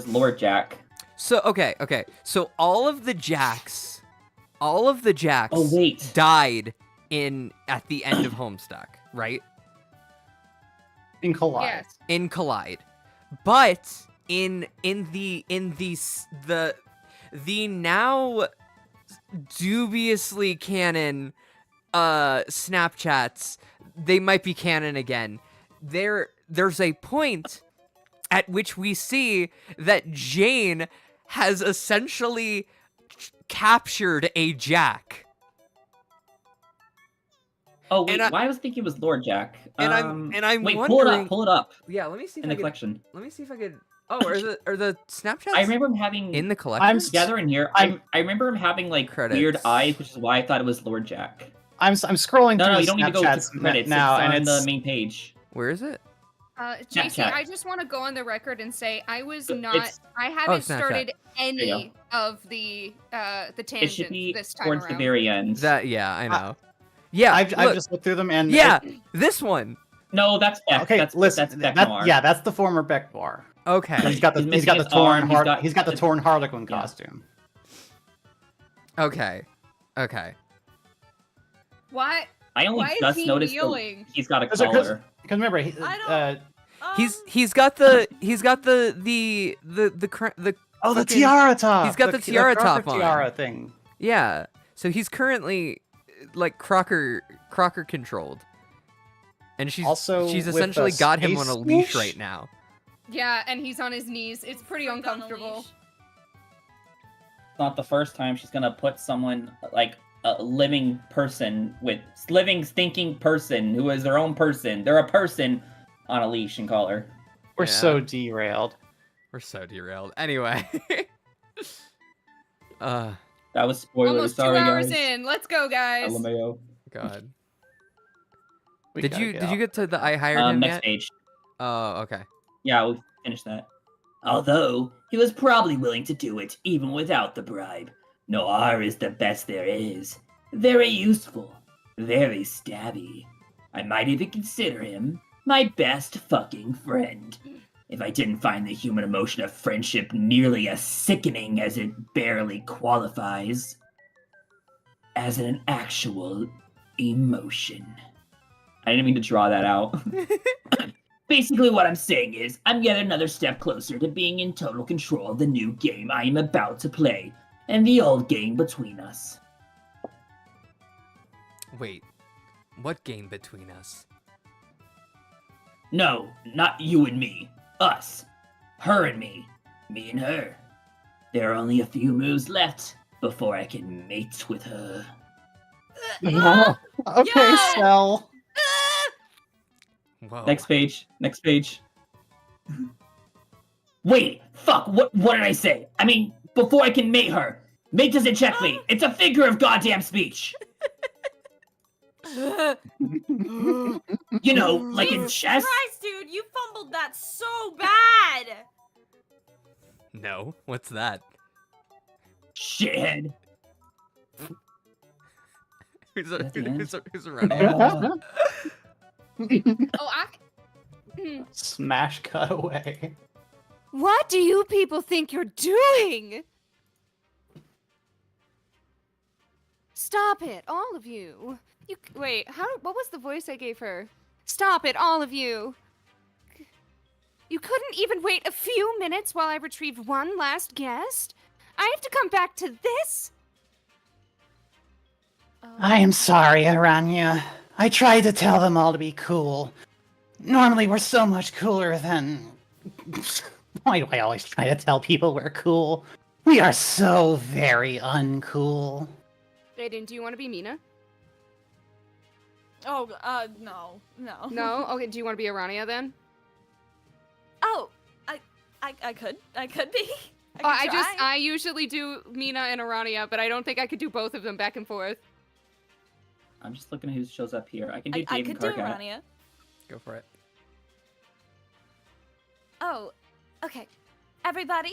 Lord Jack. so okay. So all of the Jacks Oh wait, died at the end of Homestuck, right? In Collide. Yes. In Collide. But in the now dubiously canon Snapchats, they might be canon again. There's a point at which we see that Jane has essentially captured a Jack. oh wait, and why I was thinking it was Lord Jack. And I'm wait, wondering. pull it up, Yeah, let me see if in I the could. collection. Let me see if I could Oh, are the Snapchats I remember him having. in the collection? Yeah, they're in here. I remember him having like weird Credits. eyes, which is why I thought it was Lord Jack. I'm scrolling No, through no, the you don't need to go to Snapchats credits. now, It's and on it's the main page. Where is it? JC, Snapchat. I just want to go on the record and say I was So not. it's- I haven't Snapchat. started There you any of the It should tangents be this time towards around. the very end. That I know. Yeah, I've look, just looked through them, and yeah, this one. No, that's Beck. okay, that's listen, Beck that, Noir. yeah, that's the former Beck Noir. Okay. He's got the He's he's got the missing his arm, he's got the torn Harlequin Yeah. costume. Okay. Okay. Why? I only Why is just he noticed kneeling? he's got a Because collar. remember, I don't- He's got the oh, the fucking- tiara top. he's got the tiara Crocker top on. tiara thing. Yeah. So he's currently like Crocker controlled. And she's Also she's with essentially a got him on space a leash swoosh? right now. Yeah, and he's on his knees. It's pretty Freak on a uncomfortable. leash. It's not the first time she's gonna put someone like a living person with living thinking person who is their own person. They're a person on a leash and collar. We're Yeah. so derailed. We're so derailed. Anyway. That was spoilers. Almost 2 Sorry, hours guys. in. Let's go, guys. LMAO. God. We Did gotta you get get to the I hired him Next yet? page. Oh, okay. Yeah, we finished that. Although, he was probably willing to do it even without the bribe. Noir is the best there is. Very useful. Very stabby. I might even consider him my best fucking friend. If I didn't find the human emotion of friendship nearly as sickening as it barely qualifies as an actual emotion. I didn't mean to draw that out. Basically, what I'm saying is, I'm yet another step closer to being in total control of the new game I am about to play, and the old game between us. Wait. What game between us? No, not you and me. Us. Her and me. Me and her. There are only a few moves left before I can mate with her. okay, Yo! Sel. Whoa. Next page. Next page. Wait, fuck, what did I say? I mean, before I can mate her. Mate doesn't check me. It's a figure of goddamn speech. You know, like in Jesus chess. Christ, dude, you fumbled that so bad. No. What's that? Shithead. Who's around? Oh, Smash cut away. What do you people think you're doing? Stop it, all of you. Wait, what was the voice I gave her? Stop it, all of you. You couldn't even wait a few minutes while I retrieved one last guest? I have to come back to this? I am sorry, Aranya. I tried to tell them all to be cool. Normally, we're so much cooler than. Why do I always try to tell people we're cool? We are so very uncool. Aiden, do you want to be Mina? Oh, no. No? Okay, do you want to be Arania then? Oh, I could be. I could I usually do Mina and Arania, but I don't think I could do both of them back and forth. I'm just looking at who shows up here. I can do I Dave could and do Karkat. Rania. Go for it. Oh, okay. Everybody,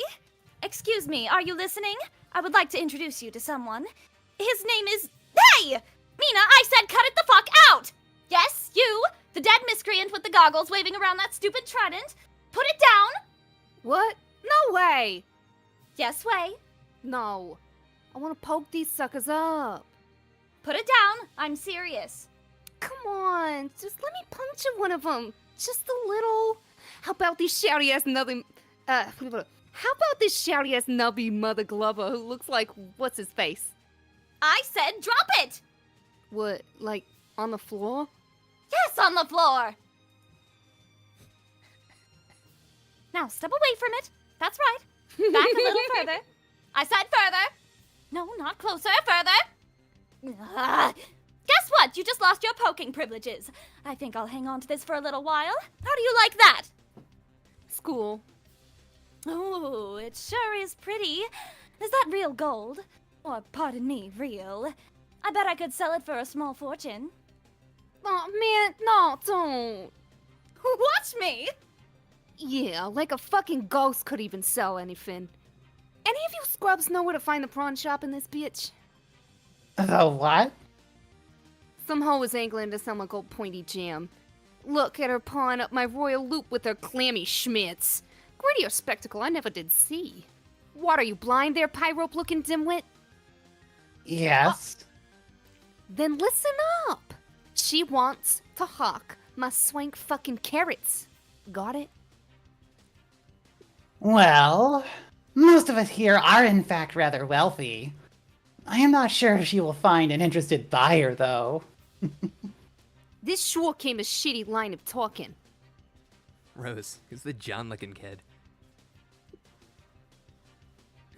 excuse me, are you listening? I would like to introduce you to someone. His name is... Hey! Mina, I said cut it the fuck out! Yes, you, the dead miscreant with the goggles waving around that stupid trident. Put it down! What? No way! Yes, way. No. I want to poke these suckers up. Put it down. I'm serious. Come on, just let me puncture one of them. Just a little. How about this shouty ass nubby? How about this shouty ass nubby mother glover who looks like what's his face? I said drop it! What, like on the floor? Yes, on the floor! Now, step away from it. That's right. Back a little further. I said further. No, not closer. Further. Guess what? You just lost your poking privileges. I think I'll hang on to this for a little while. How do you like that? School. Oh, it sure is pretty. Is that real gold? Or, pardon me, real? I bet I could sell it for a small fortune. Oh man, no, don't. Watch me! Yeah, like a fucking ghost could even sell anything. Any of you scrubs know where to find the prawn shop in this bitch? The what? Some hoe is angling to sell my gold pointy jam. Look at her pawing up my royal loop with her clammy schmitz. Grittier spectacle I never did see. What, are you blind there, pyrope-looking dimwit? Yes. Then listen up. She wants to hawk my swank fucking carrots. Got it? Well, most of us here are in fact rather wealthy. I am not sure if she will find an interested buyer, though. This sure came a shitty line of talking. Rose, who's the John-looking kid?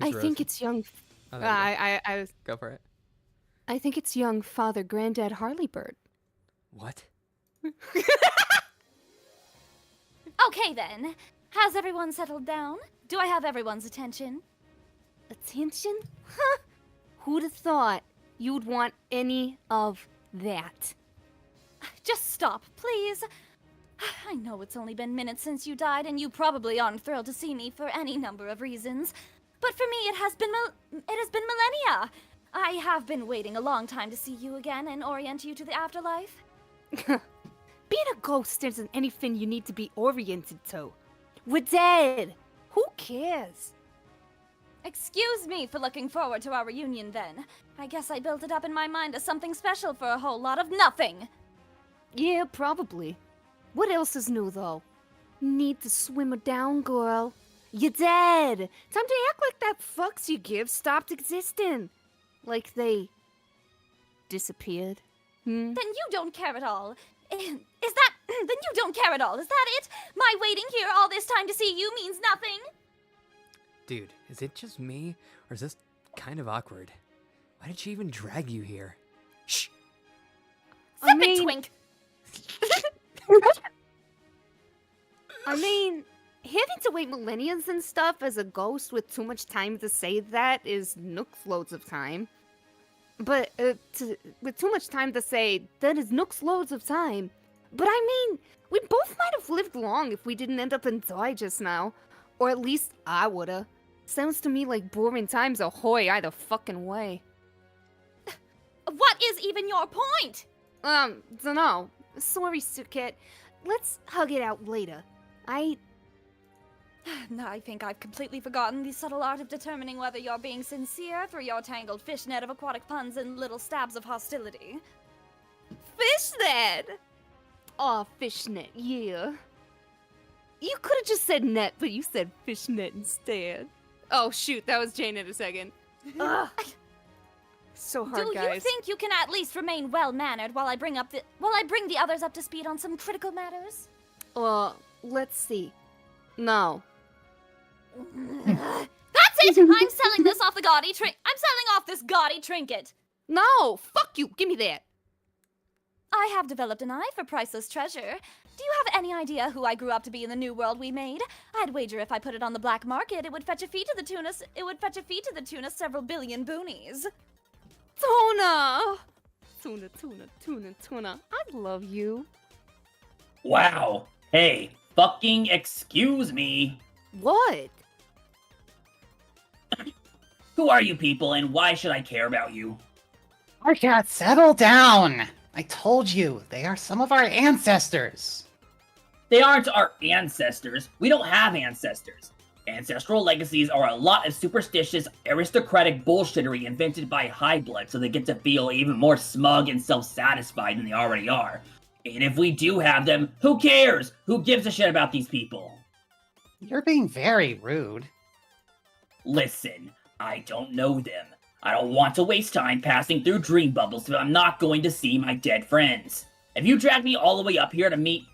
I Who's think Rose? it's young. Oh, there you I was. go. Go for it. I think it's young father granddad Harleybird. What? Okay then. Has everyone settled down? Do I have everyone's attention? Attention? Huh? Who'd have thought you'd want any of that? Just stop, please. I know it's only been minutes since you died, and you probably aren't thrilled to see me for any number of reasons. But for me, it has been millennia. I have been waiting a long time to see you again and orient you to the afterlife. Being a ghost isn't anything you need to be oriented to. We're dead. Who cares? Excuse me for looking forward to our reunion then. I guess I built it up in my mind as something special for a whole lot of nothing. Yeah, probably. What else is new, though? Need to swim her down, girl. You're dead. Time to act like that fucks you give stopped existing. Like they disappeared. Then you don't care at all. Then you don't care at all. Is that it? My waiting here all this time to see you means nothing? Dude, is it just me, or is this kind of awkward? Why did she even drag you here? Shh! Zip it, Twink! I mean, having to wait millenniums and stuff as a ghost with too much time to say that is nooks loads of time. But with too much time to say that is nooks loads of time. But I mean, we both might have lived long if we didn't end up and die just now. Or at least I woulda. Sounds to me like boring times ahoy either fucking way. What is even your point? Dunno. Sorry, Suket. Let's hug it out later. I think I've completely forgotten the subtle art of determining whether you're being sincere through your tangled fishnet of aquatic puns and little stabs of hostility. Fishnet! Aw, fishnet, yeah. You could have just said net, but you said fishnet instead. Oh shoot, that was Jane in a second. Ugh. So hard, Do guys. you think you can at least remain well-mannered while I bring the others up to speed on some critical matters? Let's see. No. That's it! I'm selling this off the gaudy I'm selling off this gaudy trinket. No! Fuck you! Give me that! I have developed an eye for priceless treasure. Do you have any idea who I grew up to be in the new world we made? I'd wager if I put it on the black market, it would fetch a fee to the tune of several billion boonies. Tuna! Tuna. I love you. Wow. Hey, fucking excuse me. What? Who are you people and why should I care about you? Our cat, settle down! I told you, they are some of our ancestors. They aren't our ancestors. We don't have ancestors. Ancestral legacies are a lot of superstitious, aristocratic bullshittery invented by high blood so they get to feel even more smug and self-satisfied than they already are. And if we do have them, who cares? Who gives a shit about these people? You're being very rude. Listen, I don't know them. I don't want to waste time passing through dream bubbles if I'm not going to see my dead friends. If you drag me all the way up here to meet,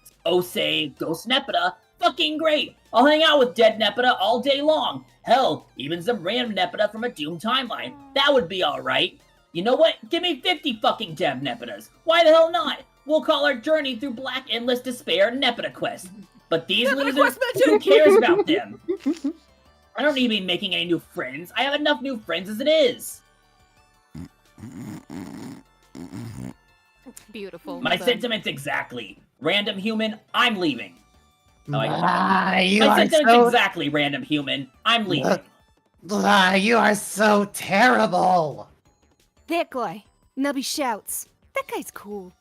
say, Ghost Nepeta, fucking great! I'll hang out with dead Nepeta all day long. Hell, even some random Nepeta from a doomed timeline. That would be alright. You know what? Give me 50 fucking dead Nepetas. Why the hell not? We'll call our journey through Black Endless Despair Nepeta Quest. But these losers, who cares about them? I don't need to be making any new friends. I have enough new friends as it is. Beautiful. My well done. sentiments exactly. Random human, I'm leaving. Oh, I- Ah, you My are sentiments so exactly, random human. I'm leaving. You are so terrible. That guy. Nubby shouts. That guy's cool.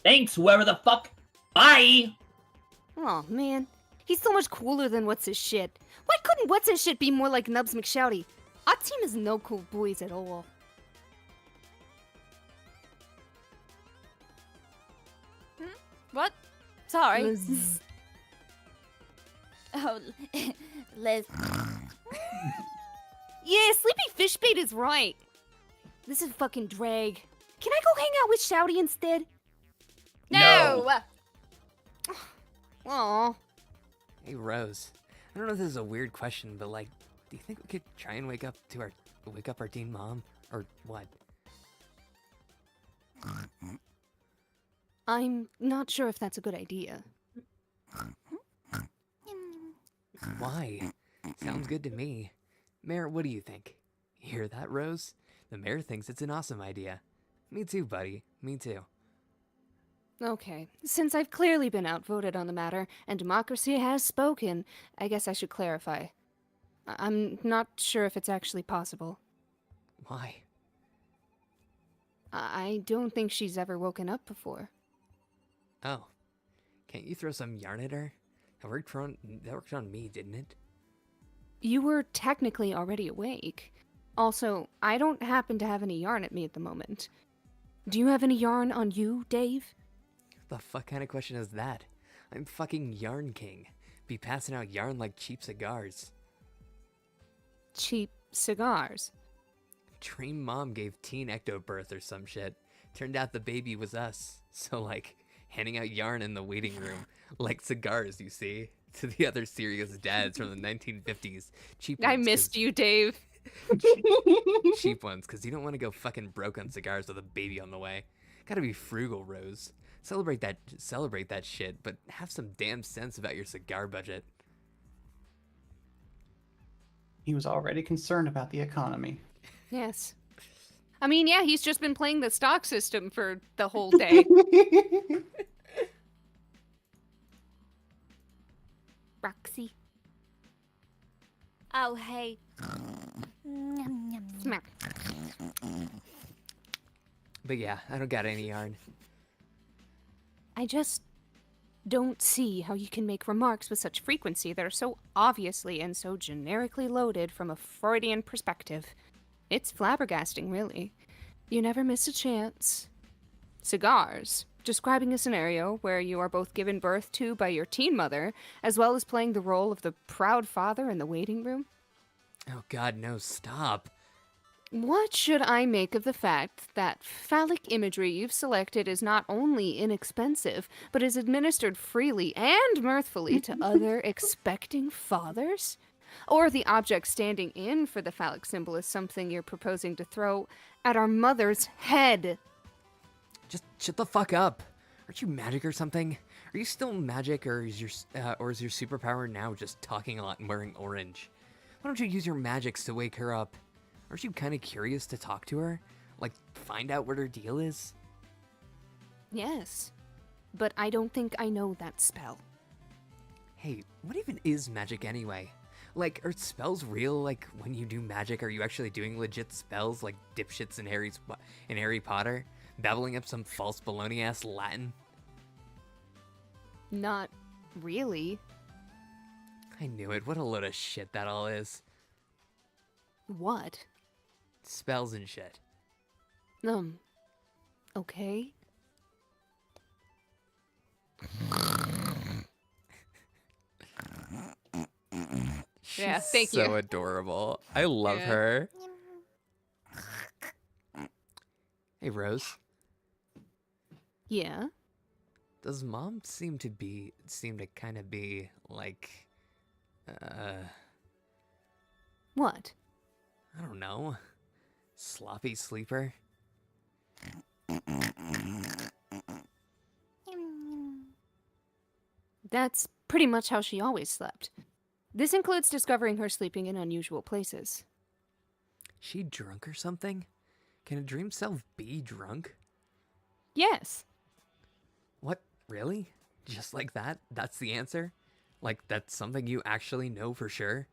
Thanks, whoever the fuck. Bye! Oh man, he's so much cooler than What's His Shit. Why couldn't What's His Shit be more like Nubs McShouty? Our team is no cool boys at all. What? Sorry. Liz. Oh, Liz. Yeah, Sleepy Fishbait is right. This is fucking drag. Can I go hang out with Shouty instead? No. Aw. Hey, Rose. I don't know if this is a weird question, but like, do you think we could try and wake up our teen mom, or what? I'm not sure if that's a good idea. Why? Sounds good to me. Mayor, what do you think? You hear that, Rose? The mayor thinks it's an awesome idea. Me too, buddy. Me too. Okay, since I've clearly been outvoted on the matter, and democracy has spoken, I guess I should clarify. I'm not sure if it's actually possible. Why? I don't think she's ever woken up before. Oh. Can't you throw some yarn at her? That worked on me, didn't it? You were technically already awake. Also, I don't happen to have any yarn at me at the moment. Do you have any yarn on you, Dave? The fuck kind of question is that? I'm fucking Yarn King. Be passing out yarn like cheap cigars. Cheap cigars. Dream mom gave teen ectobirth or some shit. Turned out the baby was us. So like, handing out yarn in the waiting room. Like cigars, you see? To the other serious dads from the 1950s. Cheap ones. I missed you, Dave. Cheap ones, because you don't want to go fucking broke on cigars with a baby on the way. Gotta be frugal, Rose. Celebrate that shit, but have some damn sense about your cigar budget. He was already concerned about the economy. Yes. I mean, yeah, he's just been playing the stock system for the whole day. Roxy. Oh, hey. Smack. But yeah, I don't got any yarn. I just don't see how you can make remarks with such frequency that are so obviously and so generically loaded from a Freudian perspective. It's flabbergasting, really. You never miss a chance. Cigars. Describing a scenario where you are both given birth to by your teen mother, as well as playing the role of the proud father in the waiting room? Oh god, no, stop. What should I make of the fact that phallic imagery you've selected is not only inexpensive, but is administered freely and mirthfully to other expecting fathers? Or the object standing in for the phallic symbol is something you're proposing to throw at our mother's head? Just shut the fuck up. Aren't you magic or something? Are you still magic, or is your superpower now just talking a lot and wearing orange? Why don't you use your magics to wake her up? Aren't you kind of curious to talk to her? Like, find out what her deal is? Yes, but I don't think I know that spell. Hey, what even is magic anyway? Like, are spells real? Like, when you do magic, are you actually doing legit spells like dipshits in Harry Potter? Babbling up some false baloney-ass Latin? Not really. I knew it. What a load of shit that all is. What? Spells and shit. Okay. Yeah, thank so you. adorable. I love Yeah. her. Hey, Rose. Yeah? Does mom seem to kind of be like, What? I don't know, sloppy sleeper? That's pretty much how she always slept. This includes discovering her sleeping in unusual places. She drunk or something? Can a dream self be drunk? Yes. What? Really? Just like that? That's the answer? Like, that's something you actually know for sure?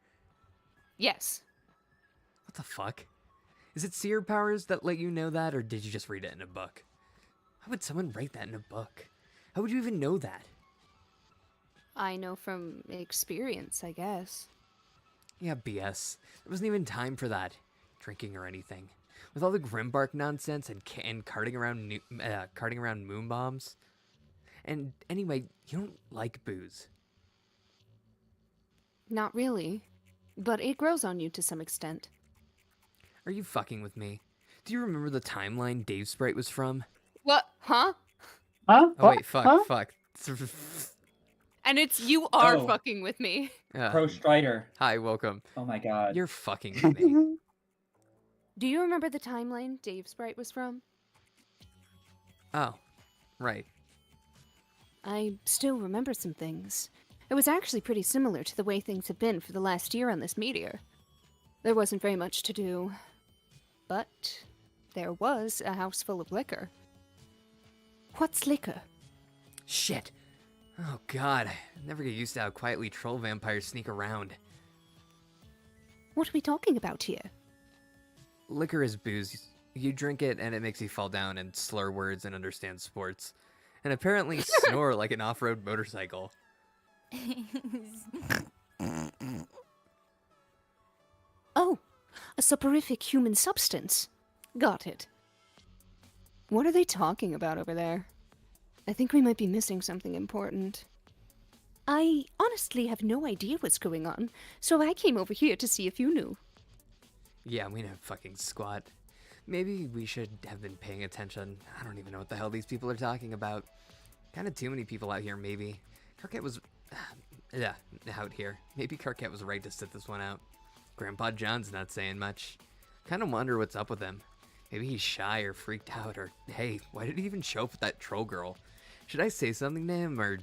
Yes. What the fuck? Is it seer powers that let you know that, or did you just read it in a book? How would someone write that in a book? How would you even know that? I know from experience, I guess. Yeah, BS. There wasn't even time for that. Drinking or anything. With all the Grimbark nonsense and carting around moon bombs. And anyway, you don't like booze. Not really. But it grows on you to some extent. Are you fucking with me? Do you remember the timeline Dave Sprite was from? What? Huh? Huh? Oh wait, fuck, Huh? fuck. And it's you are Oh. fucking with me. Pro Strider. Hi, welcome. Oh my god. You're fucking with me. Do you remember the timeline Dave Sprite was from? Oh, right. I still remember some things. It was actually pretty similar to the way things have been for the last year on this meteor. There wasn't very much to do. But there was a house full of liquor. What's liquor? Shit. Oh god, I never get used to how quietly troll vampires sneak around. What are we talking about here? Liquor is booze. You drink it and it makes you fall down and slur words and understand sports. And apparently snore like an off-road motorcycle. Oh, a soporific human substance. Got it. What are they talking about over there? I think we might be missing something important. I honestly have no idea what's going on, so I came over here to see if you knew. Yeah, we know fucking squat. Maybe we should have been paying attention. I don't even know what the hell these people are talking about. Kinda too many people out here, maybe. Carcat was... yeah, out here. Maybe Carcat was right to sit this one out. Grandpa John's not saying much. Kinda wonder what's up with him. Maybe he's shy or freaked out, or hey, why did he even show up with that troll girl? Should I say something to him, or...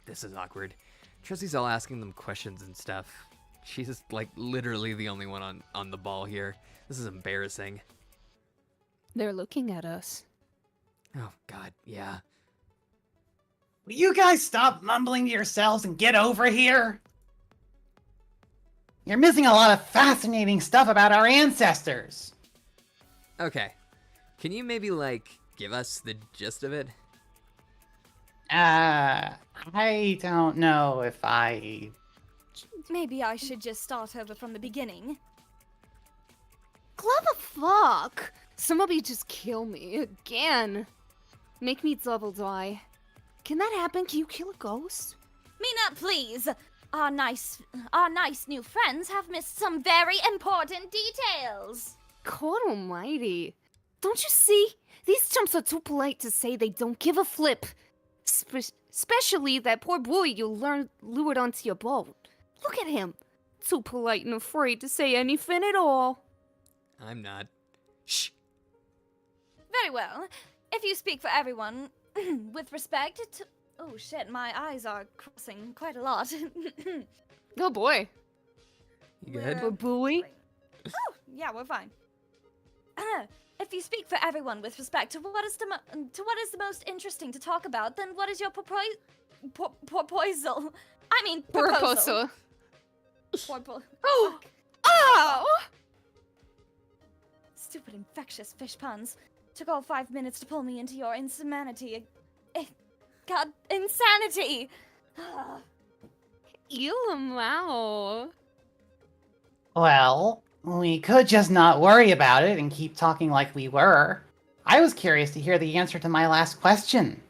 This is awkward. Tressy's all asking them questions and stuff. She's just, like, literally the only one on the ball here. This is embarrassing. They're looking at us. Oh, God, yeah. Will you guys stop mumbling to yourselves and get over here? You're missing a lot of fascinating stuff about our ancestors. Okay. Can you maybe, like, give us the gist of it? I don't know if I... Maybe I should just start over from the beginning. Clever fuck! Somebody just kill me again. Make me double die. Can that happen? Can you kill a ghost? Mina, please! Our nice new friends have missed some very important details. God almighty. Don't you see? These chumps are too polite to say they don't give a flip. Especially that poor boy you lured onto your boat. Look at him. Too polite and afraid to say anything at all. I'm not. Shh. Very well. If you speak for everyone, with respect to... Oh shit, my eyes are crossing quite a lot. Oh boy. You good? A buoy? Oh, yeah, we're fine. If you speak for everyone with respect to what is the most interesting to talk about, then what is your proposal? I mean, proposal. Oh! Fuck. Oh! Stupid infectious fish puns. Took all 5 minutes to pull me into your insanity. God, insanity! Ew. Well, we could just not worry about it and keep talking like we were. I was curious to hear the answer to my last question.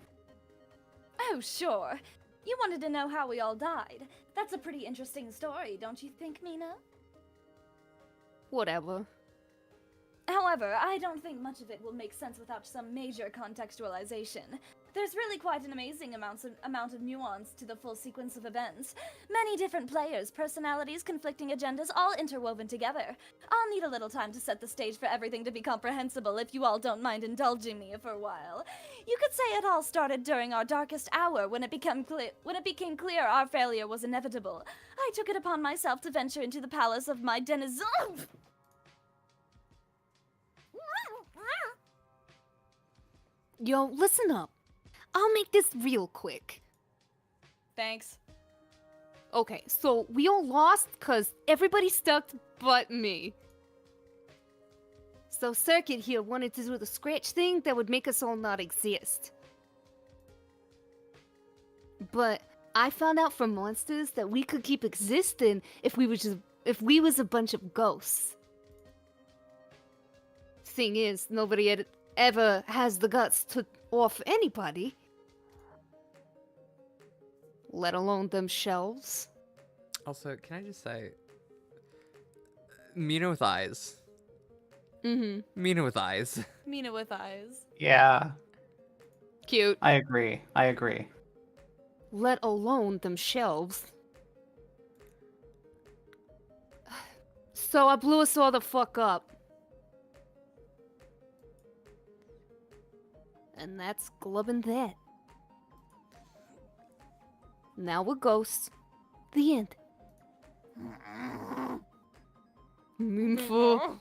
Oh, sure. You wanted to know how we all died. That's a pretty interesting story, don't you think, Mina? Whatever. However, I don't think much of it will make sense without some major contextualization. There's really quite an amazing amount of nuance to the full sequence of events. Many different players, personalities, conflicting agendas, all interwoven together. I'll need a little time to set the stage for everything to be comprehensible if you all don't mind indulging me for a while. You could say it all started during our darkest hour when it became clear our failure was inevitable. I took it upon myself to venture into the palace of my denizen. Yo, listen up. I'll make this real quick. Thanks. Okay, so we all lost because everybody stuck but me. So Circuit here wanted to do the scratch thing that would make us all not exist. But I found out from monsters that we could keep existing if we was a bunch of ghosts. Thing is, nobody ever has the guts to off anybody. Let alone themselves. Also, can I just say, Mina with eyes. Mm-hmm. Mina with eyes. Mina with eyes. Yeah, Cute. I agree. Let alone themselves. So I blew us all the fuck up. And that's glubbing that. Now we're ghosts. The end. Meanful.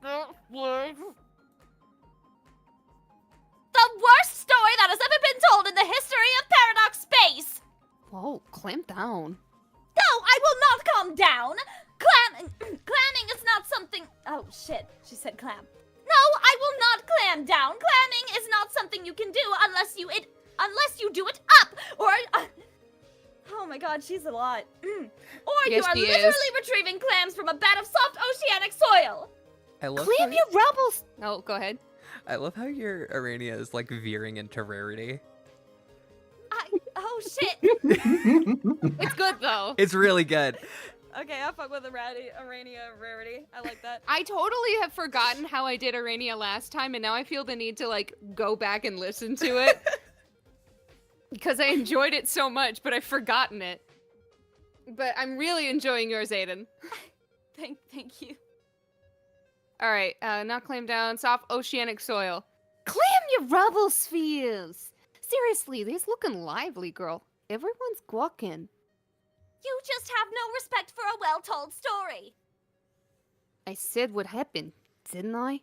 The worst story that has ever been told in the history of Paradox Space! Whoa, clamp down. No, I will not calm down! Clamming is not something... Oh, shit. She said clam. No, I will not clam down. Clamming is not something you can do unless you do it up, or... oh my god, she's a lot. Or Yes, you are she is. literally retrieving clams from a bed of soft oceanic soil. I love Clam how, your rebels! Oh, go ahead. I love how your Arania is like veering into rarity. Oh shit. It's good though. It's really good. Okay, I fuck with the Arania rarity. I like that. I totally have forgotten how I did Arania last time, and now I feel the need to like go back and listen to it. Because I enjoyed it so much, but I've forgotten it. But I'm really enjoying yours, Aiden. Thank you. Alright, not clam down, soft oceanic soil. Clam your rubble spheres! Seriously, these looking lively, girl. Everyone's gawking. You just have no respect for a well-told story. I said what happened, didn't I?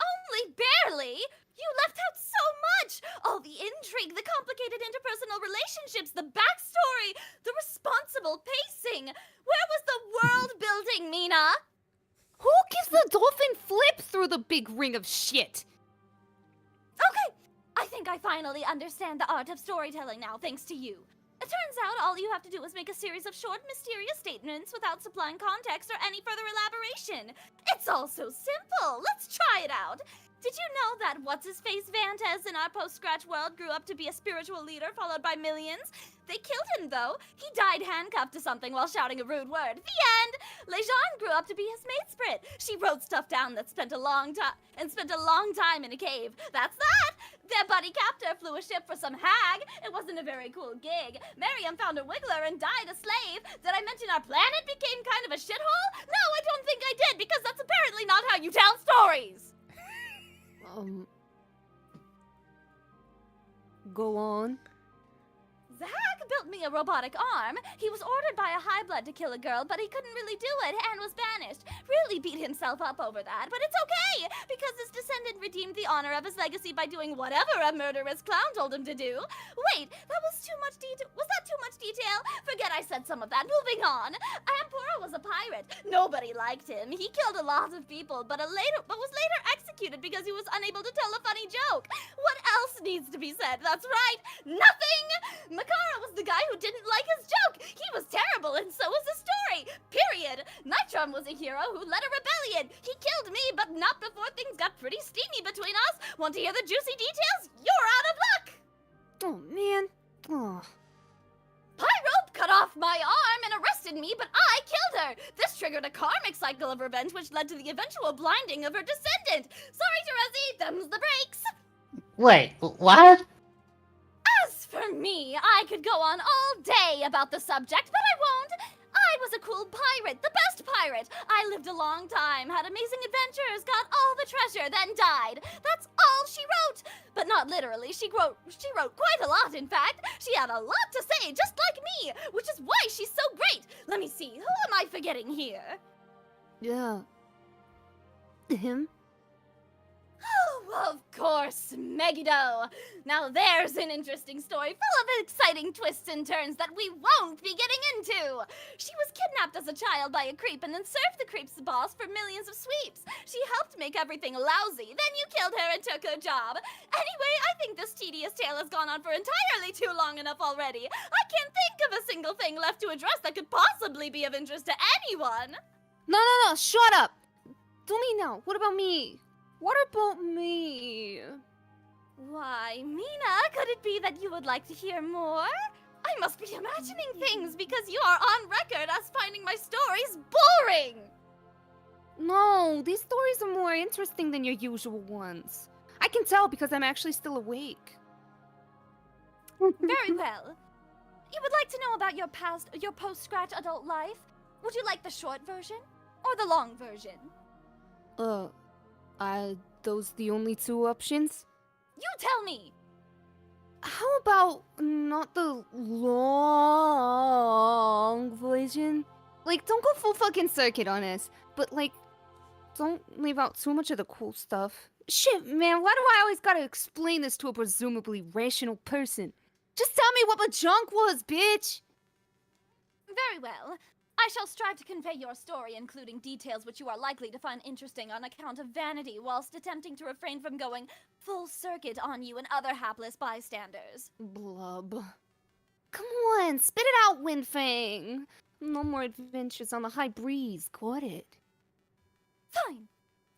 Only barely. You left out so much. All the intrigue, the complicated interpersonal relationships, the backstory, the responsible pacing. Where was the world building, Mina? Who gives the dolphin flip through the big ring of shit? Okay, I think I finally understand the art of storytelling now, thanks to you. It turns out all you have to do is make a series of short, mysterious statements without supplying context or any further elaboration. It's all so simple. Let's try it out. Did you know that What's-His-Face Vantes in our post-scratch world grew up to be a spiritual leader followed by millions? They killed him, though. He died handcuffed to something while shouting a rude word. The end! Lejeanne grew up to be his matesprit. She wrote stuff down that spent a long time in a cave. That's that! Their buddy captor flew a ship for some hag. It wasn't a very cool gig. Miriam found a wiggler and died a slave. Did I mention our planet became kind of a shithole? No, I don't think I did, because that's apparently not how you tell stories! Go on. Zach built me a robotic arm. He was ordered by a high blood to kill a girl, but he couldn't really do it and was banished. Really beat himself up over that, but it's okay, because his descendant redeemed the honor of his legacy by doing whatever a murderous clown told him to do. Wait, that was too much detail. Was that too much detail? Forget I said some of that. Moving on. Ampura was a pirate. Nobody liked him. He killed a lot of people, but was later executed because he was unable to tell a funny joke. What else needs to be said? That's right, nothing! Makara was the guy who didn't like his joke. He was terrible, and so was the story. Period. Nitron was a hero who led a rebellion. He killed me, but not before things got pretty steamy between us. Want to hear the juicy details? You're out of luck! Oh, man. Oh. Pyrope cut off my arm and arrested me, but I killed her. This triggered a karmic cycle of revenge which led to the eventual blinding of her descendant. Sorry, Terezi, them's the breaks. Wait, what? As for me, I could go on all day about the subject, but I won't. I was a cool pirate, the best pirate. I lived a long time, had amazing adventures, got all the treasure, then died. That's all she wrote. But not literally. She wrote quite a lot, in fact. She had a lot to say, just like me, which is why she's so great. Let me see, who am I forgetting here? Yeah. Him? Oh, of course, Megiddo. Now there's an interesting story full of exciting twists and turns that we won't be getting into. She was kidnapped as a child by a creep and then served the creep's boss for millions of sweeps. She helped make everything lousy, then you killed her and took her job. Anyway, I think this tedious tale has gone on for entirely too long enough already. I can't think of a single thing left to address that could possibly be of interest to anyone. No, shut up! Do me now. What about me? What about me? Why, Mina, could it be that you would like to hear more? I must be imagining things because you are on record as finding my stories boring. No, these stories are more interesting than your usual ones. I can tell because I'm actually still awake. Very well. You would like to know about your post-scratch adult life? Would you like the short version or the long version? Are those the only two options? You tell me. How about not the long version? Like, don't go full fucking circuit on us, but like, don't leave out too much of the cool stuff. Shit, man, why do I always gotta explain this to a presumably rational person? Just tell me what my junk was, bitch! Very well. I shall strive to convey your story, including details which you are likely to find interesting on account of vanity, whilst attempting to refrain from going full circuit on you and other hapless bystanders. Blub. Come on, spit it out, Windfang! No more adventures on the high breeze, got it? Fine.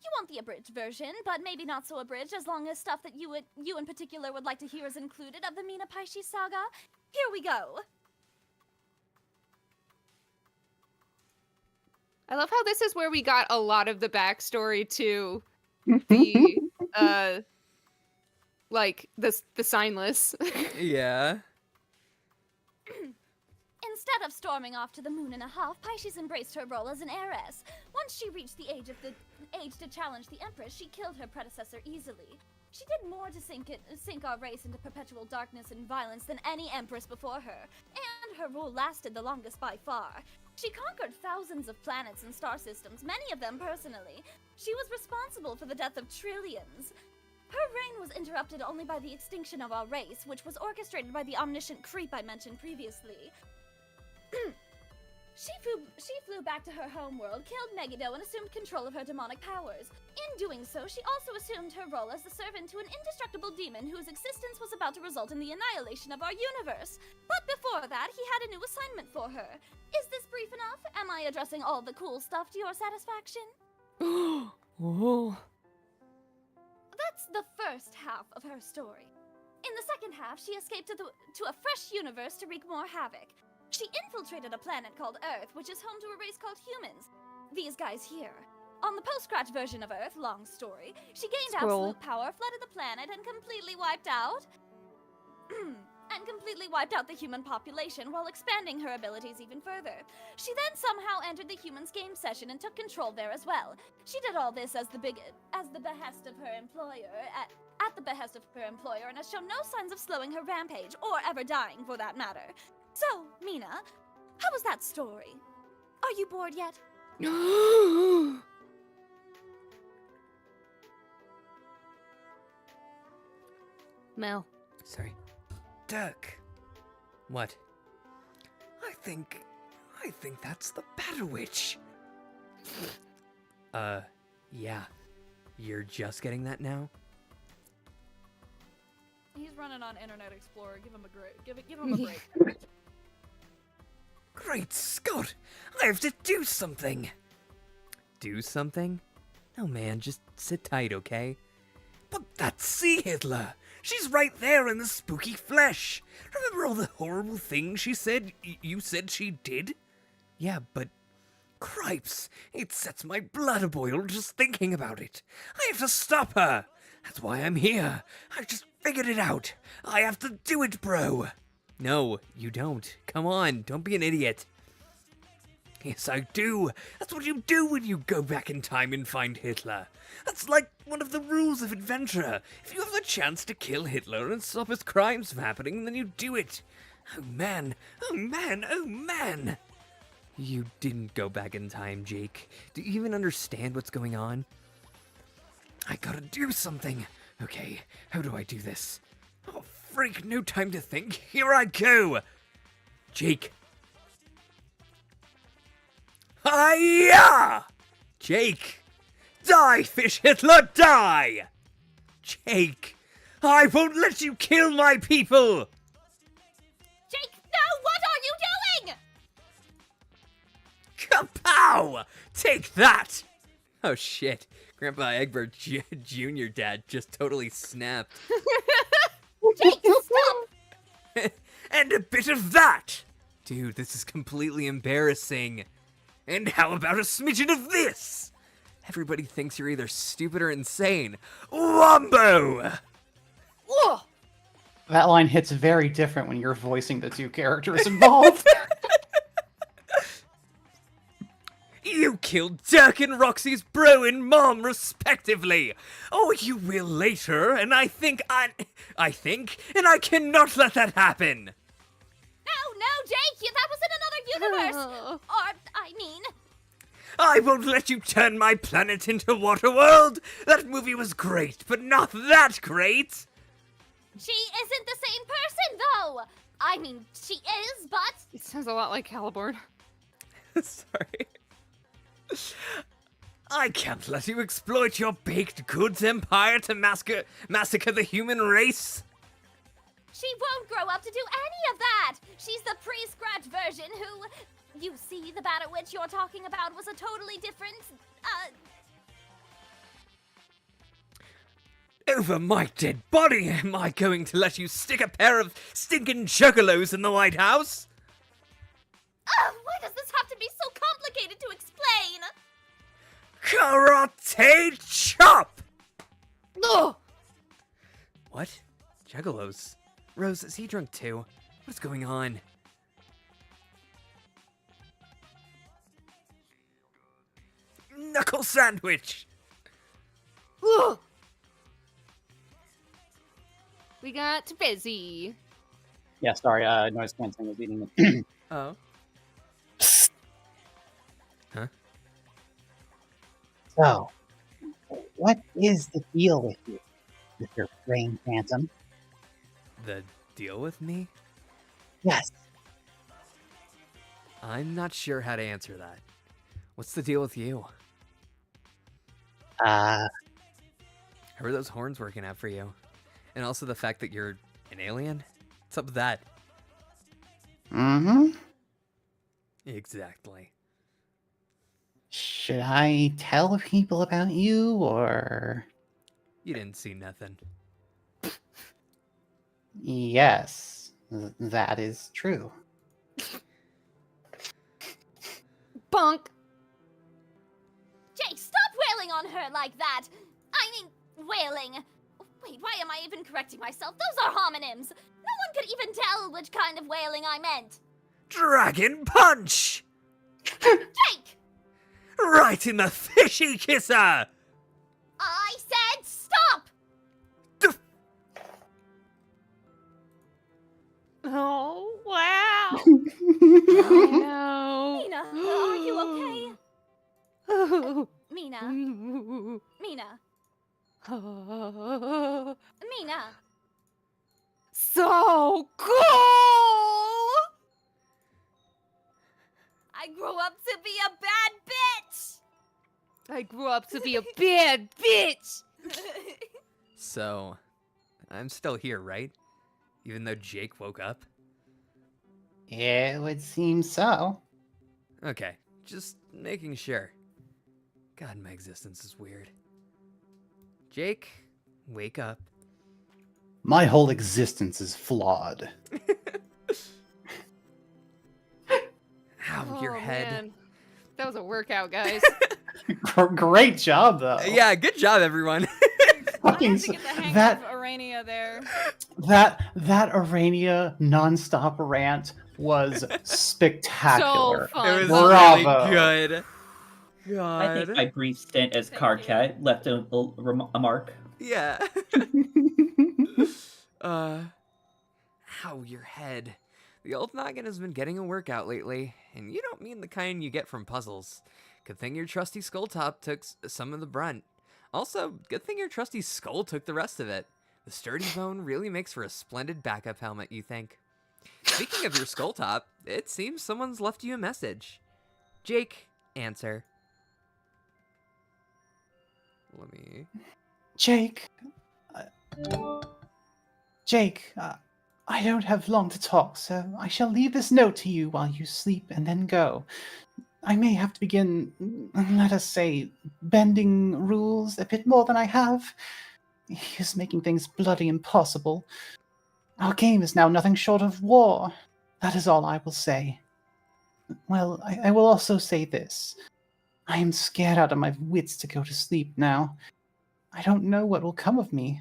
You want the abridged version, but maybe not so abridged as long as stuff that you in particular would like to hear is included of the Mina Paishi saga. Here we go. I love how this is where we got a lot of the backstory to the like the signless. Yeah. Instead of storming off to the moon in a huff, Paishes embraced her role as an heiress. Once she reached the age to challenge the Empress, she killed her predecessor easily. She did more to sink our race into perpetual darkness and violence than any Empress before her, and her rule lasted the longest by far. She conquered thousands of planets and star systems, many of them personally. She was responsible for the death of trillions. Her reign was interrupted only by the extinction of our race, which was orchestrated by the omniscient creep I mentioned previously. She flew back to her homeworld, killed Megiddo, and assumed control of her demonic powers. In doing so, she also assumed her role as the servant to an indestructible demon whose existence was about to result in the annihilation of our universe. But before that, he had a new assignment for her. Is this brief enough? Am I addressing all the cool stuff to your satisfaction? Oh. That's the first half of her story. In the second half, she escaped to a fresh universe to wreak more havoc. She infiltrated a planet called Earth, which is home to a race called humans. These guys here. On the post-scratch version of Earth, long story, she gained absolute power, flooded the planet, and completely wiped out the human population while expanding her abilities even further. She then somehow entered the humans' game session and took control there as well. She did all this at the behest of her employer, at the behest of her employer, and has shown no signs of slowing her rampage, or ever dying for that matter. So, Mina, how was that story? Are you bored yet? Mel. Sorry. Duck. What? I think that's the Battle Witch. Yeah. You're just getting that now? He's running on Internet Explorer. Give him a break. Give him a break. Great Scott! I have to do something! Do something? No, man, just sit tight, okay? But that's Sea Hitler! She's right there in the spooky flesh! Remember all the horrible things she said you said she did? Yeah, but Cripes, it sets my blood a-boil just thinking about it. I have to stop her. That's why I'm here. I've just figured it out. I have to do it, bro. No, you don't. Come on, don't be an idiot. Yes, I do. That's what you do when you go back in time and find Hitler. That's like one of the rules of adventure. If you have the chance to kill Hitler and stop his crimes from happening, then you do it. Oh man, oh man, oh man. You didn't go back in time, Jake. Do you even understand what's going on? I gotta do something. Okay, how do I do this? Oh, freak, no time to think. Here I go. Jake. Hiya! Jake. Die, Fish Hitler, die! Jake. I won't let you kill my people! Jake, no! What are you doing? Kapow! Take that! Oh shit. Grandpa Egbert Jr. Dad just totally snapped. Jake, stop! And a bit of that! Dude, this is completely embarrassing. And how about a smidgen of this? Everybody thinks you're either stupid or insane. Wombo! Ugh. That line hits very different when you're voicing the two characters involved. You killed Dirk and Roxy's bro and mom, respectively. Oh, you will later, and I think, and I cannot let that happen. No, Jake, that was in another universe. I won't let you turn my planet into Waterworld. That movie was great, but not that great. She isn't the same person, though. I mean, she is, but... It sounds a lot like Caliborn. Sorry. I can't let you exploit your baked goods empire to massacre the human race. She won't grow up to do any of that! She's the pre-scratch version who... You see, the Battle Witch you're talking about was a totally different, Over my dead body, am I going to let you stick a pair of stinking juggalos in the White House? Why does this have to be so complicated to explain? Karate chop! Ugh! What? Juggalos? Rose, is he drunk too? What's going on? Knuckle sandwich! Ugh! We got busy. Yeah, sorry, noise canceling was eating it. Oh. Huh? So, what is the deal with you, Mr. Brain Phantom? The deal with me? Yes. I'm not sure how to answer that. What's the deal with you? Uh, How are those horns working out for you? And also the fact that you're an alien? What's up with that? Mm-hmm. Exactly. Should I tell people about you, or... You didn't see nothing. Yes, that is true. Bunk. Jake, stop wailing on her like that! I mean, wailing. Wait, why am I even correcting myself? Those are homonyms! No one could even tell which kind of wailing I meant. Dragon punch! Jake! Right in the fishy kisser! I said stop! Oh, wow. Oh, Mina, are you okay? no. Mina, Mina, Mina. So cool! I grew up to be a bad bitch! I grew up to be a bad bitch! So, I'm still here, right? Even though Jake woke up? It would seem so. Okay, just making sure. God, my existence is weird. Jake, wake up. My whole existence is flawed. Ow, your Oh, head. man. That was a workout, guys. Great job, though. Yeah, good job, everyone. I Fucking have to get the hang that of Arania there. that Arania nonstop rant was spectacular. So It was fun. really Bravo. good. I think God. my brief stint as Thank Carcat left a mark. Yeah. Ow, your head. The old noggin has been getting a workout lately, and you don't mean the kind you get from puzzles. Good thing your trusty skull top took some of the brunt. Also, good thing your trusty skull took the rest of it. The sturdy bone really makes for a splendid backup helmet, you think. Speaking of your skull top, it seems someone's left you a message. Jake, answer. Let me... Jake, I don't have long to talk, so I shall leave this note to you while you sleep and then go. I may have to begin, let us say, bending rules a bit more than I have. He is making things bloody impossible. Our game is now nothing short of war. That is all I will say. Well, I will also say this. I am scared out of my wits to go to sleep now. I don't know what will come of me.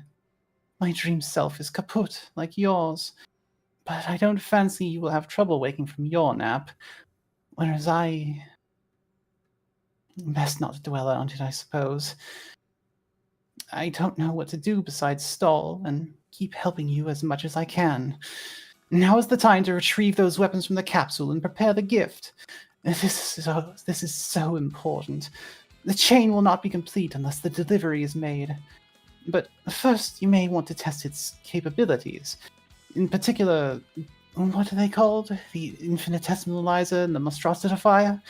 My dream self is kaput, like yours. But I don't fancy you will have trouble waking from your nap. Whereas I... Best not dwell on it, I suppose. I don't know what to do besides stall and keep helping you as much as I can. Now is the time to retrieve those weapons from the capsule and prepare the gift. This is so important. The chain will not be complete unless the delivery is made. But first, you may want to test its capabilities. In particular, what are they called? The infinitesimalizer and the monstrosifier?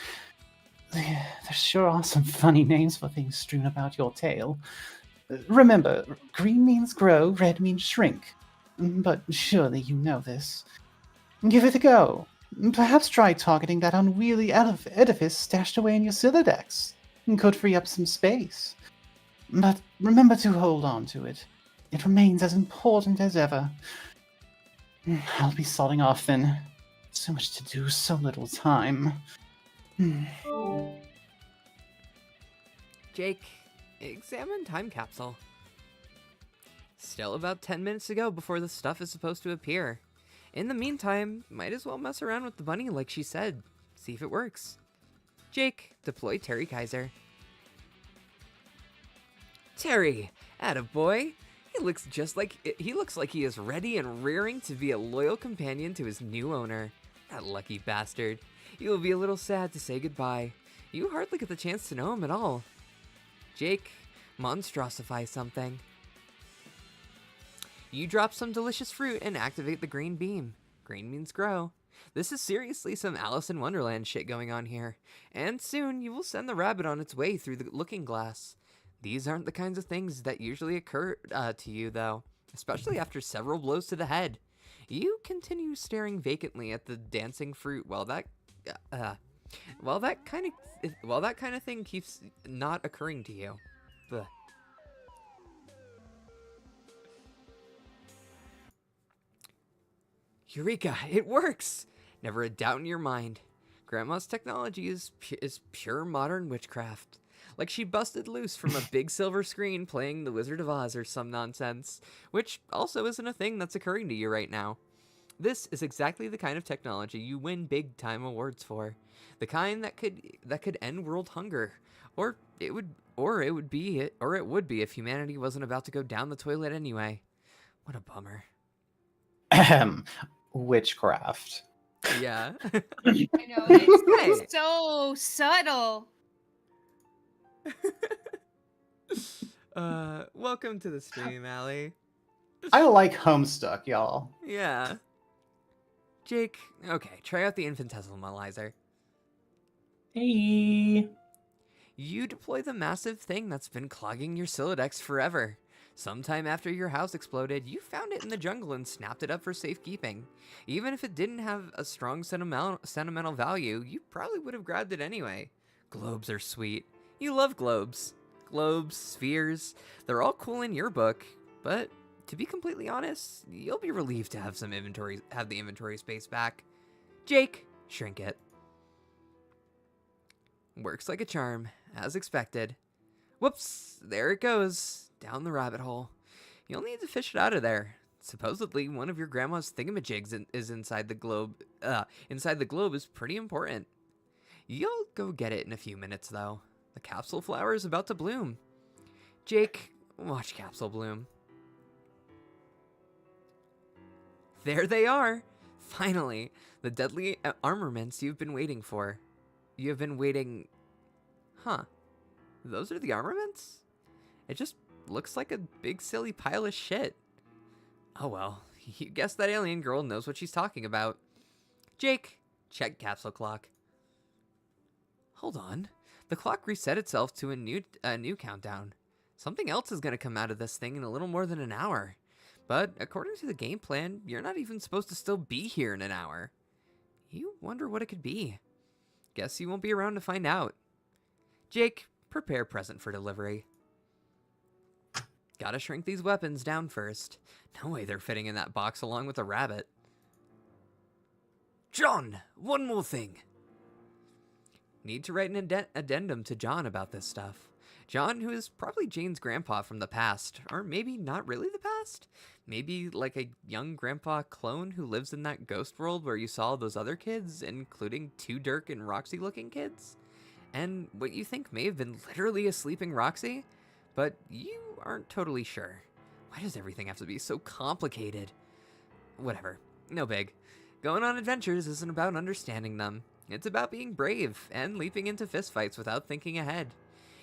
There sure are some funny names for things strewn about your tail. Remember, green means grow, red means shrink. But surely you know this. Give it a go. Perhaps try targeting that unwieldy edifice stashed away in your Silodex. Could free up some space. But remember to hold on to it. It remains as important as ever. I'll be sodding off then. So much to do, so little time. Jake, examine time capsule. Still about 10 minutes to go before the stuff is supposed to appear. In the meantime, might as well mess around with the bunny like she said. See if it works. Jake, deploy Terry Kaiser. Terry, attaboy. He looks like he is ready and rearing to be a loyal companion to his new owner. That lucky bastard. He will be a little sad to say goodbye. You hardly get the chance to know him at all. Jake, monstrosify something. You drop some delicious fruit and activate the green beam. Green means grow. This is seriously some Alice in Wonderland shit going on here. And soon you will send the rabbit on its way through the looking glass. These aren't the kinds of things that usually occur to you, though, especially after several blows to the head. You continue staring vacantly at the dancing fruit while that kind of thing keeps not occurring to you. Ugh. Eureka! It works! Never a doubt in your mind. Grandma's technology is pure modern witchcraft. Like she busted loose from a big silver screen playing The Wizard of Oz or some nonsense, which also isn't a thing that's occurring to you right now. This is exactly the kind of technology you win big time awards for. The kind that could end world hunger, or it would be if humanity wasn't about to go down the toilet anyway. What a bummer. Ahem. Witchcraft. Yeah. I know, it's so subtle. Welcome to the stream, Allie. I like Homestuck, y'all. Yeah. Jake, okay, try out the infinitesimalizer. Hey. You deploy the massive thing that's been clogging your Silodex forever. Sometime after your house exploded, you found it in the jungle and snapped it up for safekeeping. Even if it didn't have a strong sentimental value, you probably would have grabbed it anyway. Globes are sweet. You love globes. Globes, spheres, they're all cool in your book, but to be completely honest, you'll be relieved to have the inventory space back. Jake, shrink it. Works like a charm, as expected. Whoops, there it goes, down the rabbit hole. You'll need to fish it out of there. Supposedly, one of your grandma's thingamajigs is inside the globe. Inside the globe is pretty important. You'll go get it in a few minutes, though. The capsule flower is about to bloom. Jake, watch capsule bloom. There they are! Finally, the deadly armaments you've been waiting for. You have been waiting... Huh. Those are the armaments? It just looks like a big silly pile of shit. Oh well, you guess that alien girl knows what she's talking about. Jake, check capsule clock. Hold on. The clock reset itself to a new countdown. Something else is going to come out of this thing in a little more than an hour. But according to the game plan, you're not even supposed to still be here in an hour. You wonder what it could be. Guess you won't be around to find out. Jake, prepare present for delivery. Gotta shrink these weapons down first. No way they're fitting in that box along with the rabbit. John, one more thing. Need to write an addendum to John about this stuff. John, who is probably Jane's grandpa from the past, or maybe not really the past? Maybe like a young grandpa clone who lives in that ghost world where you saw those other kids, including two Dirk and Roxy looking kids? And what you think may have been literally a sleeping Roxy? But you aren't totally sure. Why does everything have to be so complicated? Whatever, no big. Going on adventures isn't about understanding them. It's about being brave and leaping into fistfights without thinking ahead.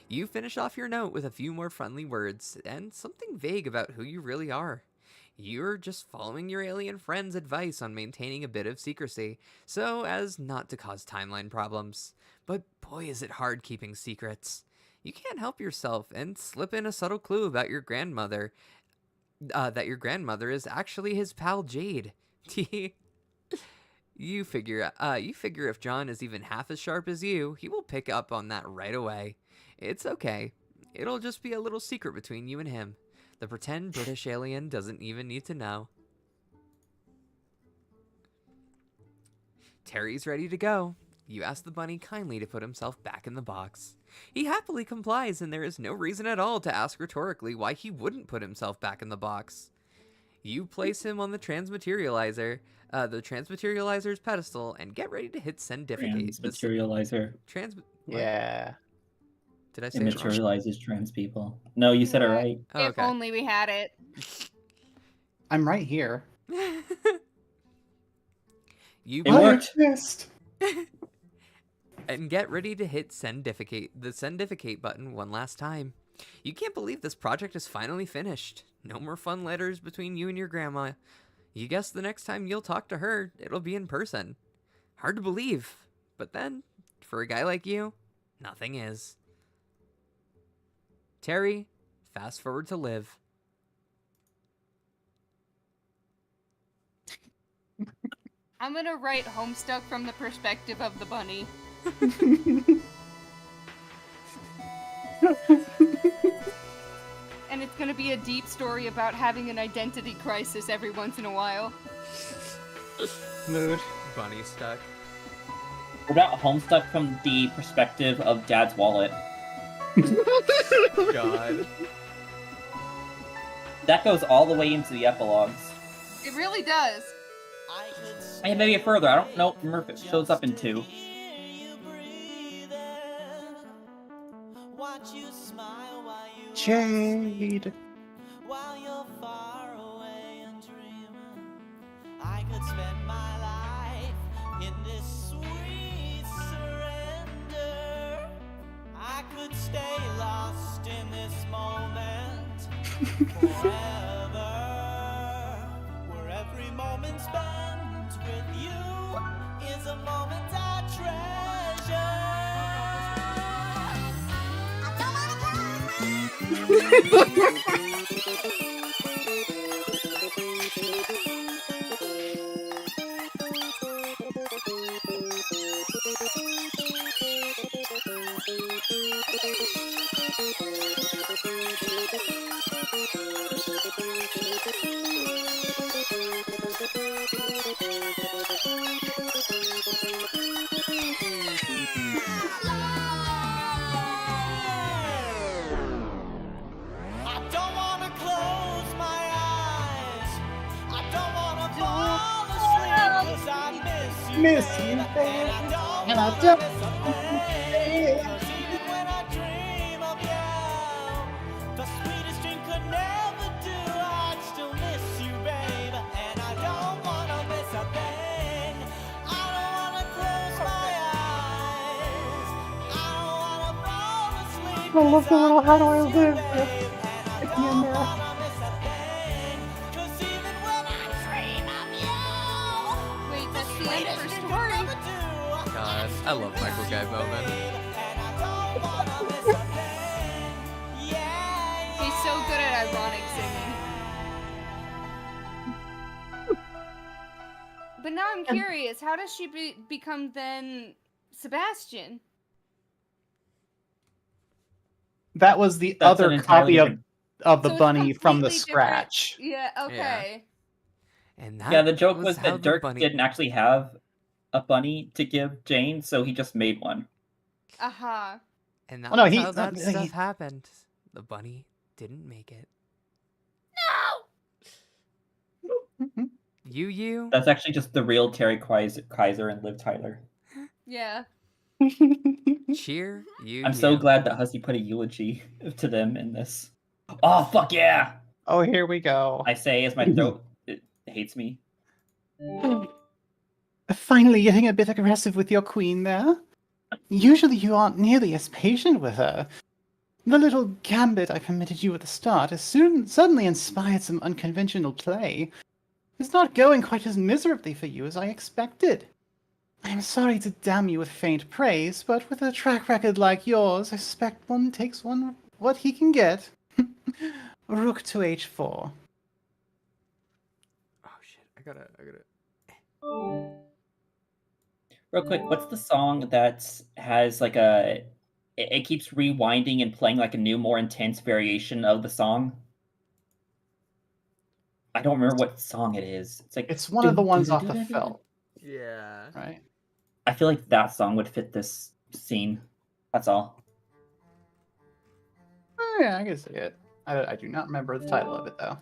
You finish off your note with a few more friendly words and something vague about who you really are. You're just following your alien friend's advice on maintaining a bit of secrecy, so as not to cause timeline problems. But boy is it hard keeping secrets. You can't help yourself and slip in a subtle clue about your grandmother, that your grandmother is actually his pal Jade. You figure if John is even half as sharp as you, he will pick up on that right away. It's okay. It'll just be a little secret between you and him. The pretend British alien doesn't even need to know. Terry's ready to go. You ask the bunny kindly to put himself back in the box. He happily complies, and there is no reason at all to ask rhetorically why he wouldn't put himself back in the box. You place him on the transmaterializer's pedestal, and get ready to hit sendificate. Transmaterializer. Yeah. Did I say It it wrong? materializes trans people. No, you said it right. Oh, If only we had it. I'm right here. You It worked. Exist. And get ready to hit the sendificate button one last time. You can't believe this project is finally finished. No more fun letters between you and your grandma. You guess the next time you'll talk to her, it'll be in person. Hard to believe, but then, for a guy like you, nothing is. Terry, fast forward to live. I'm gonna write Homestuck from the perspective of the bunny. And it's gonna be a deep story about having an identity crisis every once in a while. Mood. Bunny stuck. What about Homestuck from the perspective of Dad's wallet? God. That goes all the way into the epilogues. It really does. And maybe further. I don't know. Remember if it shows up in 2. Jade. While you're far away and dreaming, I could spend my life in this sweet surrender. I could stay lost in this moment forever, where every moment spent with you is a moment I treasure. miss you, babe. And I don't miss a thing. Cause even when I dream of you, the sweetest dream could never do. I'd still miss you, babe. And I don't wanna miss a thing. I don't wanna close my eyes. I don't wanna fall asleep. I love the little how do I Cause I live miss you, babe. And I at the end don't there. wanna miss a thing. Cause even when I dream of you, Wait, the that's the end of sweetest her dream could story. never do. God, I love Michael Guy moment. And I don't wanna miss a thing. Yeah, He's so good at ironic singing. But now I'm curious, how does she become then Sebastian? That was the That's an other entirely copy of different- of the So it's bunny from the completely different- scratch. Yeah, okay. And that Yeah, the joke was how that the Dirk bunny... didn't actually have a bunny to give Jane, so he just made one. Uh-huh. And Oh, no, that's he- how that no, stuff he- happened. The bunny didn't make it. You. That's actually just the real Terry Kaiser and Liv Tyler. Yeah. Cheer you. I'm so glad that Hussey put a eulogy to them in this. Oh, fuck yeah! Oh, here we go. I say as my throat it hates me. Finally getting a bit aggressive with your queen there. Usually you aren't nearly as patient with her. The little gambit I permitted you at the start has suddenly inspired some unconventional play. It's not going quite as miserably for you as I expected. I'm sorry to damn you with faint praise, but with a track record like yours, I suspect one takes one what he can get. Rook to h4. Oh shit! I gotta. Real quick, what's the song that has like a... It keeps rewinding and playing like a new, more intense variation of the song? I don't remember what song it is. It's like... It's one of the ones off the felt, Yeah. right? I feel like that song would fit this scene. That's all. Oh, yeah, I can see it. I do not remember the title of it, though.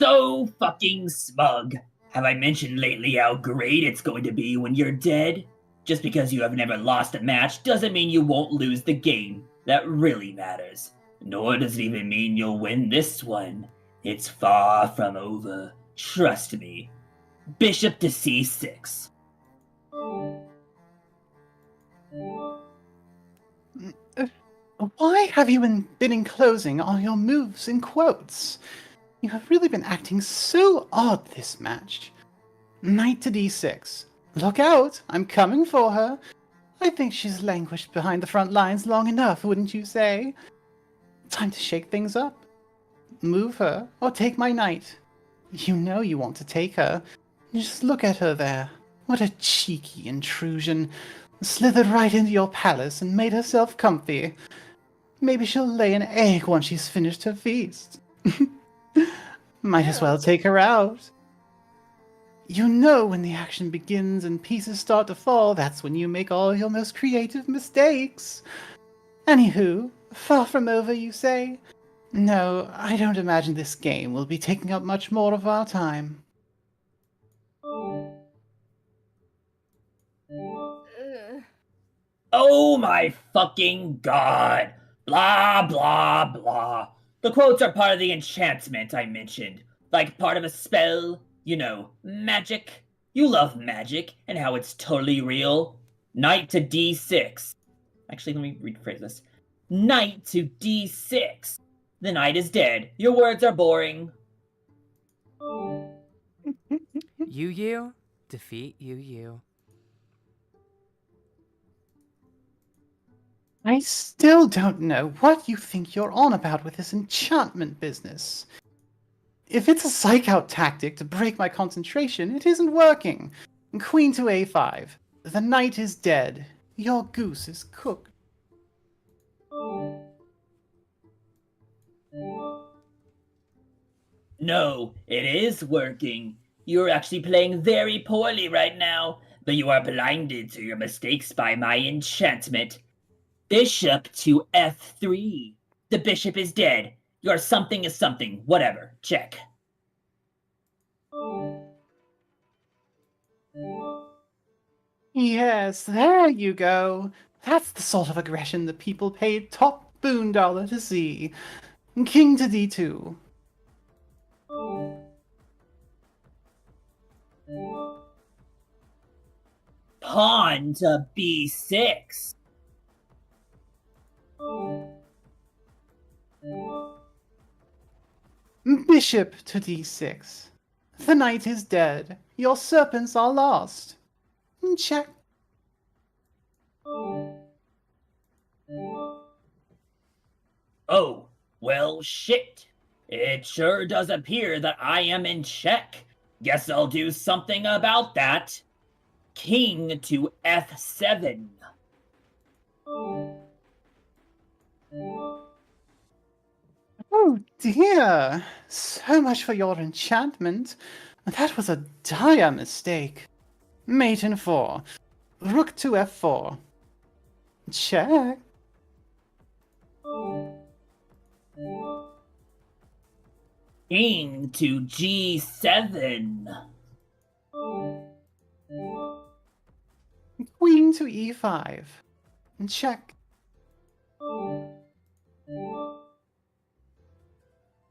So fucking smug. Have I mentioned lately how great it's going to be when you're dead? Just because you have never lost a match doesn't mean you won't lose the game. That really matters. Nor does it even mean you'll win this one. It's far from over. Trust me. Bishop to c6. Why have you been enclosing all your moves in quotes? You have really been acting so odd this match. Knight to d6. Look out! I'm coming for her. I think she's languished behind the front lines long enough, wouldn't you say? Time to shake things up. Move her, or take my knight. You know you want to take her. Just look at her there. What a cheeky intrusion. Slithered right into your palace and made herself comfy. Maybe she'll lay an egg once she's finished her feast. Might as well take her out. You know when the action begins and pieces start to fall, that's when you make all your most creative mistakes. Anywho, far from over, you say? No, I don't imagine this game will be taking up much more of our time. Oh my fucking god. Blah, blah, blah. The quotes are part of the enchantment I mentioned. Like part of a spell. You know, magic. You love magic and how it's totally real. Knight to d6. Actually, let me rephrase this. Knight to d6. The knight is dead. Your words are boring. You defeat you. I still don't know what you think you're on about with this enchantment business. If it's a psych-out tactic to break my concentration, it isn't working. Queen to a5. The knight is dead. Your goose is cooked. No, it is working. You're actually playing very poorly right now, but you are blinded to your mistakes by my enchantment. Bishop to f3. The bishop is dead. Your something is something. Whatever. Check. Yes, there you go. That's the sort of aggression the people paid top boon dollar to see. King to D2. Pawn to B6. Bishop to D6. The knight is dead. Your serpents are lost. Check. Oh, well, shit. It sure does appear that I am in check. Guess I'll do something about that. King to F7. Oh dear. So much for your enchantment. That was a dire mistake. Mate in 4. Rook to F4. Check. King to G7. Queen to E5. Check.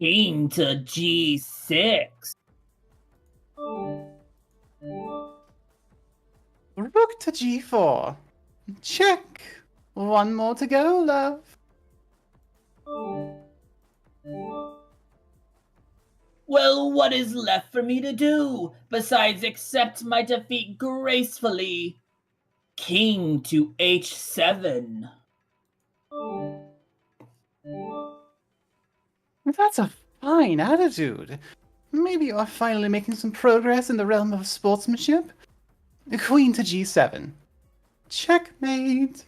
King to G6. Rook to G4. Check. One more to go, love. Well, what is left for me to do besides accept my defeat gracefully? King to H7. That's a fine attitude. Maybe you are finally making some progress in the realm of sportsmanship. Queen to G7. Checkmate.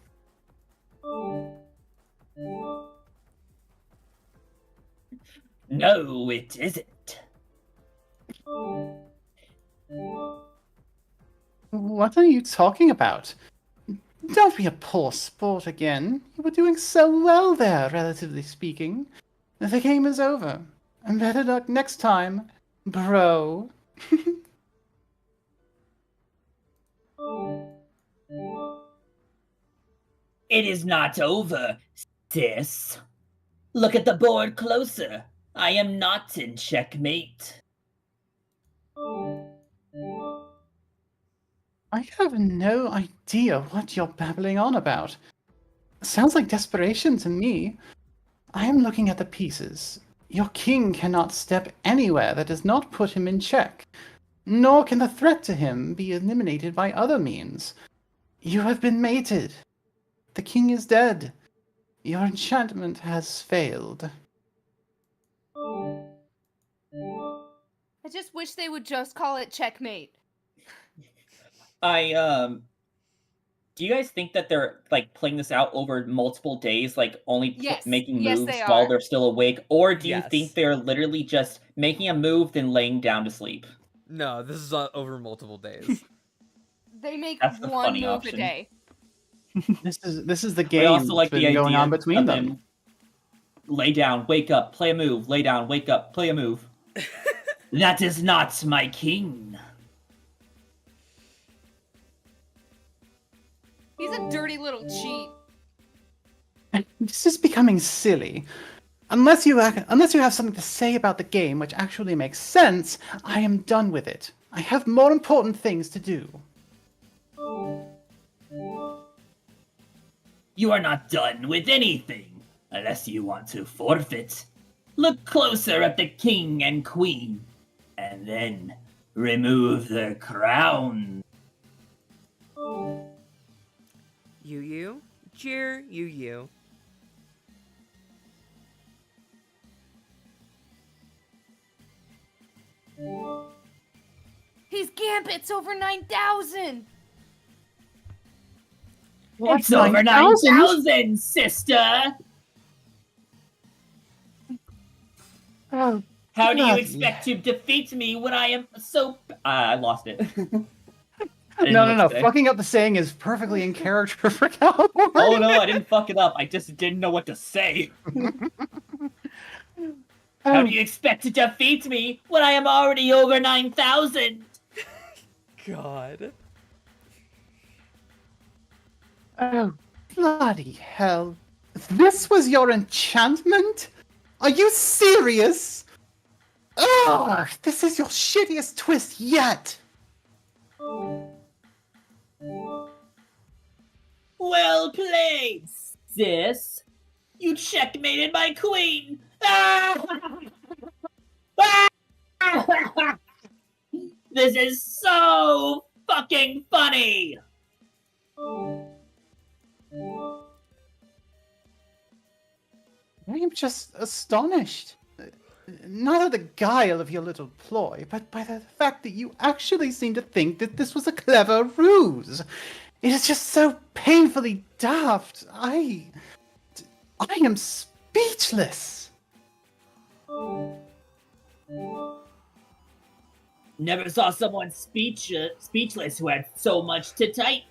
No, it isn't. What are you talking about? Don't be a poor sport again. You were doing so well there, relatively speaking. The game is over. And better luck next time, bro. It is not over, sis. Look at the board closer. I am not in checkmate. I have no idea what you're babbling on about. Sounds like desperation to me. I am looking at the pieces. Your king cannot step anywhere that does not put him in check, nor can the threat to him be eliminated by other means. You have been mated. The king is dead. Your enchantment has failed. I just wish they would just call it checkmate. Do you guys think that they're like playing this out over multiple days, like only Yes. making Yes, moves they while are. they're still awake, or do you Yes. think they're literally just making a move then laying down to sleep? No, this is over multiple days. They make That's the one funny move option. a day. This is the I game also like that's the been going idea on between of them. him lay down, wake up, play a move, lay down, wake up, play a move. That is not my king. He's a dirty little cheat. This is becoming silly. Unless you have something to say about the game which actually makes sense, I am done with it. I have more important things to do. You are not done with anything, unless you want to forfeit. Look closer at the king and queen, and then remove their crown. You, cheer, you. His gambit's over 9,000. It's over 9,000, sister! Oh, How do you bloody- expect to defeat me when I am so... I lost it. No. Fucking up the saying is perfectly in character for California. Oh no, I didn't fuck it up. I just didn't know what to say. How do you expect to defeat me when I am already over 9,000? God. Oh, bloody hell. This was your enchantment? Are you serious? Ugh, this is your shittiest twist yet! Well played, sis. You checkmated my queen. Ah! Ah! This is so fucking funny. I am just astonished. Not at the guile of your little ploy, but by the fact that you actually seem to think that this was a clever ruse. It is just so painfully daft. I am speechless. Never saw someone speechless who had so much to type.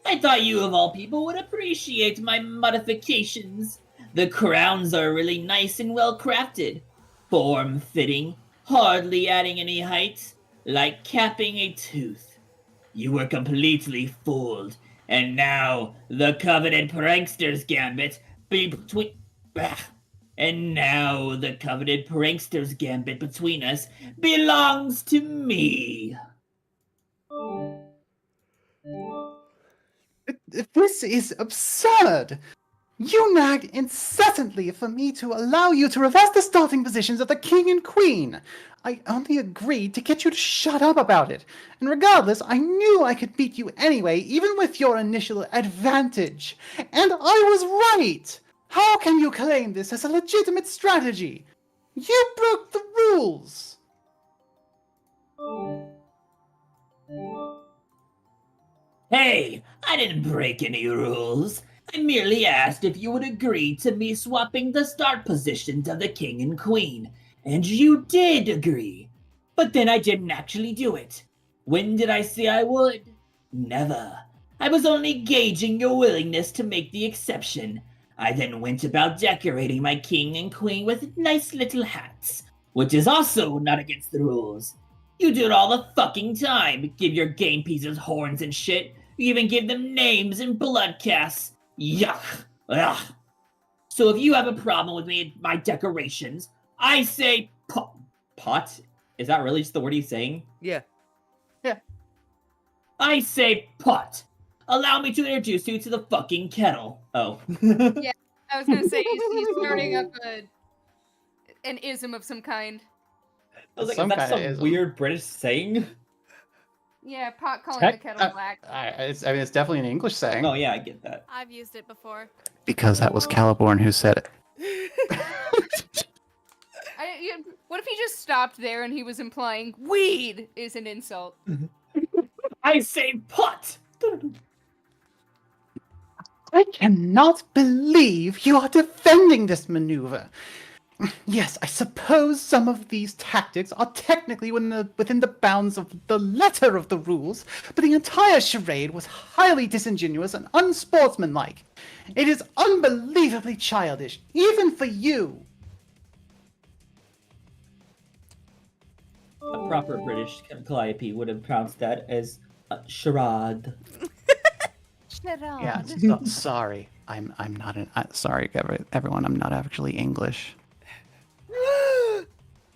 I thought you of all people would appreciate my modifications. The crowns are really nice and well crafted. Form-fitting, hardly adding any height, like capping a tooth. You were completely fooled, and now the coveted prankster's gambit between us belongs to me. This is absurd. You nagged incessantly for me to allow you to reverse the starting positions of the king and queen. I only agreed to get you to shut up about it. And regardless, I knew I could beat you anyway, even with your initial advantage. And I was right! How can you claim this as a legitimate strategy? You broke the rules! Hey, I didn't break any rules. I merely asked if you would agree to me swapping the start positions of the king and queen, and you did agree. But then I didn't actually do it. When did I say I would? Never. I was only gauging your willingness to make the exception. I then went about decorating my king and queen with nice little hats, which is also not against the rules. You do it all the fucking time. Give your game pieces horns and shit. You even give them names and blood casts. Yuck. Ugh. So if you have a problem with my decorations, I say pot? Is that really just the word he's saying? Yeah. I say pot. Allow me to introduce you to the fucking kettle. Oh. Yeah, I was gonna say he's starting up an ism of some kind. I was like, Some is that kinda some ism. weird British saying? Yeah, pot calling the kettle black. It's definitely an English saying. Oh yeah, I get that. I've used it before. Because that was Caliborn who said it. What if he just stopped there and he was implying weed is an insult? I say pot. I cannot believe you are defending this maneuver. Yes, I suppose some of these tactics are technically within the bounds of the letter of the rules, but the entire charade was highly disingenuous and unsportsmanlike. It is unbelievably childish, even for you. A proper British Calliope would have pronounced that as charade. Yeah, sorry. I'm not sorry, everyone. I'm not actually English.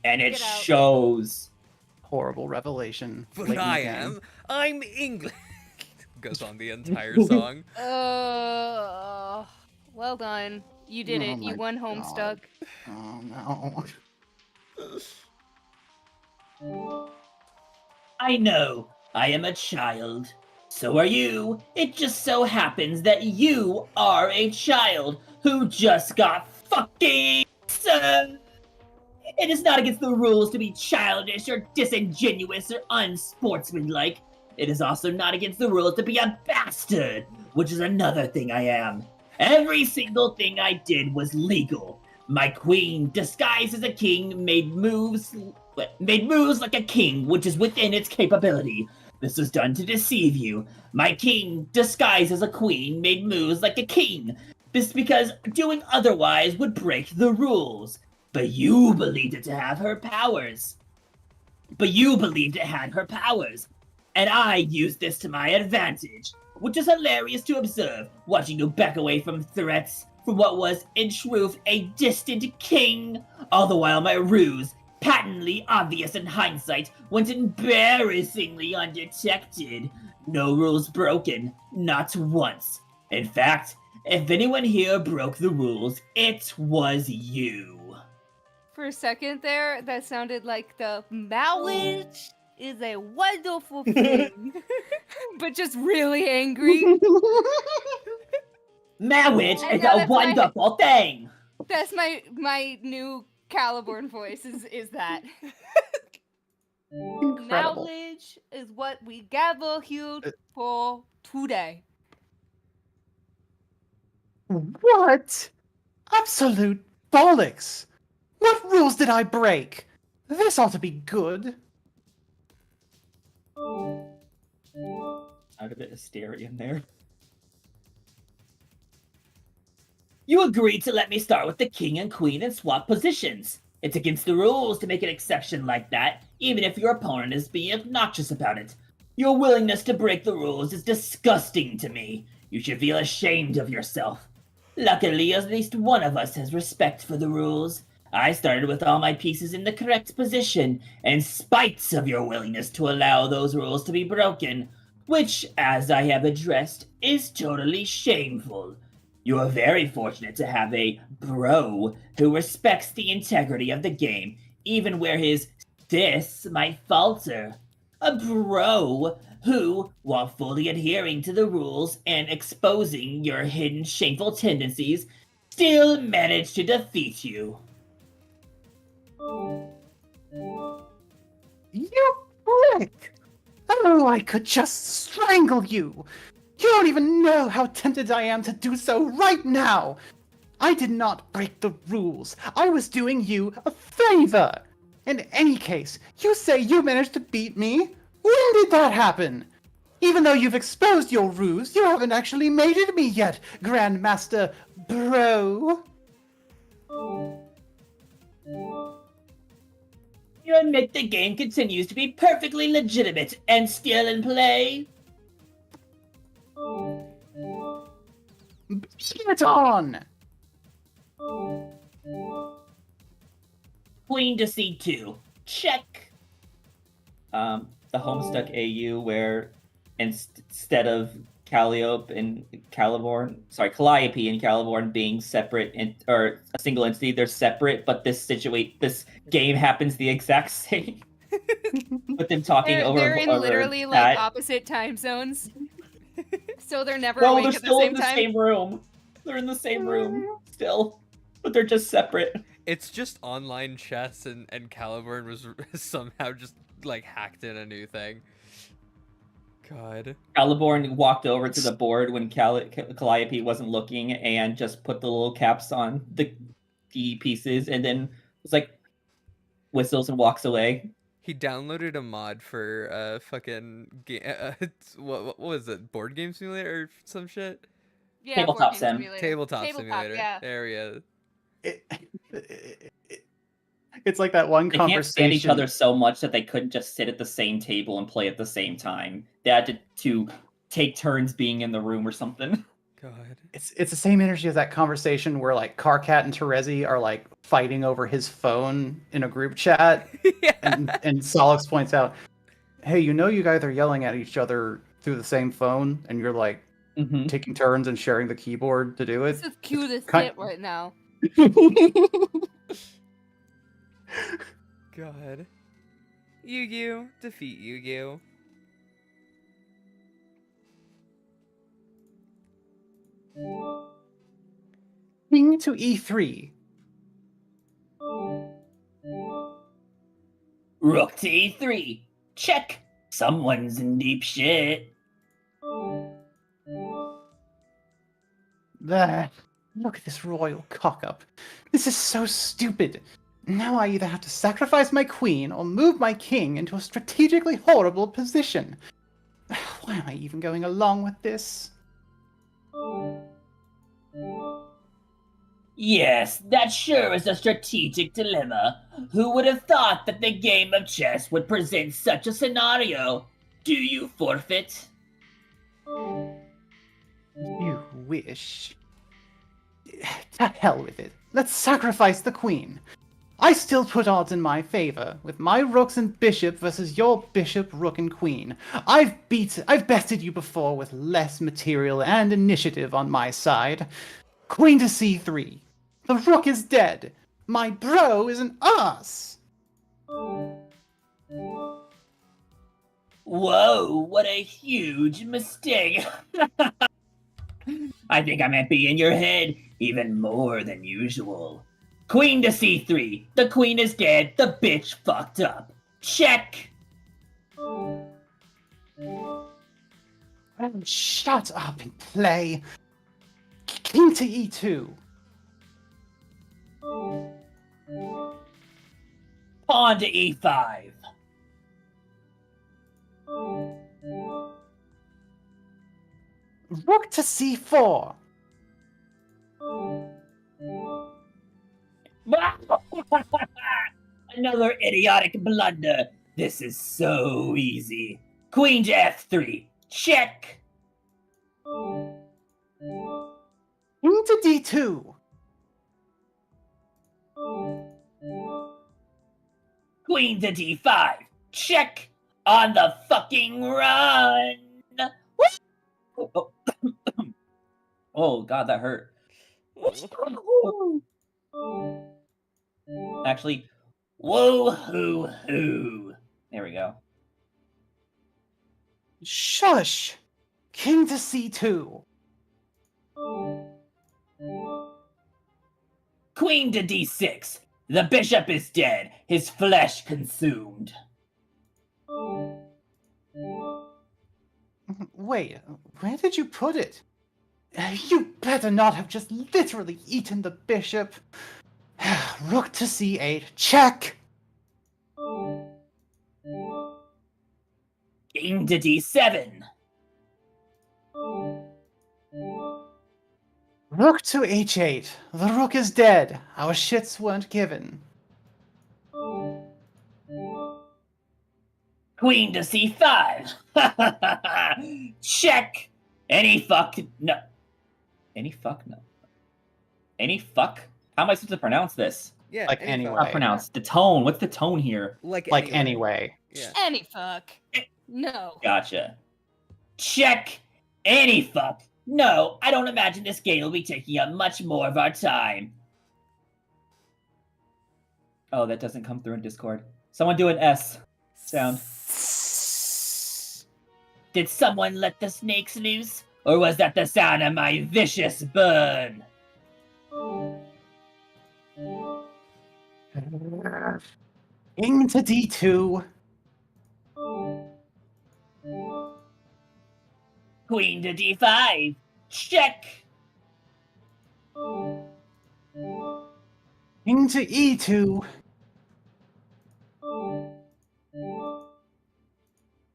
And it Get out. shows. Horrible revelation. But late in the I game. am. I'm English. Goes on the entire song. Well done. You did Oh it. You my won Homestuck. Oh no. I know, I am a child. So are you. It just so happens that you are a child who just got fucking served. It is not against the rules to be childish or disingenuous or unsportsmanlike. It is also not against the rules to be a bastard, which is another thing I am. Every single thing I did was legal. My queen, disguised as a king, made moves like a king, which is within its capability. This was done to deceive you. My king, disguised as a queen, made moves like a king. This because doing otherwise would break the rules. But you believed it to have her powers. And I used this to my advantage. which is hilarious to observe, watching you back away from threats from what was, in truth, a distant king, all the while my ruse, patently obvious in hindsight, went embarrassingly undetected. No rules broken, not once. In fact, if anyone here broke the rules, it was you. For a second there, that sounded like the marriage is a wonderful thing, but just really angry. Marriage I is know, a that's my- wonderful thing. That's my new Caliborn voice. Is that Incredible. knowledge is what we gather here for today. What? Absolute bollocks! What rules did I break? This ought to be good. Sound a bit hysteria in there. You agreed to let me start with the king and queen and swap positions. It's against the rules to make an exception like that, even if your opponent is being obnoxious about it. Your willingness to break the rules is disgusting to me. You should feel ashamed of yourself. Luckily, at least one of us has respect for the rules. I started with all my pieces in the correct position, in spite of your willingness to allow those rules to be broken, which, as I have addressed, is totally shameful. You are very fortunate to have a bro who respects the integrity of the game, even where his sis might falter. A bro who, while fully adhering to the rules and exposing your hidden shameful tendencies, still managed to defeat you. You prick! Oh, I could just strangle you! You don't even know how tempted I am to do so right now! I did not break the rules. I was doing you a favor! In any case, you say you managed to beat me? When did that happen? Even though you've exposed your ruse, you haven't actually mated me yet, Grandmaster Bro! You admit the game continues to be perfectly legitimate and still in play? Get on! Queen to C2. Check. The Homestuck AU, where instead of Calliope and Caliborn, Calliope and Caliborn being separate or a single entity, they're separate, but this game happens the exact same. With them talking They're in over literally that. like opposite time zones, so they're never No, awake they're at the still in same the time. same room. They're in the same room still, but they're just separate. It's just online chess, and Caliburn was somehow just like hacked in a new thing. God. Caliborn walked over to the board when Calliope wasn't looking and just put the little caps on the key pieces, and then was like whistles and walks away. He downloaded a mod for fucking what was it? Board Game Simulator or some shit? Yeah, Tabletop Board Game Sim. Simulator. Tabletop Simulator. Yeah. There he is. It's like that one They can't conversation. stand each other so much that they couldn't just sit at the same table and play at the same time. They had to take turns being in the room or something. God. It's the same energy as that conversation where like Carcat and Terezi are like fighting over his phone in a group chat, Yeah. and Solix points out, "Hey, you know you guys are yelling at each other through the same phone, and you're like Mm-hmm. taking turns and sharing the keyboard to do it." This is cute as kind- shit right now. God. Yu-Gi-Oh! Defeat Yu-Gi-Oh! King to E3. Rook to E3. Check. Someone's in deep shit. There. Look at this royal cock-up. This is so stupid. Now I either have to sacrifice my queen or move my king into a strategically horrible position. Why am I even going along with this? Yes, that sure is a strategic dilemma. Who would have thought that the game of chess would present such a scenario? Do you forfeit? You wish. To hell with it. Let's sacrifice the queen. I still put odds in my favor, with my rooks and bishop versus your bishop, rook, and queen. I've bested you before with less material and initiative on my side. Queen to c3. The rook is dead. My bro is an ass. Whoa, what a huge mistake. I think I might be in your head even more than usual. Queen to c3. The queen is dead. The bitch fucked up. Check. Oh, shut up and play. King to e2. Pawn to e5. Rook to c4. Another idiotic blunder. This is so easy. Queen to f3. Check. King to d2. Queen to d5. Check. On the fucking run. Oh, oh god, that hurt. Actually, whoa hoo hoo. There we go. Shush! King to c2. Queen to d6. The bishop is dead. His flesh consumed. Wait, where did you put it? You better not have just literally eaten the bishop. Rook to c8. Check! King to d7. Rook to h8. The rook is dead. Our shits weren't given. Queen to c5. Check. Any fuck no. Any fuck no. Any fuck? How am I supposed to pronounce this? Yeah. Like any anyway. fuck. Not pronounce. The tone. What's the tone here? Like Anyway. Yeah. Any fuck. No. Gotcha. Check. Any fuck. No, I don't imagine this game will be taking up much more of our time. Oh, that doesn't come through in Discord. Someone do an S sound. Did someone let the snakes loose? Or was that the sound of my vicious burn? King to d2. Queen to d5. Check. King to e2.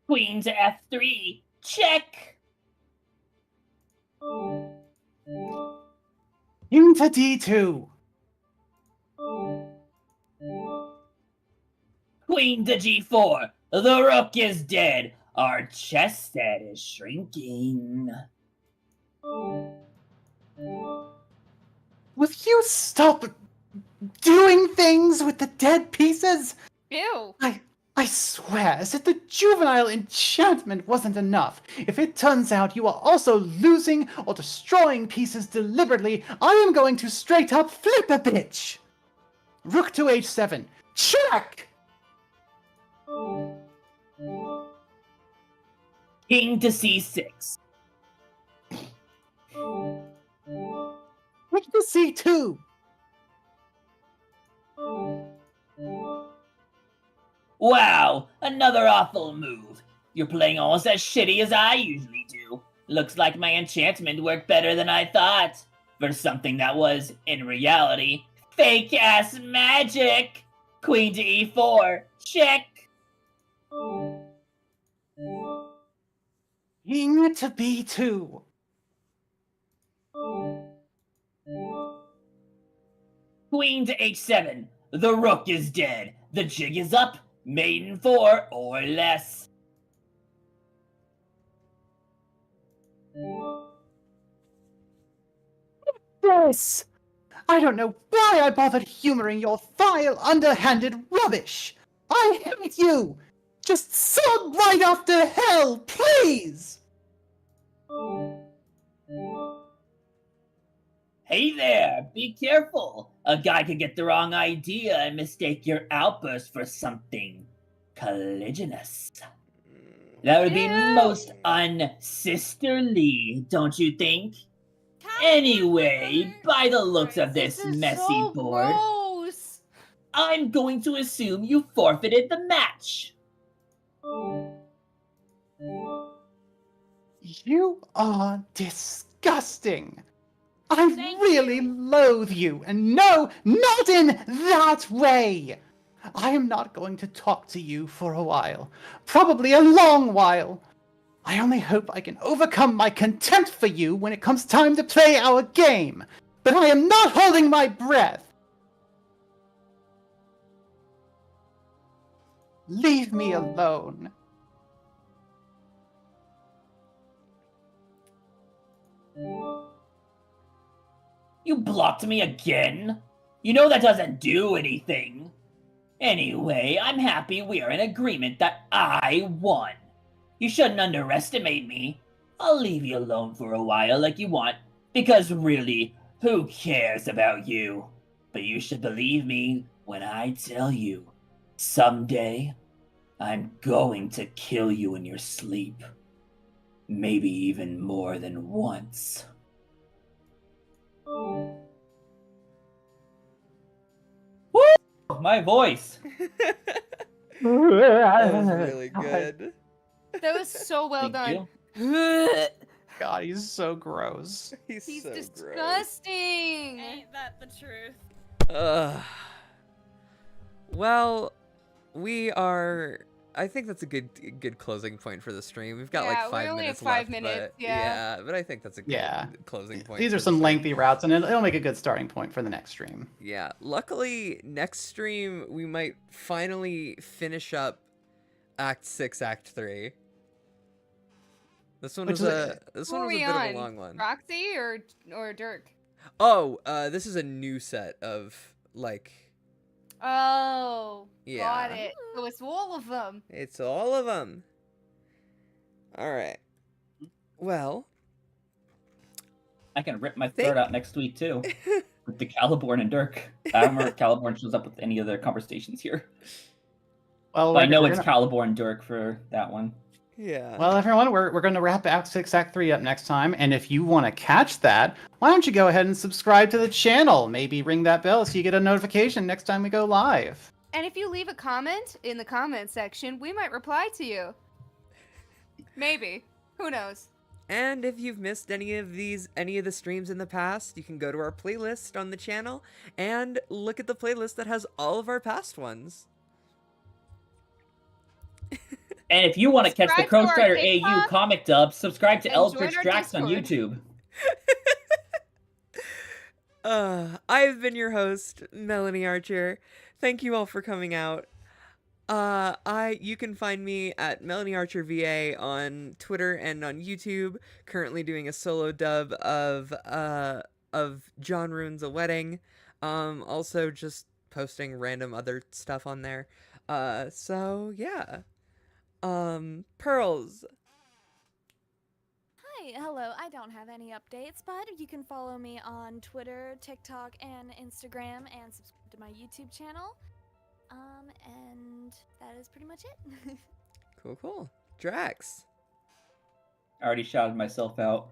Queen to f3. Check. King to d2. Queen to g4. The rook is dead. Our chess set is shrinking. Will you stop doing things with the dead pieces? Ew. I swear, as if the juvenile enchantment wasn't enough. If it turns out you are also losing or destroying pieces deliberately, I am going to straight up flip a bitch! Rook to h7. Check! King to c6. Rook to c2. Wow, another awful move. You're playing almost as shitty as I usually do. Looks like my enchantment worked better than I thought. For something that was, in reality, fake-ass magic. Queen to e4. Check. King to b2. Queen to h7. The rook is dead. The jig is up. Maiden 4 or less. this? I don't know why I bothered humoring your vile, underhanded rubbish. I hate you. Just sod right off to hell, please. Hey there, be careful. A guy could get the wrong idea and mistake your outburst for something colliginous. That would be most unsisterly, don't you think? Anyway, by the looks of this messy board, Gross. I'm going to assume you forfeited the match. You are disgusting. I really loathe you, and no, not in that way. I am not going to talk to you for a while, probably a long while. I only hope I can overcome my contempt for you when it comes time to play our game, but I am not holding my breath. Leave me alone. You blocked me again? You know that doesn't do anything. Anyway, I'm happy we're in agreement that I won. You shouldn't underestimate me. I'll leave you alone for a while like you want, because really, who cares about you? But you should believe me when I tell you, someday, I'm going to kill you in your sleep. Maybe even more than once. Woo! My voice! That was really good. That was so well Thank done. you. God, he's so gross. He's so gross. disgusting. Ain't that the truth? Well, we are. I think that's a good closing point for the stream. We've got Yeah, like we 5 only minutes have 5 left, minutes, but yeah. but I think that's a good closing point. These for are the some stream. lengthy routes, and it'll make a good starting point for the next stream. Yeah. Luckily, next stream we might finally finish up Act 6, Act 3. This one was a this Who one are was a we bit on? of a long one. Roxy or Dirk? Oh, this is a new set of like. Oh, Yeah. got it. So it's all of them. It's all of them. All right. Well, I can rip my throat out next week too, with the Caliborn and Dirk. I don't remember if Caliborn shows up with any of their conversations here. Well, But I know it's Caliborn and Dirk for that one. Yeah. Well, everyone, we're going to wrap Act 6, Act 3 up next time. And if you want to catch that, why don't you go ahead and subscribe to the channel? Maybe ring that bell so you get a notification next time we go live. And if you leave a comment in the comment section, we might reply to you. Maybe. Who knows? And if you've missed any of the streams in the past, you can go to our playlist on the channel and look at the playlist that has all of our past ones. And if you want to catch the Subscribe to our Crowstrider AU TikTok, comic dub, subscribe to and Eldritch join our Drax on Discord. YouTube. I've been your host, Melanie Archer. Thank you all for coming out. You can find me at Melanie Archer VA on Twitter and on YouTube. Currently doing a solo dub of John Ruins a Wedding. Also just posting random other stuff on there. So yeah. Pearls. Hi, hello. I don't have any updates, but you can follow me on Twitter, TikTok, and Instagram, and subscribe to my YouTube channel. And that is pretty much it. Cool. Drax. I already shouted myself out.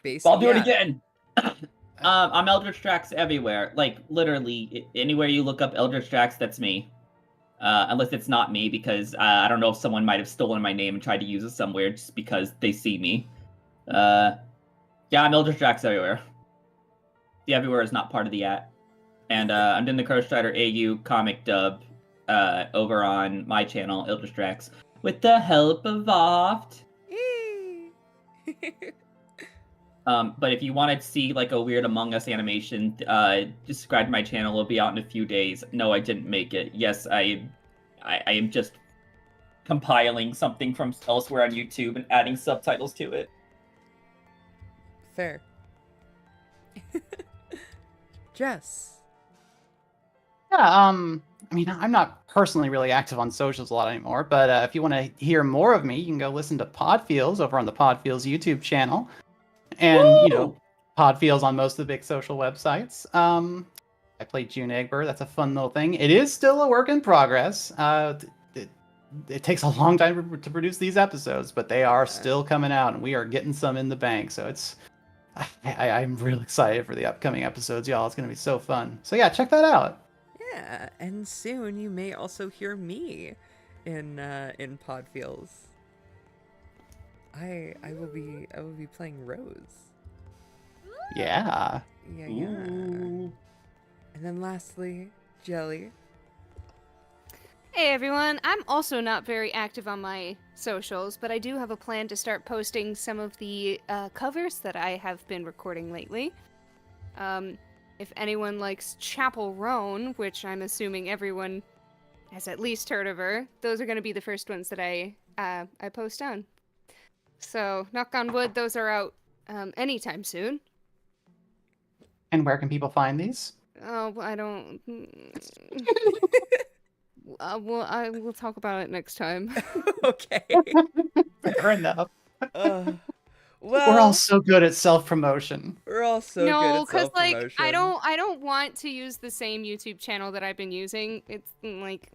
Basically, I'll do it again. I'm Eldritch Drax everywhere. Like, literally, anywhere you look up Eldritch Drax, that's me. Unless it's not me, because I don't know if someone might have stolen my name and tried to use it somewhere just because they see me. Yeah, I'm Eldritch Drax everywhere. The everywhere is not part of the at. And I'm doing the Crowstrider AU comic dub over on my channel, Eldritch Drax, with the help of VOFT. But if you want to see like a weird Among Us animation, just subscribe to my channel. It'll be out in a few days. No, I didn't make it. Yes, I am just compiling something from elsewhere on YouTube and adding subtitles to it. Fair. Jess. Yeah, I mean, I'm not personally really active on socials a lot anymore, but if you want to hear more of me, you can go listen to Podfields over on the Podfields YouTube channel. And, you know, Podfields on most of the big social websites. I played June Egbert. That's a fun little thing. It is still a work in progress. It takes a long time to produce these episodes, but they are still coming out, and we are getting some in the bank. So it's, I'm really excited for the upcoming episodes, y'all. It's going to be so fun. So yeah, check that out. Yeah, and soon you may also hear me in Podfields. I will be playing Rose. Yeah. Yeah. And then lastly, Jelly. Hey everyone, I'm also not very active on my socials, but I do have a plan to start posting some of the covers that I have been recording lately. If anyone likes Chapel Roan, which I'm assuming everyone has at least heard of her, those are going to be the first ones that I post on. So, knock on wood, those are out anytime soon. And where can people find these? Oh, I don't... we'll talk about it next time. Okay. Fair enough. Well, we're all so good at self-promotion. We're all so good at No, because self-promotion. like I don't want to use the same YouTube channel that I've been using. It's like,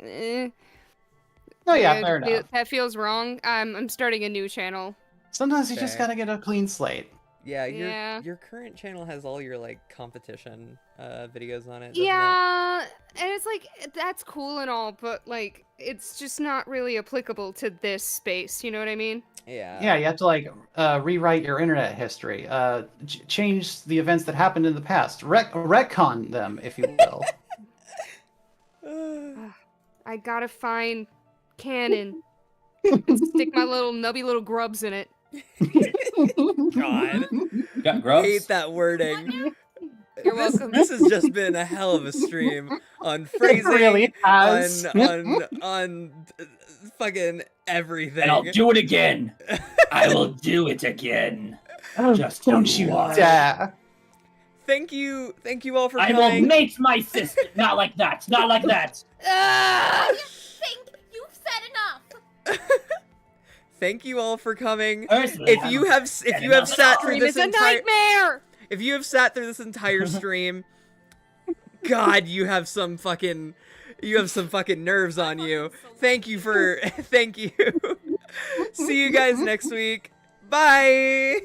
Oh yeah, fair enough. That feels wrong. I'm starting a new channel. Sometimes you just gotta get a clean slate. Yeah, Yeah. your current channel has all your like competition videos on it. Doesn't Yeah, and it's like that's cool and all, but like it's just not really applicable to this space. You know what I mean? Yeah. Yeah, you have to like rewrite your internet history, change the events that happened in the past, retcon them, if you will. I gotta find canon and stick my little nubby little grubs in it. God. You got grubs? I hate that wording. You're welcome. This has just been a hell of a stream on phrasing, really has. on fucking everything. And I'll do it again. I will do it again. Just Don't you watch. dare. Thank you all for I coming. will mate my sister. Not like that. Not like that. You think you've said enough? Thank you all for coming. Personally, If you have sat through this It's a nightmare. if you have sat through this entire stream, God, you have some fucking nerves on you. Thank you. See you guys next week. Bye.